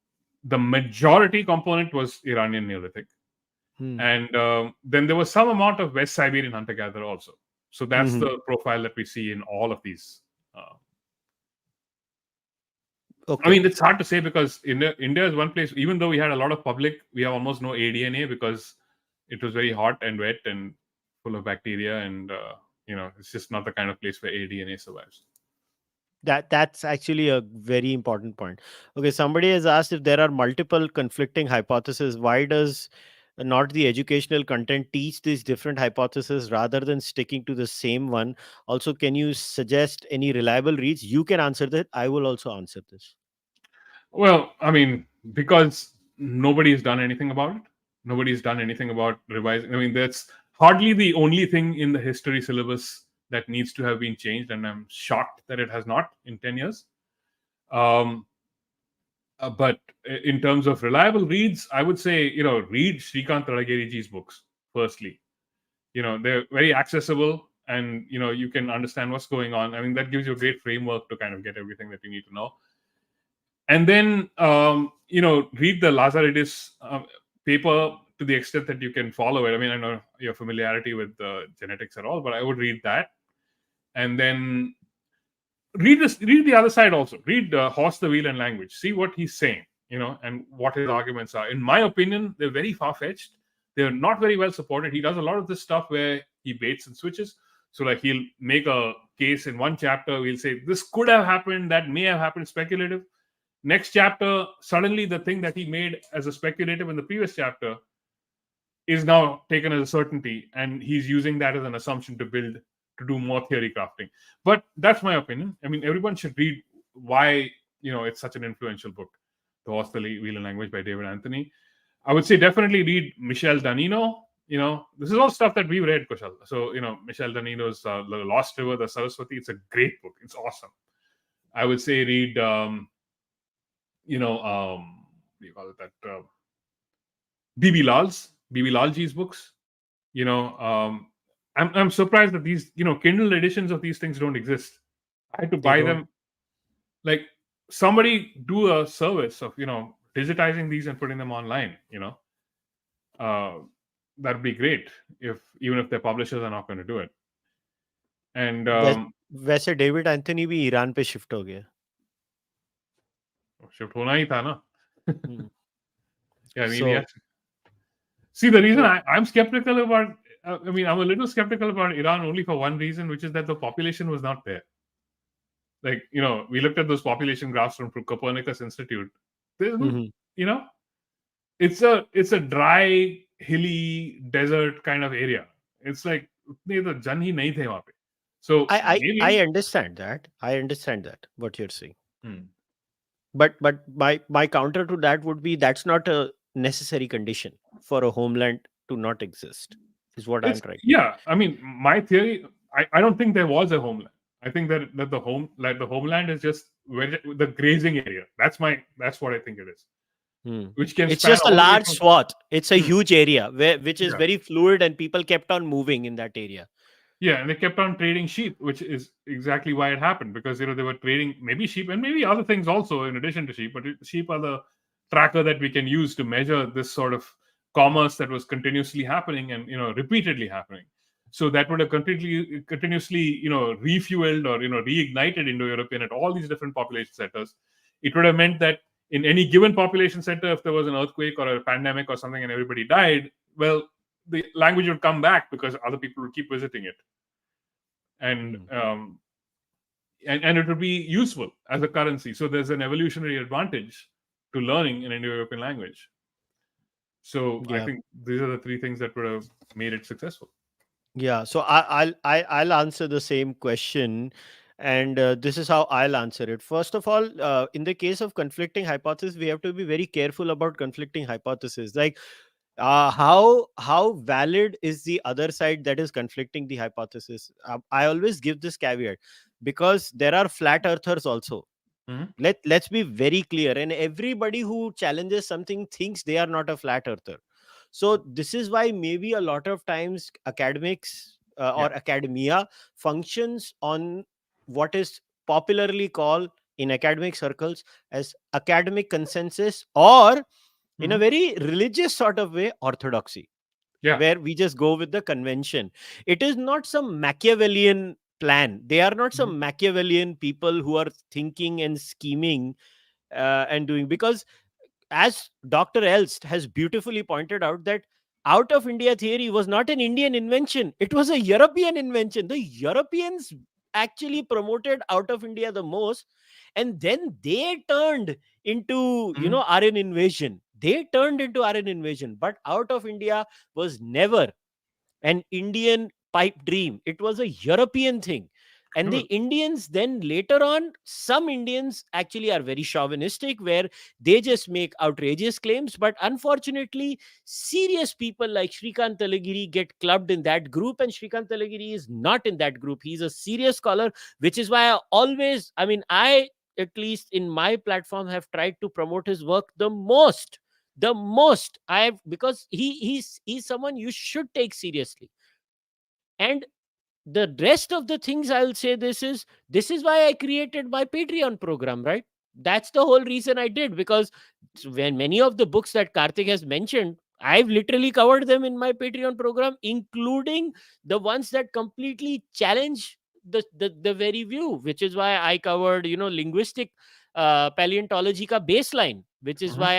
Speaker 2: the majority component was Iranian Neolithic,
Speaker 1: Hmm.
Speaker 2: and then there was some amount of West Siberian hunter gatherer also. So that's
Speaker 1: Mhm.
Speaker 2: the profile that we see in all of these. Uh, I
Speaker 1: Okay.
Speaker 2: mean, it's hard to say because India is one place. Even though we had a lot of public, we have almost no aDNA because it was very hot and wet and full of bacteria, and it's just not the kind of place where aDNA survives.
Speaker 1: That's actually a very important point. Okay, somebody has asked if there are multiple conflicting hypotheses, why does not the educational content teach these different hypotheses rather than sticking to the same one? Also, can you suggest any reliable reads? You can answer that. I will also answer this.
Speaker 2: Well, I mean, because nobody's done anything about it. Nobody's done anything about revising. I mean, that's hardly the only thing in the history syllabus that needs to have been changed, and I'm shocked that it has not in 10 years. Um, but in terms of reliable reads, I would say read Shrikant Talageriji's books firstly. They're very accessible, and you can understand what's going on. I mean, that gives you a great framework to kind of get everything that you need to know. and then read the Lazaridis paper to the extent that you can follow it. I mean, I know your familiarity with genetics at all, but I would read that, and then read the other side also. Read Horse, the Wheel, and Language. See what he's saying, and what his arguments are. In my opinion, they're very far fetched. They're not very well supported. He does a lot of this stuff where he baits and switches. So, like, he'll make a case in one chapter. We'll say this could have happened, that may have happened, speculative. Next chapter, suddenly the thing that he made as a speculative in the previous chapter is now taken as a certainty, and he's using that as an assumption to do more theory crafting. But that's my opinion. I mean, everyone should read why it's such an influential book, The Horse, the Wheel, and Language by David Anthony. I would say definitely read Michel Danino. This is all stuff that we've read, Kushal. So Michel Danino's The Lost River, the Saraswati. It's a great book. It's awesome. I would say read what do you call it, that BB Lalji's books. I'm surprised that these Kindle editions of these things don't exist. I had to buy them. Like, somebody do a service of digitizing these and putting them online. That'd be great even if their publishers are not going to do it. And
Speaker 1: वैसे David Anthony भी Iran पे shift हो गया.
Speaker 2: Shift होना ही था ना. Yeah, I mean,
Speaker 1: So-
Speaker 2: yes. See, the reason I'm skeptical about, I'm a little skeptical about Iran only for one reason, which is that the population was not there. Like, we looked at those population graphs from Copernicus Institute. There's, it's a dry, hilly, desert kind of area. It's like, utne to jan hi nahi the wahan pe. So maybe,
Speaker 1: I understand that. I understand that, what you're saying.
Speaker 2: Hmm.
Speaker 1: But my counter to that would be that's not a necessary condition for a homeland to not exist, is what I'm trying.
Speaker 2: Yeah, I mean, my theory, I don't think there was a homeland. I think that the homeland is just the grazing area. That's what I think it is. Which can
Speaker 1: It's
Speaker 2: span
Speaker 1: just a
Speaker 2: all the way
Speaker 1: large
Speaker 2: from-
Speaker 1: swath. It's a huge area which is
Speaker 2: Yeah.
Speaker 1: very fluid, and people kept on moving in that area.
Speaker 2: Yeah, and they kept on trading sheep, which is exactly why it happened, because they were trading maybe sheep and maybe other things also in addition to sheep. But sheep are the tracker that we can use to measure this sort of commerce that was continuously happening and repeatedly happening. So that would have continuously refueled or reignited Indo-European at all these different population centers. It would have meant that in any given population center, if there was an earthquake or a pandemic or something and everybody died, well, the language would come back because other people would keep visiting it, and it would be useful as a currency. So there's an evolutionary advantage to learning an Indo-European language. So I think these are the three things that would have made it successful.
Speaker 1: Yeah. So I'll answer the same question, and this is how I'll answer it. First of all, in the case of conflicting hypothesis, we have to be very careful about conflicting hypothesis. Like, how valid is the other side that is conflicting the hypothesis? I always give this caveat, because there are flat earthers also. Let's be very clear, and everybody who challenges something thinks they are not a flat earther. So this is why maybe a lot of times academics or academia functions on what is popularly called in academic circles as academic consensus, or in a very religious sort of way, orthodoxy, where we just go with the convention. It is not some Machiavellian plan. They are not some Machiavellian people who are thinking and scheming and doing, because as Dr. Elst has beautifully pointed out, that out of India theory was not an Indian invention. It was a European invention. The Europeans actually promoted out of India the most, and then they turned into Aryan invasion. They turned into Aryan invasion, but out of India was never an Indian pipe dream. It was a European thing. And the Indians then later on, some Indians actually are very chauvinistic, where they just make outrageous claims. But unfortunately, serious people like Shrikant Talagiri get clubbed in that group, and Shrikant Talagiri is not in that group. He's a serious scholar, which is why I, at least in my platform, have tried to promote his work the most. Because he's someone you should take seriously. And the rest of the things I'll say, this is why I created my Patreon program, right? That's the whole reason I did, because when many of the books that Kartik has mentioned, I've literally covered them in my Patreon program, including the ones that completely challenge the very view, which is why I covered, linguistic paleontology ka baseline, which is
Speaker 2: Mhm.
Speaker 1: why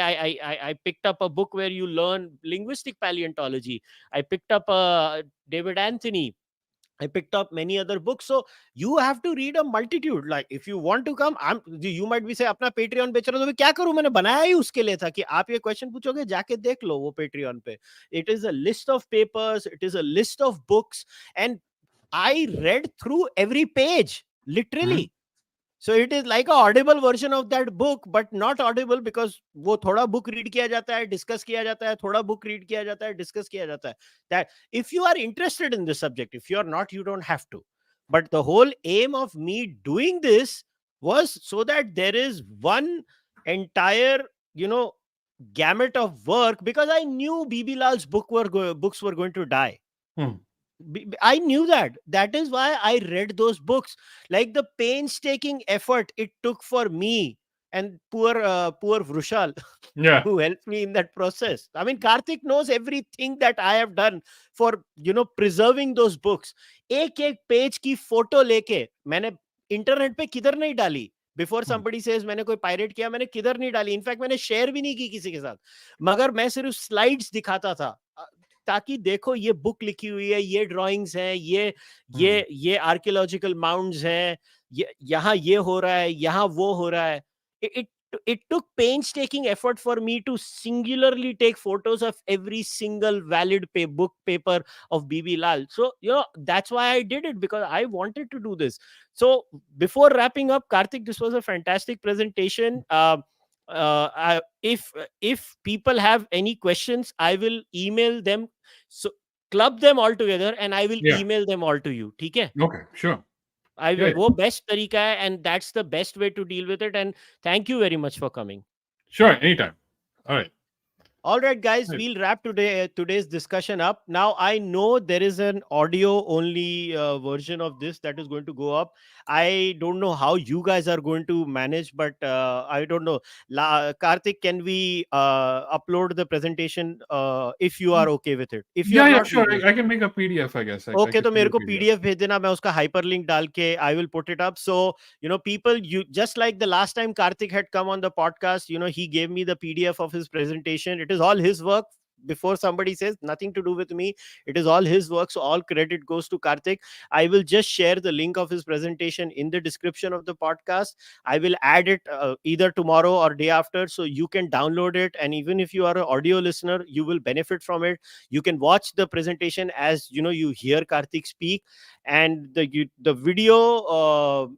Speaker 1: I picked up a book where you learn linguistic paleontology. I picked up David Anthony. I picked up many other books. So you have to read a multitude. Like if you want to come, you might be say अपना Patreon बेच रहा हो तो मैं क्या करूं, मैंने बनाया ही उसके लिए था कि आप ये क्वेश्चन पूछोगे जाके देख लो वो Patreon पे. It is a list of papers, it is a list of books, and I read through every page
Speaker 2: Mhm.
Speaker 1: literally. So it is like a audible version of that book, but not audible because वो थोड़ा book read किया जाता है, discuss किया जाता है, थोड़ा book read किया जाता है, discuss किया जाता है. That if you are interested in this subject, if you are not, you don't have to. But the whole aim of me doing this was so that there is one entire, gamut of work, because I knew BB Lal's books were going to die.
Speaker 2: Hmm.
Speaker 1: I knew that. That is why I read those books. Like the painstaking effort it took for me and poor Vrushal
Speaker 2: Yeah.
Speaker 1: who helped me in that process. I mean, Karthik knows everything that I have done for preserving those books. एक एक page की photo लेके मैंने internet पे किधर नहीं डाली. Before
Speaker 2: Hmm.
Speaker 1: Somebody says मैंने कोई पायरेट किया, मैंने किधर नहीं डाली. इनफैक्ट मैंने शेयर भी नहीं की किसी के साथ, मगर मैं सिर्फ स्लाइड्स दिखाता था ताकि देखो ये बुक लिखी हुई है, ये ड्राइंग्स हैं, ये
Speaker 2: Hmm.
Speaker 1: ये ये आर्कियोलॉजिकल माउंट्स हैं, यहाँ ये हो रहा है, यहाँ वो हो रहा है. it it took painstaking effort for me to singularly take photos of every single valid book paper of BB Lal. So that's why I did it, because I wanted to do this. So before wrapping up, Karthik, this was a fantastic presentation. If people have any questions, I will email them. So club them all together and I will
Speaker 2: Yeah.
Speaker 1: email them all to you. ठीक है?
Speaker 2: Okay. Sure.
Speaker 1: I
Speaker 2: Yeah.
Speaker 1: will. वो best तरीका है, and that's the best way to deal with it. And thank you very much for coming.
Speaker 2: Sure. Anytime. All right.
Speaker 1: All right, guys,
Speaker 2: Right.
Speaker 1: we'll wrap today's discussion up. Now, I know there is an audio only version of this that is going to go up. I don't know how you guys are going to manage, but I don't know. Karthik, can we upload the presentation if you are okay with it? If you
Speaker 2: Yeah.
Speaker 1: are
Speaker 2: Yeah.
Speaker 1: not,
Speaker 2: Sure.
Speaker 1: we will.
Speaker 2: I can make a PDF. I guess I
Speaker 1: okay,
Speaker 2: can
Speaker 1: तो
Speaker 2: send
Speaker 1: मेरे
Speaker 2: you a
Speaker 1: को
Speaker 2: PDF.
Speaker 1: PDF भेज देना, मैं उसका hyperlink डाल के I will put it up. So people, you just like the last time Karthik had come on the podcast, he gave me the PDF of his presentation. It is all his work. Before somebody says, nothing to do with me, it is all his work, so all credit goes to Karthik. I will just share the link of his presentation in the description of the podcast. I will add it either tomorrow or day after, so you can download it, and even if you are an audio listener, you will benefit from it. You can watch the presentation as you hear Karthik speak, and the video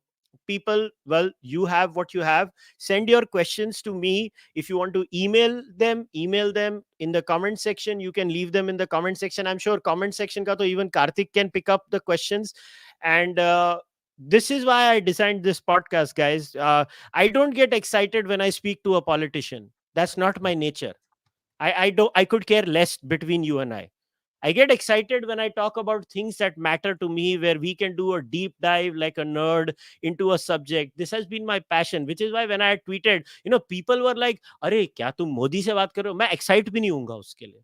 Speaker 1: people, well, you have what you have. Send your questions to me. If you want to email them in the comment section. You can leave them in the comment section. I'm sure comment section ka to even Karthik can pick up the questions. And this is why I designed this podcast, guys. I don't get excited when I speak to a politician. That's not my nature. I could care less between you and I get excited when I talk about things that matter to me, where we can do a deep dive like a nerd into a subject. This has been my passion, which is why when I tweeted, people were like, "अरे क्या तुम मोदी से बात कर रहे हो?" मैं excite भी नहीं हूँगा उसके लिए.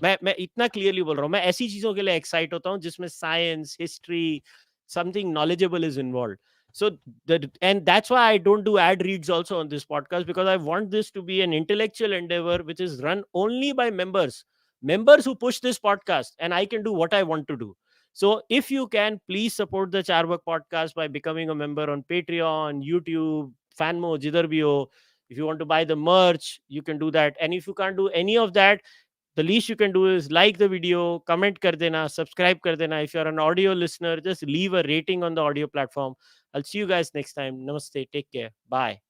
Speaker 1: मैं इतना क्लियरली बोल रहा हूँ, मैं ऐसी चीजों के लिए एक्साइट होता हूँ जिसमें science, history, something knowledgeable is involve. So and that's why I don't do ad reads also on this podcast, because I want this to be an intellectual endeavor which is run only by members who push this podcast, and I can do what I want to do. So if you can, please support the Cārvāka podcast by becoming a member on Patreon, YouTube, Fanmo, jidhar bhi ho. If you want to buy the merch, you can do that. And if you can't do any of that, the least you can do is like the video, comment kar dena, subscribe kar dena. If you're an audio listener, just leave a rating on the audio platform. I'll see you guys next time. Namaste. Take care. Bye.